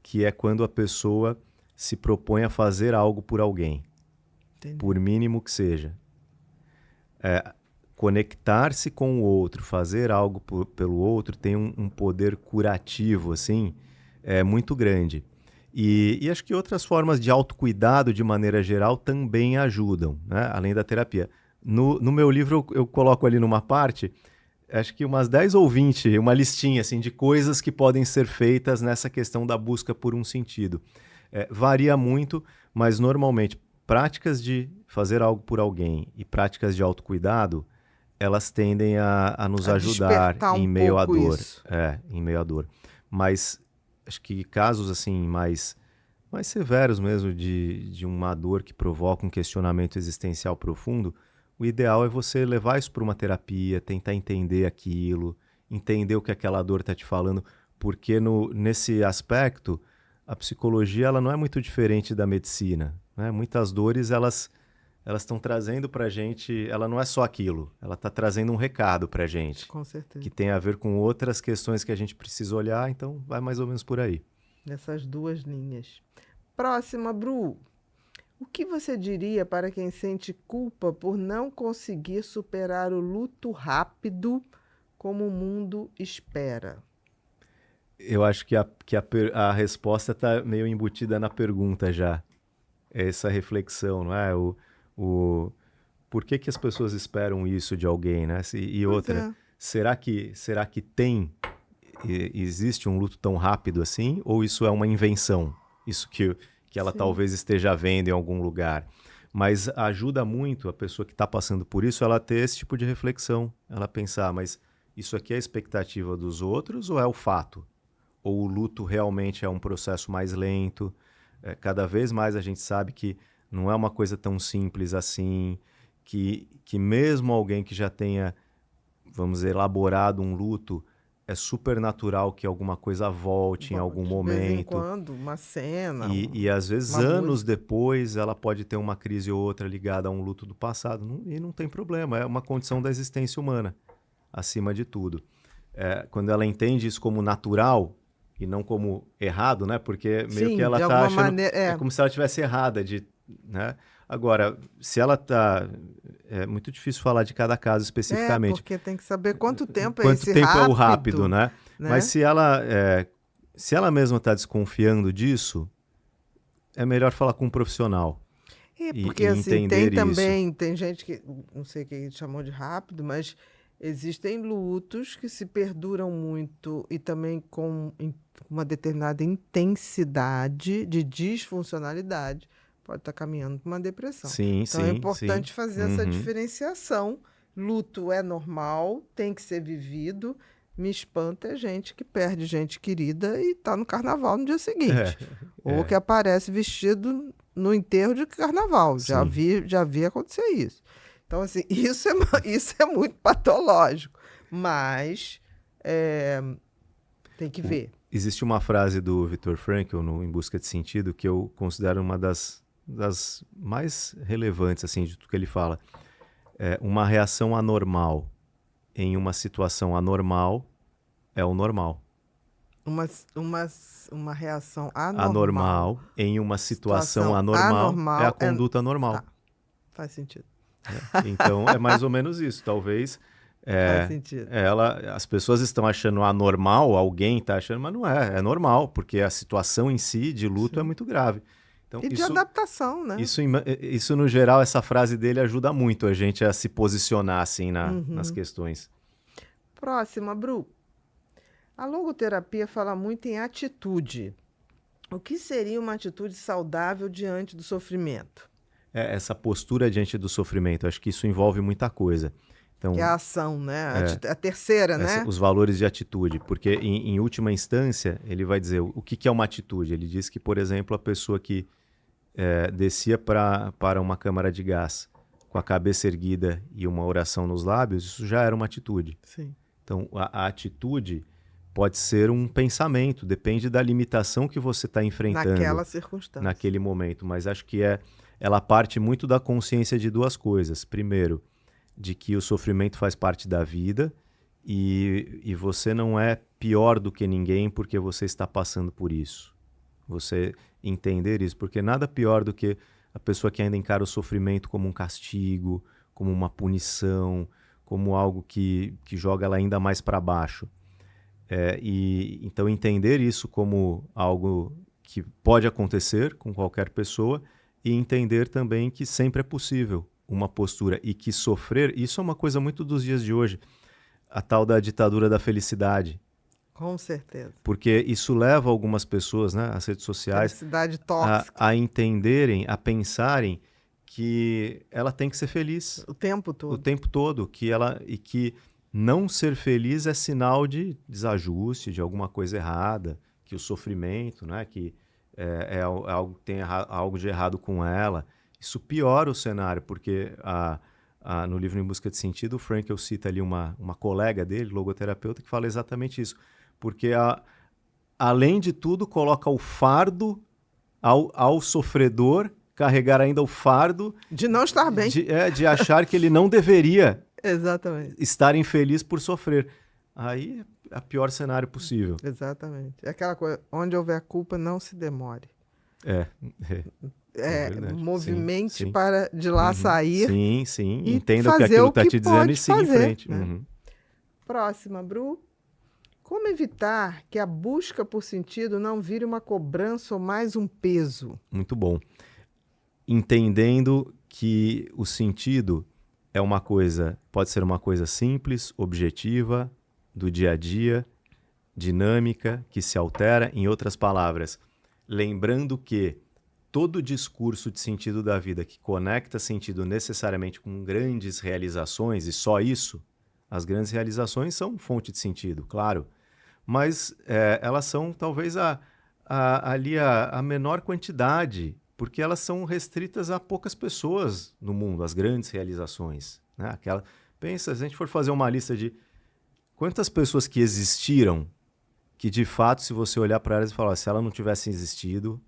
que é quando a pessoa se propõe a fazer algo por alguém. Entendi. Por mínimo que seja. Conectar-se com o outro, fazer algo pelo outro, tem um poder curativo, assim, muito grande. E acho que outras formas de autocuidado, de maneira geral, também ajudam, né? Além da terapia. No meu livro, eu coloco ali numa parte, acho que umas 10 ou 20, uma listinha assim, de coisas que podem ser feitas nessa questão da busca por um sentido. Varia muito, mas normalmente práticas de fazer algo por alguém e práticas de autocuidado, elas tendem a nos ajudar em meio à dor. Em meio à dor. Mas acho que casos assim mais severos mesmo de uma dor que provoca um questionamento existencial profundo, o ideal é você levar isso para uma terapia, tentar entender aquilo, entender o que aquela dor está te falando, porque nesse aspecto, a psicologia ela não é muito diferente da medicina, né? Muitas dores, elas estão trazendo para a gente, ela não é só aquilo, ela está trazendo um recado para a gente. Com certeza. Que tem a ver com outras questões que a gente precisa olhar, então vai mais ou menos por aí. Nessas duas linhas. Próxima, Bru. O que você diria para quem sente culpa por não conseguir superar o luto rápido como o mundo espera? Eu acho que a resposta está meio embutida na pergunta já. Essa reflexão, não é? Por que as pessoas esperam isso de alguém, né? E outra, será que existe um luto tão rápido assim? Ou isso é uma invenção? Isso que ela talvez esteja vendo em algum lugar. Mas ajuda muito a pessoa que está passando por isso, ela ter esse tipo de reflexão. Ela pensar, mas isso aqui é a expectativa dos outros ou é o fato? Ou o luto realmente é um processo mais lento? Cada vez mais a gente sabe que não é uma coisa tão simples assim, que mesmo alguém que já tenha, vamos dizer, elaborado um luto, é super natural que alguma coisa volte em algum momento. De vez em quando, uma cena. E às vezes, anos depois, ela pode ter uma crise ou outra ligada a um luto do passado. E não tem problema, é uma condição da existência humana, acima de tudo. Quando ela entende isso como natural e não como errado, né? Porque meio que ela está achando... É como se ela estivesse errada, né? Agora, se ela está... É muito difícil falar de cada caso especificamente. Porque tem que saber quanto tempo é o rápido, né? Mas se ela mesma está desconfiando disso, é melhor falar com um profissional. Porque assim, tem também, tem gente que, não sei o que a gente chamou de rápido, mas existem lutos que se perduram muito e também com uma determinada intensidade de disfuncionalidade. Pode estar caminhando para uma depressão. Então é importante fazer essa diferenciação. Luto é normal, tem que ser vivido. Me espanta gente que perde gente querida e está no carnaval no dia seguinte. Ou que aparece vestido no enterro de carnaval. Já vi acontecer isso. Então, assim, isso é muito patológico. Mas tem que ver. Existe uma frase do Viktor Frankl, no Em Busca de Sentido, que eu considero uma das mais relevantes, assim, de tudo que ele fala. Uma reação anormal em uma situação anormal é o normal. Uma reação anormal em uma situação anormal é a conduta normal. Tá. Faz sentido. Então, é mais ou menos isso. Talvez faz sentido. As pessoas estão achando anormal, alguém está achando, mas não é normal, porque a situação em si de luto é muito grave. Então, de adaptação, né? Isso, no geral, essa frase dele ajuda muito a gente a se posicionar assim nas questões. Próxima, Bru. A logoterapia fala muito em atitude. O que seria uma atitude saudável diante do sofrimento? Essa postura diante do sofrimento, acho que isso envolve muita coisa. Então, que é a ação, né? A terceira, né? Os valores de atitude, porque em última instância ele vai dizer o que é uma atitude. Ele diz que, por exemplo, a pessoa que descia para uma câmara de gás com a cabeça erguida e uma oração nos lábios, isso já era uma atitude. Sim. Então, a atitude pode ser um pensamento, depende da limitação que você está enfrentando naquela circunstância, naquele momento. Mas acho que ela parte muito da consciência de duas coisas. Primeiro, de que o sofrimento faz parte da vida e você não é pior do que ninguém porque você está passando por isso. Você entender isso, porque nada pior do que a pessoa que ainda encara o sofrimento como um castigo, como uma punição, como algo que joga ela ainda mais para baixo. Então entender isso como algo que pode acontecer com qualquer pessoa e entender também que sempre é possível uma postura e que sofrer, isso é uma coisa muito dos dias de hoje, a tal da ditadura da felicidade. Com certeza. Porque isso leva algumas pessoas, né, as redes sociais, felicidade tóxica, a entenderem, a pensarem que ela tem que ser feliz. O tempo todo. O tempo todo. E que não ser feliz é sinal de desajuste, de alguma coisa errada, que o sofrimento, né, que tem algo de errado com ela. Isso piora o cenário, porque no livro Em Busca de Sentido, o Frankl cita ali uma colega dele, logoterapeuta, que fala exatamente isso. Porque além de tudo, coloca o fardo ao sofredor, carregar ainda o fardo De não estar bem. de achar que ele não deveria Exatamente. estar infeliz por sofrer. Aí é o pior cenário possível. Exatamente. É aquela coisa, onde houver culpa, não se demore. É verdade. Movimente Sim. para de lá sair. Sim, sim. e Entenda o que fazer aquilo o está que te dizendo pode e siga em fazer, frente. né? Uhum. Próxima, Bru. Como evitar que a busca por sentido não vire uma cobrança ou mais um peso? Muito bom. Entendendo que o sentido é uma coisa, pode ser uma coisa simples, objetiva, do dia a dia, dinâmica, que se altera. Em outras palavras, lembrando que todo discurso de sentido da vida que conecta sentido necessariamente com grandes realizações, e só isso, as grandes realizações são fonte de sentido, claro, mas elas são talvez ali a menor quantidade, porque elas são restritas a poucas pessoas no mundo, as grandes realizações. Né? Pensa, se a gente for fazer uma lista de quantas pessoas que existiram, que de fato, se você olhar para elas e falar, se ela não tivesse existido,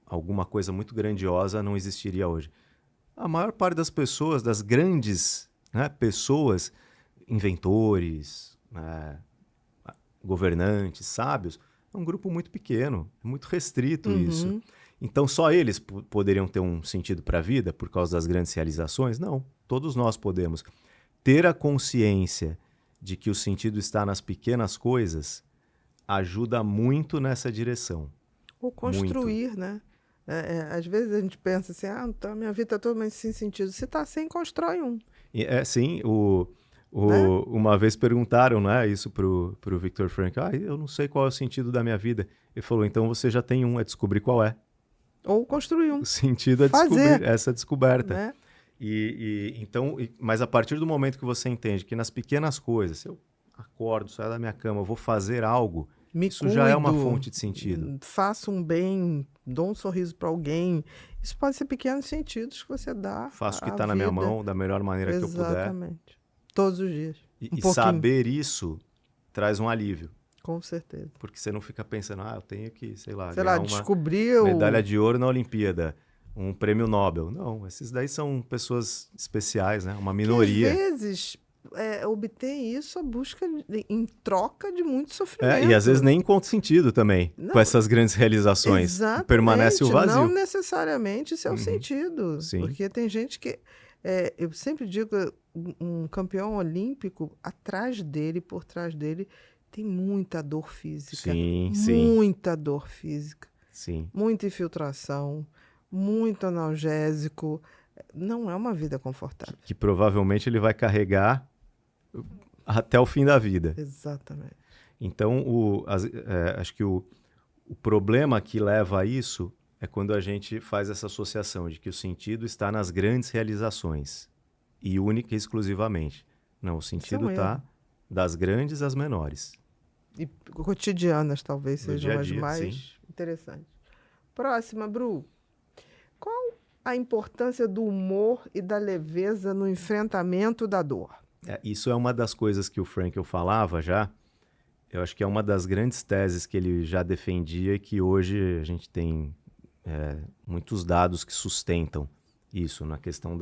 alguma coisa muito grandiosa não existiria hoje. A maior parte das pessoas, das grandes, né, pessoas, inventores, governantes, sábios, é um grupo muito pequeno, é muito restrito isso. Então só eles poderiam ter um sentido para a vida por causa das grandes realizações? Não, todos nós podemos. Ter a consciência de que o sentido está nas pequenas coisas ajuda muito nessa direção. Ou construir, muito. Né? Às vezes a gente pensa assim, então minha vida está totalmente sem sentido. Se está sem, constrói um. Sim, uma vez perguntaram, né, isso pro Viktor Frankl, eu não sei qual é o sentido da minha vida. Ele falou, então você já tem um, é descobrir qual é. Ou construir um. O sentido é descobrir essa descoberta. Né? Mas a partir do momento que você entende que nas pequenas coisas, se eu acordo, saio da minha cama, eu vou fazer algo, isso já é uma fonte de sentido. Faço um bem, dou um sorriso para alguém. Isso pode ser pequenos sentidos que você dá. Faço o que está na minha mão da melhor maneira que eu puder. Exatamente. Todos os dias. E saber isso traz um alívio. Com certeza. Porque você não fica pensando, eu tenho que, sei lá, descobrir medalha de ouro na Olimpíada, um prêmio Nobel. Não, esses daí são pessoas especiais, né? Uma minoria. Que, às vezes, obtém isso a busca em troca de muito sofrimento. E às vezes nem encontra sentido também com essas grandes realizações. Exatamente. Permanece o vazio. Não necessariamente isso é o sentido. Sim. Porque tem gente que... eu sempre digo, um campeão olímpico, atrás dele, por trás dele, tem muita dor física. Sim. Muita dor física. Sim. Muita infiltração, muito analgésico. Não é uma vida confortável. Que provavelmente ele vai carregar até o fim da vida. Exatamente. Então, acho que o problema que leva a isso é quando a gente faz essa associação de que o sentido está nas grandes realizações. E única e exclusivamente. Não, o sentido está das grandes às menores. E cotidianas, talvez, sejam as mais sim. interessantes. Próxima, Bru. Qual a importância do humor e da leveza no enfrentamento da dor? Isso é uma das coisas que o Frankl falava já. Eu acho que é uma das grandes teses que ele já defendia e que hoje a gente tem muitos dados que sustentam isso, na questão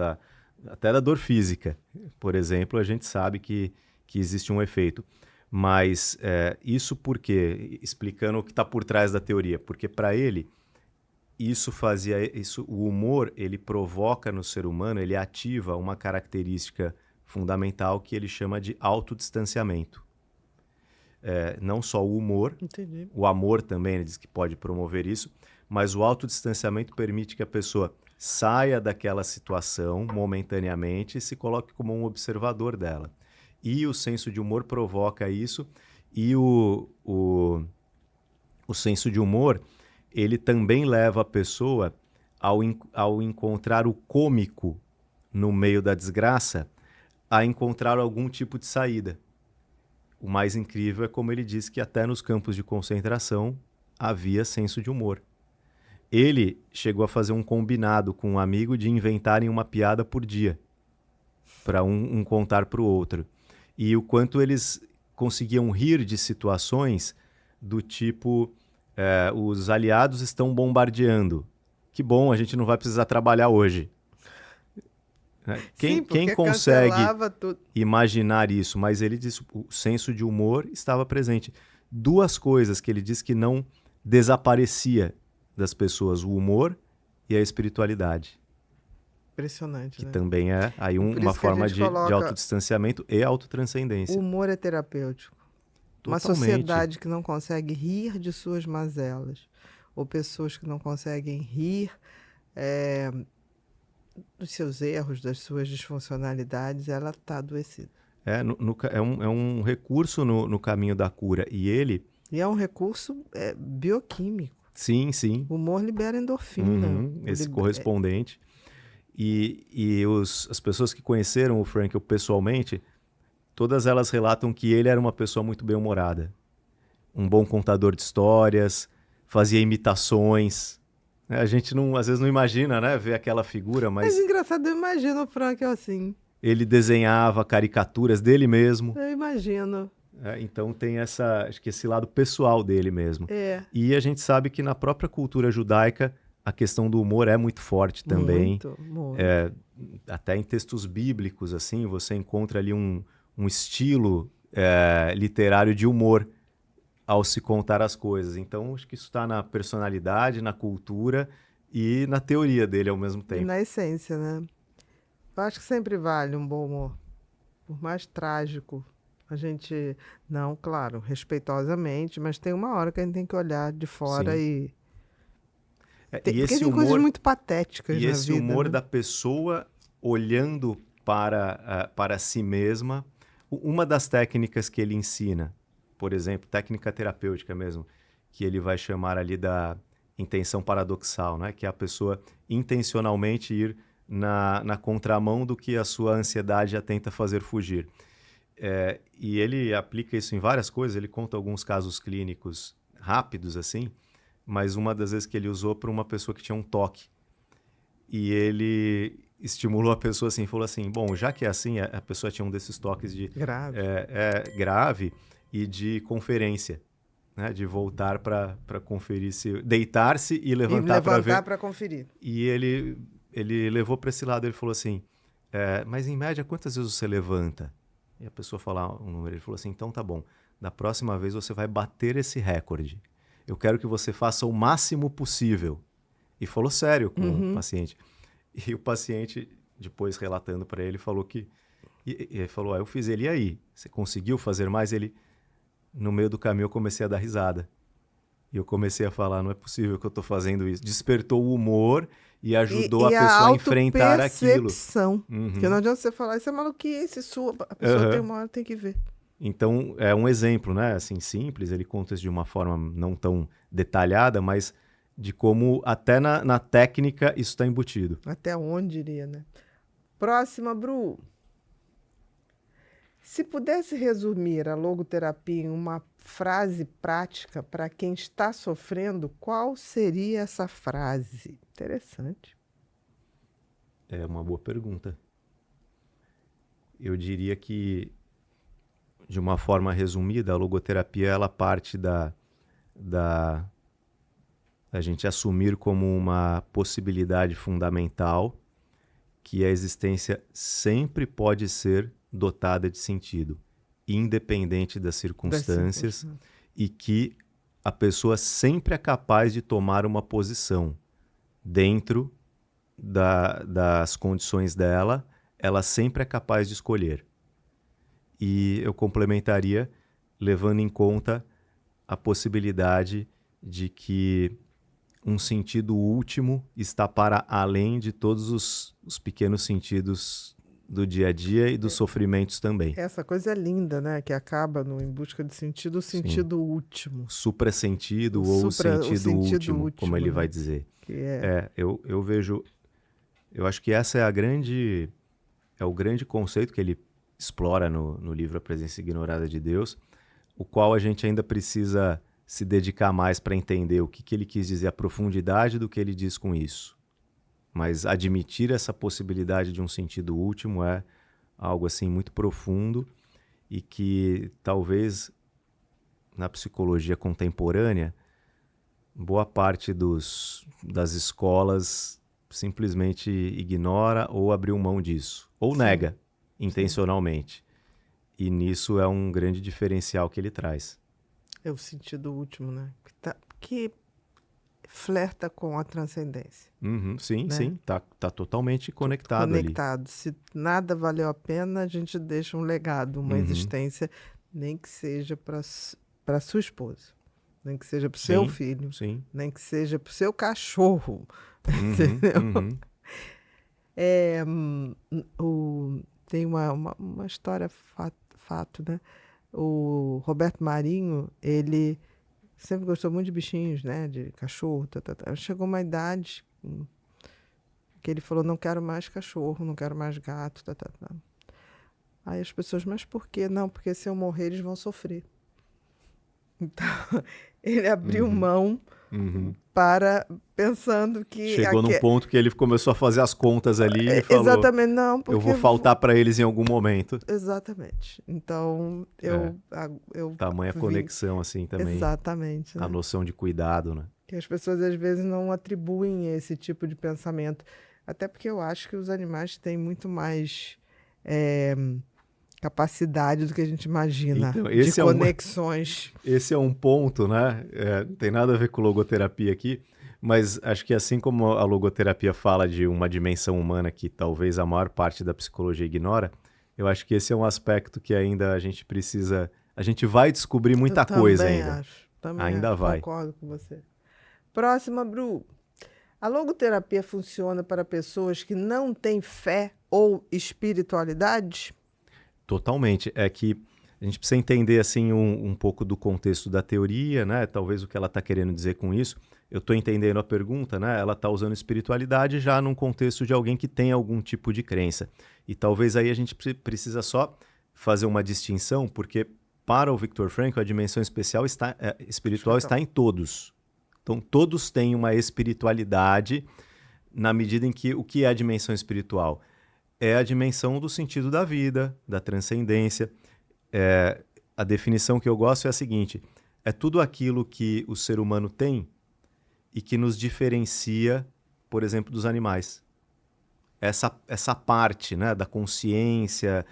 até da dor física. Por exemplo, a gente sabe que existe um efeito. Mas isso por quê? Explicando o que está por trás da teoria. Porque para ele, o humor, ele provoca no ser humano, ele ativa uma característica fundamental que ele chama de autodistanciamento. Não só o humor, Entendi. O amor também, ele diz que pode promover isso, mas o autodistanciamento permite que a pessoa saia daquela situação momentaneamente e se coloque como um observador dela. E o senso de humor provoca isso, e o senso de humor, ele também leva a pessoa, ao encontrar o cômico no meio da desgraça, a encontrar algum tipo de saída. O mais incrível é como ele diz que até nos campos de concentração havia senso de humor. Ele chegou a fazer um combinado com um amigo de inventarem uma piada por dia, para um contar para o outro. E o quanto eles conseguiam rir de situações do tipo, os aliados estão bombardeando. Que bom, a gente não vai precisar trabalhar hoje. Quem consegue imaginar isso? Mas ele disse que o senso de humor estava presente. Duas coisas que ele diz que não desaparecia das pessoas, o humor e a espiritualidade. Impressionante, que né? também é aí uma forma de autodistanciamento e autotranscendência. O humor é terapêutico. Totalmente. Uma sociedade que não consegue rir de suas mazelas, ou pessoas que não conseguem rir dos seus erros, das suas disfuncionalidades, ela está adoecida. É um recurso no caminho da cura. E é um recurso bioquímico. Sim, sim. O humor libera endorfina. Esse correspondente. E as pessoas que conheceram o Frankl pessoalmente, todas elas relatam que ele era uma pessoa muito bem-humorada. Um bom contador de histórias, fazia imitações. A gente às vezes não imagina, né, ver aquela figura, mas... É engraçado, eu imagino o Frankl assim. Ele desenhava caricaturas dele mesmo. Eu imagino. Então tem acho que esse lado pessoal dele mesmo. E a gente sabe que na própria cultura judaica a questão do humor é muito forte também. Muito. Até em textos bíblicos, assim, você encontra ali um estilo literário de humor ao se contar as coisas. Então, acho que isso está na personalidade, na cultura e na teoria dele ao mesmo tempo. E na essência, né? Eu acho que sempre vale um bom humor. Por mais trágico. A gente, não, claro, respeitosamente, mas tem uma hora que a gente tem que olhar de fora. Sim. Porque tem coisas muito patéticas na vida. E esse humor, né? da pessoa olhando para si mesma. Uma das técnicas que ele ensina, por exemplo, técnica terapêutica mesmo, que ele vai chamar ali da intenção paradoxal, né? Que é a pessoa intencionalmente ir na contramão do que a sua ansiedade a tenta fazer fugir. E ele aplica isso em várias coisas, ele conta alguns casos clínicos rápidos, assim, mas uma das vezes que ele usou para uma pessoa que tinha um toque. E ele estimulou a pessoa assim, falou assim, bom, já que é assim, a pessoa tinha um desses toques de grave e de conferência, né? De voltar para conferir, deitar-se e levantar para ver. Para conferir. E ele levou para esse lado, ele falou assim, mas em média quantas vezes você levanta? E a pessoa falou um número, ele falou assim, então tá bom, da próxima vez você vai bater esse recorde. Eu quero que você faça o máximo possível. E falou sério com o paciente. E o paciente, depois relatando para ele, falou que... ele falou, eu fiz ele, e aí? Você conseguiu fazer mais? Ele, no meio do caminho, eu comecei a dar risada. E eu comecei a falar, não é possível que eu estou fazendo isso. Despertou o humor e ajudou a pessoa a enfrentar aquilo. Porque não adianta você falar, isso é maluquice sua. A pessoa tem uma hora, tem que ver. Então, é um exemplo, né? Assim, simples, ele conta isso de uma forma não tão detalhada, mas de como até na técnica isso está embutido. Até onde iria, né? Próxima, Bru. Se pudesse resumir a logoterapia em uma frase prática para quem está sofrendo, qual seria essa frase? Interessante. É uma boa pergunta. Eu diria que, de uma forma resumida, a logoterapia ela parte da gente assumir como uma possibilidade fundamental que a existência sempre pode ser dotada de sentido, independente das circunstâncias, e que a pessoa sempre é capaz de tomar uma posição dentro das condições dela, ela sempre é capaz de escolher. E eu complementaria levando em conta a possibilidade de que um sentido último está para além de todos os pequenos sentidos do dia a dia e dos sofrimentos também. Essa coisa é linda, né? Que acaba Em Busca de Sentido, o sentido último. Suprasentido ou o sentido último, como ele vai dizer. Eu vejo... Eu acho que essa é o grande conceito que ele explora no livro A Presença Ignorada de Deus, o qual a gente ainda precisa se dedicar mais para entender o que ele quis dizer, a profundidade do que ele diz com isso. Mas admitir essa possibilidade de um sentido último é algo assim muito profundo e que talvez na psicologia contemporânea, boa parte das escolas simplesmente ignora ou abriu mão disso, ou Sim. nega intencionalmente. E nisso é um grande diferencial que ele traz. É o sentido último, né? Que flerta com a transcendência. Uhum, sim, Né? sim, tá totalmente conectado ali. Conectado. Se nada valeu a pena, a gente deixa um legado, uma existência, nem que seja para sua esposa, nem que seja para o seu Sim, filho, sim. nem que seja para o seu cachorro. Uhum, Entendeu? uhum. Tem uma história, fato, né? O Roberto Marinho, ele sempre gostou muito de bichinhos, né? De cachorro. Chegou uma idade que ele falou, não quero mais cachorro, não quero mais gato. Aí as pessoas, mas por quê? Não, porque se eu morrer, eles vão sofrer. Então, ele abriu mão pensando que... Chegou num ponto que ele começou a fazer as contas ali e falou, exatamente, não, porque... eu vou faltar para eles em algum momento. Exatamente. Então, eu Tamanha vi... conexão, assim, também. Exatamente. A Né? noção de cuidado, né? Que as pessoas, às vezes, não atribuem esse tipo de pensamento. Até porque eu acho que os animais têm muito mais capacidade do que a gente imagina Então, de conexões. Esse é um ponto, né? Não tem nada a ver com logoterapia aqui, mas acho que assim como a logoterapia fala de uma dimensão humana que talvez a maior parte da psicologia ignora, eu acho que esse é um aspecto que ainda a gente precisa... A gente vai descobrir muita coisa ainda. Também ainda acho, vai. concordo com você. Próxima, Bru. A logoterapia funciona para pessoas que não têm fé ou espiritualidade? Totalmente. É que a gente precisa entender assim um pouco do contexto da teoria, né? Talvez o que ela está querendo dizer com isso. Eu estou entendendo a pergunta, né? Ela está usando espiritualidade já num contexto de alguém que tem algum tipo de crença. E talvez aí a gente precisa só fazer uma distinção, porque para o Viktor Frankl a dimensão espiritual está em todos. Então todos têm uma espiritualidade na medida em que o que é a dimensão espiritual? É a dimensão do sentido da vida, da transcendência. A definição que eu gosto é a seguinte, é tudo aquilo que o ser humano tem e que nos diferencia, por exemplo, dos animais. Essa parte, né, da consciência,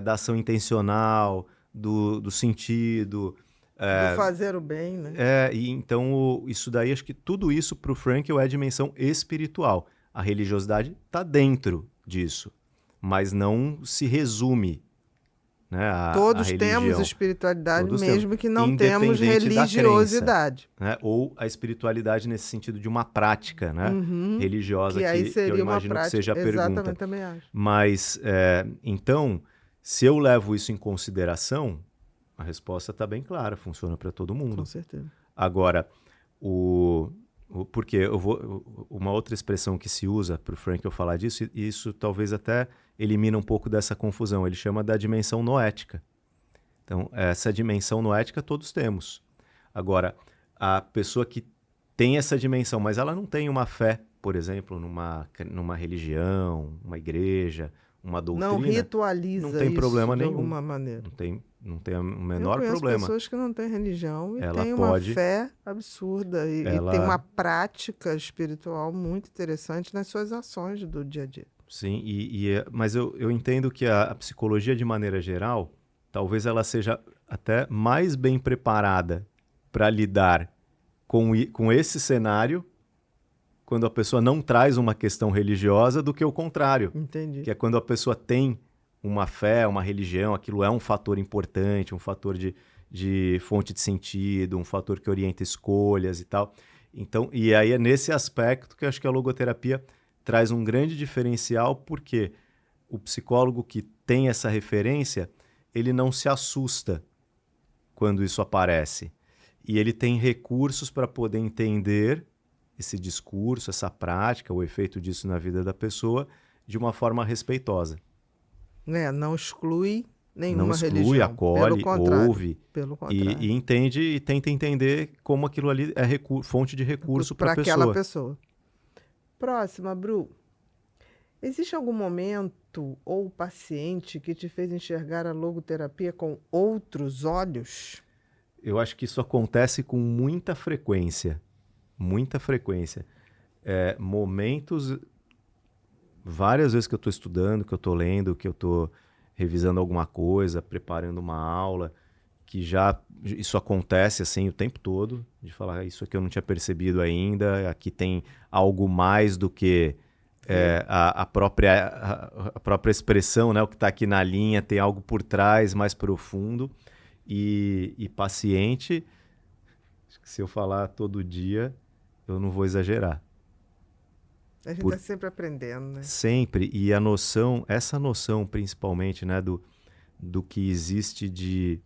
da ação intencional, do sentido... do fazer o bem, né? E então isso daí, acho que tudo isso para o Frankl é a dimensão espiritual. A religiosidade está dentro disso, mas não se resume, né, Todos a religião. temos espiritualidade, Todos mesmo que não independente temos religiosidade. Da crença, né? Ou a espiritualidade nesse sentido de uma prática, né, religiosa, que aí que seria eu imagino uma prática, que seja a pergunta. Exatamente, também acho. Mas, então, se eu levo isso em consideração, a resposta está bem clara, funciona para todo mundo. Com certeza. Agora, porque uma outra expressão que se usa para o Frankl falar disso, e isso talvez até elimina um pouco dessa confusão, ele chama da dimensão noética. Então, essa dimensão noética todos temos. Agora, a pessoa que tem essa dimensão, mas ela não tem uma fé, por exemplo, numa religião, uma igreja, uma doutrina... Não ritualiza não tem isso problema de nenhum. alguma maneira. Não tem o menor Eu conheço problema. pessoas que não têm religião e Ela têm pode... uma fé absurda e tem uma prática espiritual muito interessante nas suas ações do dia a dia. Sim, mas eu entendo que a psicologia, de maneira geral, talvez ela seja até mais bem preparada para lidar com esse cenário quando a pessoa não traz uma questão religiosa do que o contrário. Entendi. Que é quando a pessoa tem uma fé, uma religião, aquilo é um fator importante, um fator de fonte de sentido, um fator que orienta escolhas e tal. Então, e aí é nesse aspecto que eu acho que a logoterapia traz um grande diferencial, porque o psicólogo que tem essa referência, ele não se assusta quando isso aparece. E ele tem recursos para poder entender esse discurso, essa prática, o efeito disso na vida da pessoa, de uma forma respeitosa. Não exclui nenhuma não exclui, religião. acolhe, ouve pelo contrário. E entende e tenta entender como aquilo ali é fonte de recurso para a pessoa. Aquela pessoa. Próxima, Bru. Existe algum momento ou paciente que te fez enxergar a logoterapia com outros olhos? Eu acho que isso acontece com muita frequência. Muita frequência. Momentos, várias vezes que eu estou estudando, que eu estou lendo, que eu estou revisando alguma coisa, preparando uma aula, que já isso acontece assim o tempo todo, de falar isso aqui eu não tinha percebido ainda, aqui tem algo mais do que a própria expressão, né? O que está aqui na linha, tem algo por trás mais profundo. E paciente, acho que se eu falar todo dia, eu não vou exagerar. A gente está sempre aprendendo, né? Sempre. E essa noção principalmente, né, do que existe de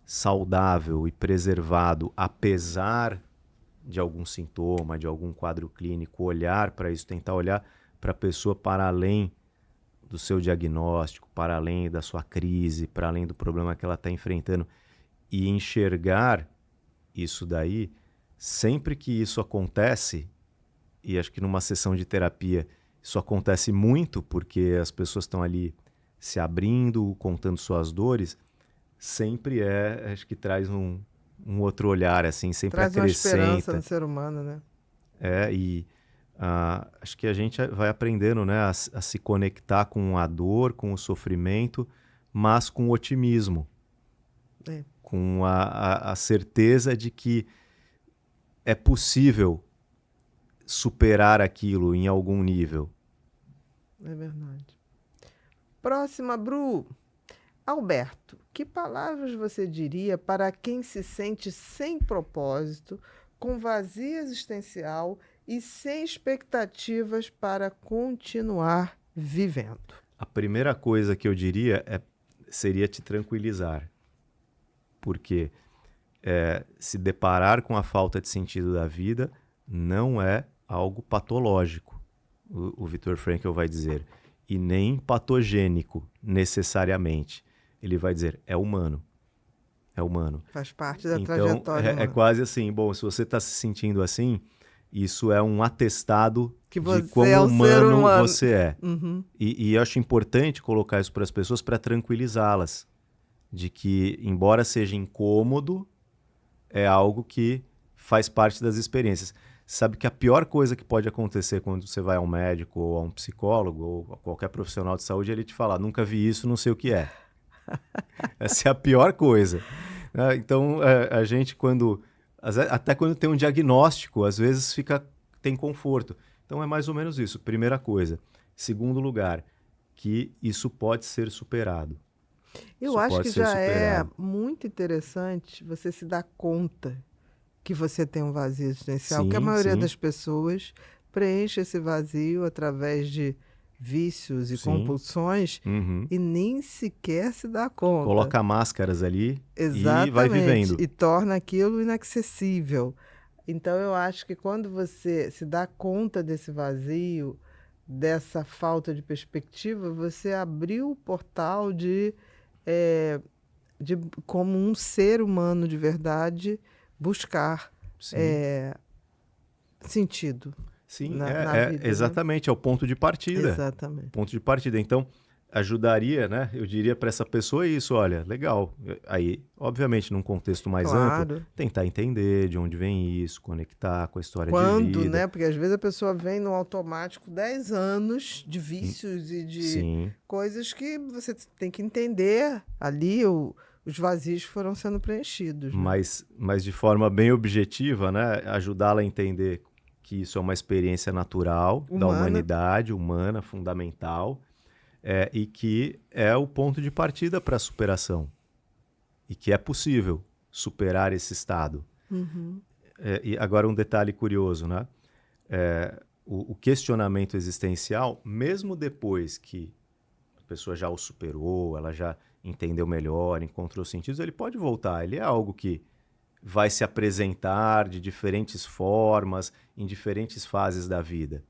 saudável e preservado, apesar de algum sintoma, de algum quadro clínico, olhar para isso, tentar olhar para a pessoa para além do seu diagnóstico, para além da sua crise, para além do problema que ela está enfrentando, e enxergar isso daí, sempre que isso acontece, e acho que numa sessão de terapia isso acontece muito, porque as pessoas estão ali se abrindo, contando suas dores, sempre acho que traz um outro olhar, assim, sempre traz acrescenta. Traz uma esperança no ser humano, né? Acho que a gente vai aprendendo, né, a se conectar com a dor, com o sofrimento, mas com otimismo. Com a certeza de que é possível superar aquilo em algum nível. É verdade. Próxima, Bru. Alberto, que palavras você diria para quem se sente sem propósito, com vazio existencial e sem expectativas para continuar vivendo? A primeira coisa que eu diria seria te tranquilizar. Porque se deparar com a falta de sentido da vida não é algo patológico, o Viktor Frankl vai dizer, e nem patogênico necessariamente. Ele vai dizer, é humano. É humano. Faz parte da trajetória humana. É quase assim, bom, se você está se sentindo assim, isso é um atestado de como humano você é. Uhum. E eu acho importante colocar isso para as pessoas para tranquilizá-las. De que, embora seja incômodo, é algo que faz parte das experiências. Sabe que a pior coisa que pode acontecer quando você vai a um médico ou a um psicólogo ou a qualquer profissional de saúde é ele te falar, nunca vi isso, não sei o que é. Essa é a pior coisa. Então, a gente, até quando tem um diagnóstico, às vezes tem conforto. Então, é mais ou menos isso, primeira coisa. Segundo lugar, que isso pode ser superado. Eu acho que já é muito interessante você se dar conta que você tem um vazio existencial, que a maioria das pessoas preenche esse vazio através de vícios e compulsões e nem sequer se dá conta. Coloca máscaras ali e vai vivendo. E torna aquilo inacessível. Então, eu acho que quando você se dá conta desse vazio, dessa falta de perspectiva, você abriu o portal de como um ser humano de verdade, buscar sentido. Sim, na vida, exatamente, é o ponto de partida. Exatamente. Ponto de partida. Então, ajudaria, né? Eu diria para essa pessoa isso, olha, legal. Aí, obviamente, num contexto mais amplo, tentar entender de onde vem isso, conectar com a história de vida. Né? Porque às vezes a pessoa vem no automático 10 anos de vícios e de coisas que você tem que entender ali, os vazios foram sendo preenchidos. Né? Mas de forma bem objetiva, né? Ajudá-la a entender que isso é uma experiência natural da humanidade, humana, fundamental, e que é o ponto de partida para a superação. E que é possível superar esse estado. E agora um detalhe curioso, né? O questionamento existencial, mesmo depois que a pessoa já o superou, ela já entendeu melhor, encontrou sentidos, ele pode voltar. Ele é algo que vai se apresentar de diferentes formas, em diferentes fases da vida.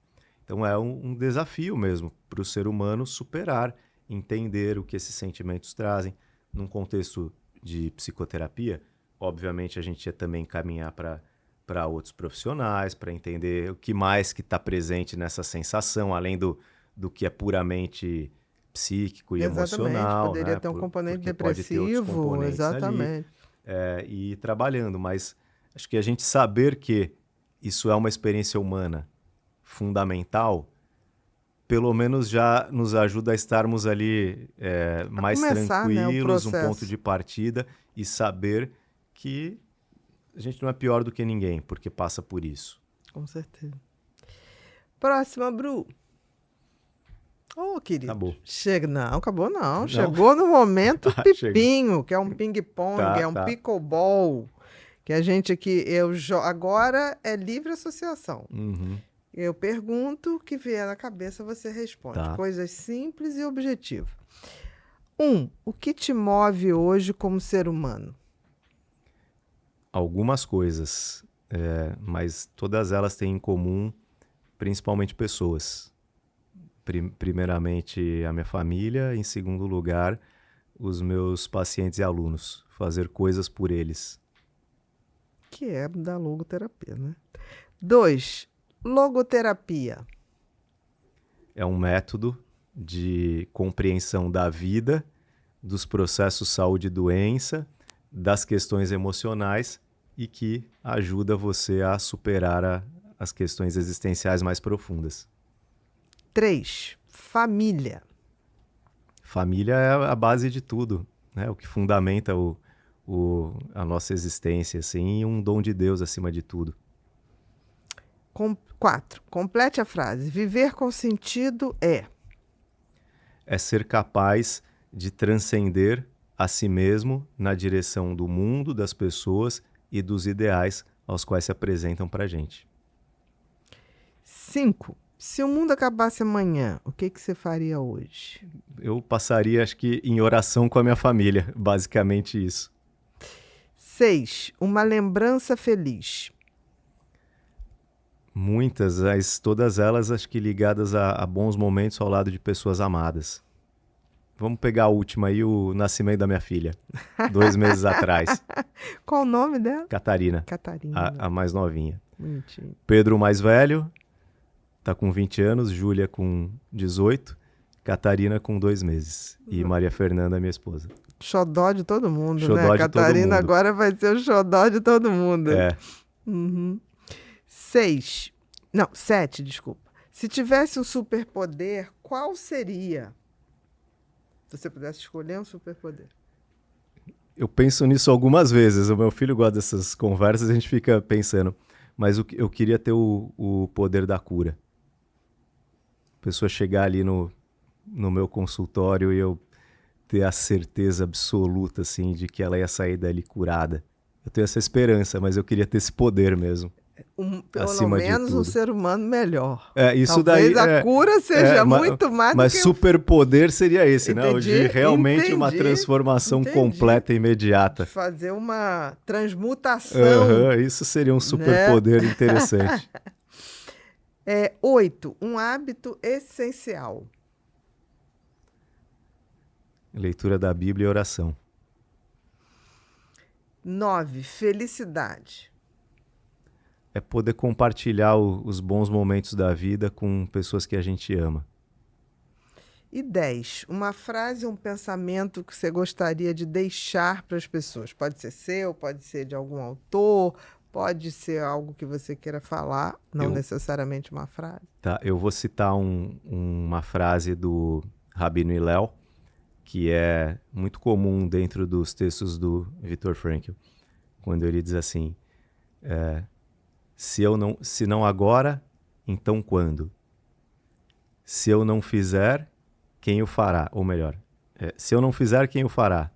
Então é um desafio mesmo para o ser humano superar, entender o que esses sentimentos trazem. Num contexto de psicoterapia, obviamente a gente ia também caminhar para outros profissionais, para entender o que mais que está presente nessa sensação, além do que é puramente psíquico e emocional. Poderia ter um componente depressivo, exatamente. e ir trabalhando. Mas acho que a gente saber que isso é uma experiência humana fundamental, pelo menos já nos ajuda a estarmos ali mais começar, né, o tranquilos, um processo. ponto de partida, e saber que a gente não é pior do que ninguém, porque passa por isso. Com certeza. Próxima, Bru. Ô, querido. Acabou. Chega. Não, acabou não. Não? Chegou no momento Chega. pipinho, que é um ping-pong, é um Tá. pickleball. Que a gente aqui, agora é livre associação. Uhum. Eu pergunto, o que vier na cabeça você responde. Tá. Coisas simples e objetivas. O que te move hoje como ser humano? Algumas coisas, mas todas elas têm em comum, principalmente pessoas. Primeiramente, a minha família. Em segundo lugar, os meus pacientes e alunos. Fazer coisas por eles. Que é da logoterapia, né? 2, logoterapia. É um método de compreensão da vida, dos processos saúde e doença, das questões emocionais e que ajuda você a superar as questões existenciais mais profundas. 3, família. Família é a base de tudo, né? O que fundamenta a nossa existência, assim, e um dom de Deus acima de tudo. 4, complete a frase. Viver com sentido é... É ser capaz de transcender a si mesmo na direção do mundo, das pessoas e dos ideais aos quais se apresentam pra gente. 5, se o mundo acabasse amanhã, o que você faria hoje? Eu passaria, acho que, em oração com a minha família, basicamente isso. 6, uma lembrança feliz. Muitas, mas todas elas acho que ligadas a bons momentos ao lado de pessoas amadas. Vamos pegar a última aí, o nascimento da minha filha, 2 meses atrás. Qual o nome dela? Catarina, Catarina. a mais novinha. Bonitinho. Pedro, o mais velho, tá com 20 anos, Júlia com 18, Catarina com 2 meses. E Maria Fernanda, minha esposa. Xodó de todo mundo, Xodó né? de Catarina todo mundo. agora vai ser o xodó de todo mundo. É. Uhum. 7, desculpa. Se tivesse um superpoder, qual seria? Se você pudesse escolher um superpoder. Eu penso nisso algumas vezes. O meu filho gosta dessas conversas, a gente fica pensando. Mas eu queria ter o poder da cura. A pessoa chegar ali no meu consultório e eu ter a certeza absoluta, assim, de que ela ia sair dali curada. Eu tenho essa esperança, mas eu queria ter esse poder mesmo. Pelo Acima de menos um tudo. ser humano melhor. Isso Talvez daí. a cura seja ma- muito mais Mas do que... superpoder seria esse, né? O de Entendi, realmente uma entendi, transformação entendi. completa e imediata. fazer uma transmutação. Aham, isso seria um superpoder interessante. 8, um hábito essencial. Leitura da Bíblia e oração. 9, felicidade. É poder compartilhar os bons momentos da vida com pessoas que a gente ama. E 10, uma frase, um pensamento que você gostaria de deixar para as pessoas. Pode ser seu, pode ser de algum autor, pode ser algo que você queira falar, não necessariamente uma frase. Tá, eu vou citar uma frase do Rabino Hillel, que é muito comum dentro dos textos do Viktor Frankl, quando ele diz assim, se não agora, então quando? Se eu não fizer, quem o fará? Ou melhor, se eu não fizer, quem o fará?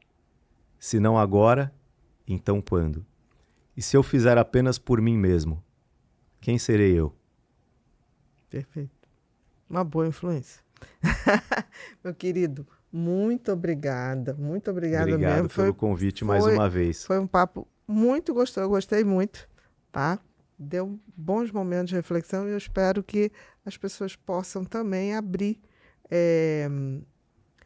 Se não agora, então quando? E se eu fizer apenas por mim mesmo, quem serei eu? Perfeito. Uma boa influência. Meu querido, muito obrigada. Muito obrigada Obrigado mesmo. pelo convite mais uma vez. Foi um papo muito gostoso. Eu gostei muito, tá? Deu bons momentos de reflexão e eu espero que as pessoas possam também abrir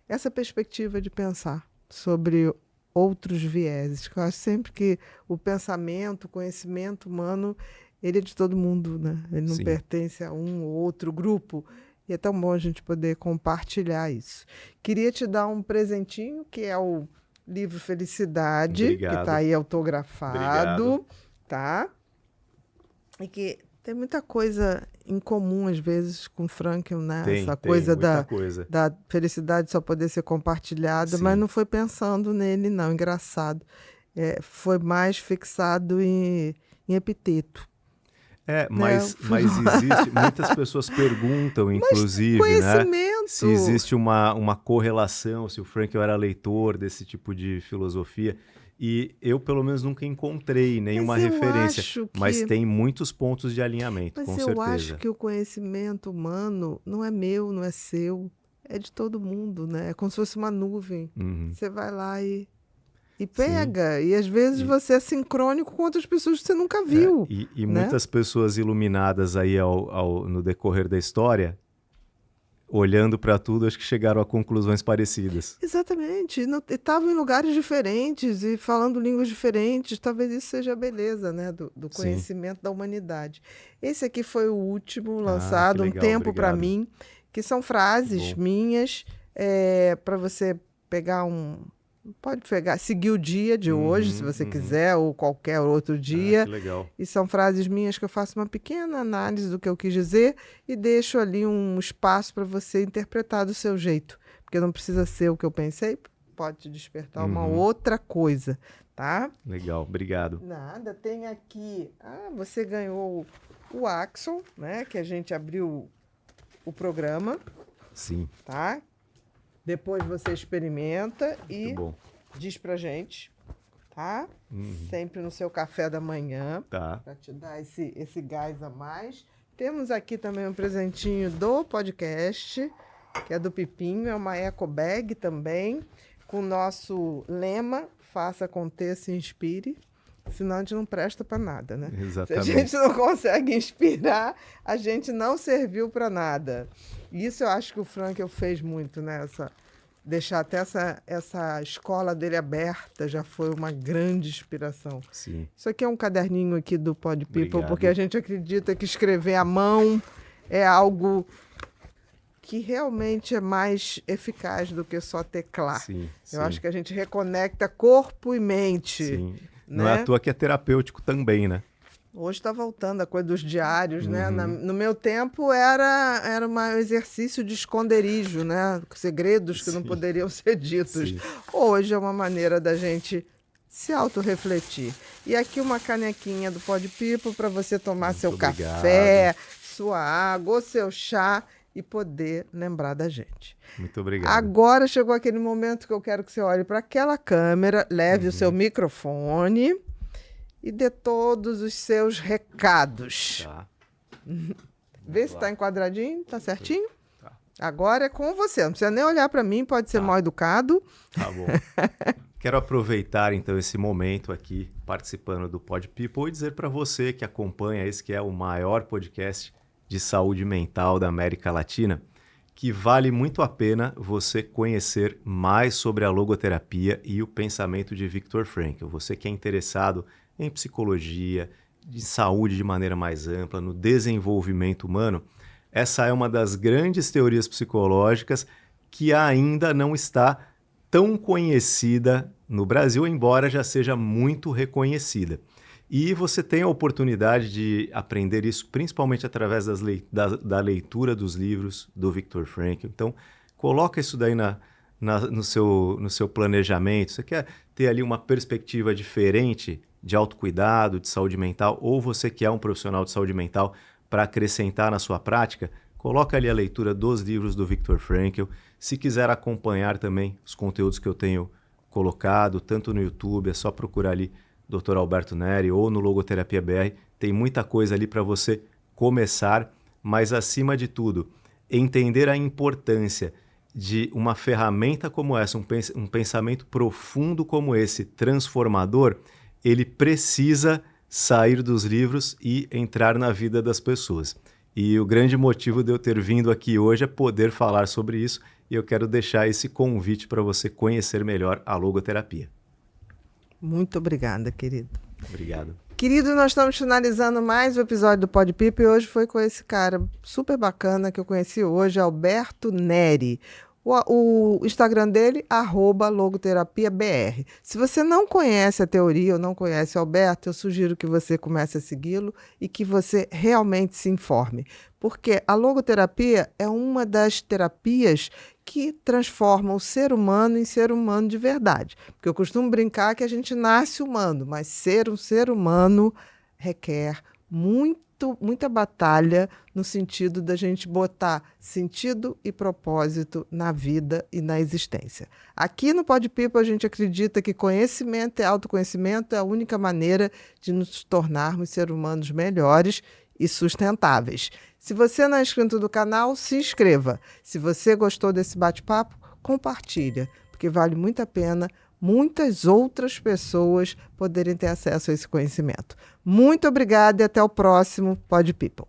essa perspectiva de pensar sobre outros vieses. Eu acho sempre que o pensamento, o conhecimento humano, ele é de todo mundo, né? Ele não Sim. pertence a um ou outro grupo. E é tão bom a gente poder compartilhar isso. Queria te dar um presentinho, que é o livro Felicidade, Obrigado. que está aí autografado, Obrigado. tá? E que tem muita coisa em comum, às vezes, com Frankl, né? Essa coisa muita coisa. da felicidade só poder ser compartilhada, Sim. mas não foi pensando nele, não. Engraçado. Foi mais fixado em epiteto. Mas existe, muitas pessoas perguntam, inclusive, né, se existe uma correlação, se o Frankl era leitor desse tipo de filosofia. E eu, pelo menos, nunca encontrei nenhuma referência. Mas tem muitos pontos de alinhamento, com certeza. Mas eu acho que o conhecimento humano não é meu, não é seu. É de todo mundo, né? É como se fosse uma nuvem. Uhum. Você vai lá e pega. Sim. E às vezes você é sincrônico com outras pessoas que você nunca viu. E né? Muitas pessoas iluminadas aí no decorrer da história, olhando para tudo, acho que chegaram a conclusões parecidas. Exatamente. Estavam em lugares diferentes e falando línguas diferentes. Talvez isso seja a beleza, né? do conhecimento da humanidade. Esse aqui foi o último lançado, legal, Um Tempo para Mim, que são frases minhas para você pegar Pode seguir o dia de hoje, se você quiser, ou qualquer outro dia. Que legal. E são frases minhas que eu faço uma pequena análise do que eu quis dizer e deixo ali um espaço para você interpretar do seu jeito. Porque não precisa ser o que eu pensei, pode te despertar uma outra coisa, tá? Legal, obrigado. Nada, tem aqui... você ganhou o Axon, né? Que a gente abriu o programa. Sim. Tá? Depois você experimenta e bom. Diz pra gente, tá? Sempre no seu café da manhã. Tá. Pra te dar esse gás a mais. Temos aqui também um presentinho do podcast, que é do Pipinho. É uma eco bag também, com o nosso lema, faça acontecer, se inspire. Senão a gente não presta para nada, né? Exatamente. Se a gente não consegue inspirar, a gente não serviu para nada. Isso eu acho que o Frankl fez muito, né? Deixar até essa escola dele aberta já foi uma grande inspiração. Sim. Isso aqui é um caderninho aqui do Pod People, porque a gente acredita que escrever à mão é algo que realmente é mais eficaz do que só teclar. Eu acho que a gente reconecta corpo e mente. Sim. Né? Não é à toa que é terapêutico também, né? Hoje está voltando a coisa dos diários, né? No meu tempo era um exercício de esconderijo, né? Segredos que não poderiam ser ditos. Hoje é uma maneira da gente se autorrefletir. E aqui uma canequinha do Pod People para você tomar seu café, sua água ou seu chá e poder lembrar da gente. Muito obrigado. Agora chegou aquele momento que eu quero que você olhe para aquela câmera, leve o seu microfone e dê todos os seus recados. Tá. Vê se está enquadradinho, tá certinho? Tá. Agora é com você, não precisa nem olhar para mim, pode ser mal educado. Tá bom. Quero aproveitar então esse momento aqui participando do Pod People e dizer para você que acompanha esse que é o maior podcast de saúde mental da América Latina, que vale muito a pena você conhecer mais sobre a logoterapia e o pensamento de Viktor Frankl. Você que é interessado em psicologia, de saúde de maneira mais ampla, no desenvolvimento humano, essa é uma das grandes teorias psicológicas que ainda não está tão conhecida no Brasil, embora já seja muito reconhecida. E você tem a oportunidade de aprender isso principalmente através da leitura dos livros do Viktor Frankl. Então, coloca isso daí no seu planejamento. Você quer ter ali uma perspectiva diferente de autocuidado, de saúde mental, ou você que é um profissional de saúde mental para acrescentar na sua prática, coloca ali a leitura dos livros do Viktor Frankl. Se quiser acompanhar também os conteúdos que eu tenho colocado, tanto no YouTube, é só procurar ali Dr. Alberto Neri ou no Logoterapia BR, tem muita coisa ali para você começar, mas acima de tudo, entender a importância de uma ferramenta como essa, um pensamento profundo como esse, transformador, ele precisa sair dos livros e entrar na vida das pessoas. E o grande motivo de eu ter vindo aqui hoje é poder falar sobre isso, e eu quero deixar esse convite para você conhecer melhor a logoterapia. Muito obrigada, querido. Obrigado. Querido, nós estamos finalizando mais um episódio do Pod People e hoje foi com esse cara super bacana que eu conheci hoje, Alberto Neri. O Instagram dele, @logoterapiabr. Se você não conhece a teoria ou não conhece o Alberto, eu sugiro que você comece a segui-lo e que você realmente se informe. Porque a logoterapia é uma das terapias que transformam o ser humano em ser humano de verdade. Porque eu costumo brincar que a gente nasce humano, mas ser um ser humano requer muita batalha no sentido da gente botar sentido e propósito na vida e na existência. Aqui no Pod People a gente acredita que conhecimento e autoconhecimento é a única maneira de nos tornarmos seres humanos melhores e sustentáveis. Se você não é inscrito do canal, se inscreva. Se você gostou desse bate-papo, compartilha, porque vale muito a pena muitas outras pessoas poderem ter acesso a esse conhecimento. Muito obrigada e até o próximo Pod People.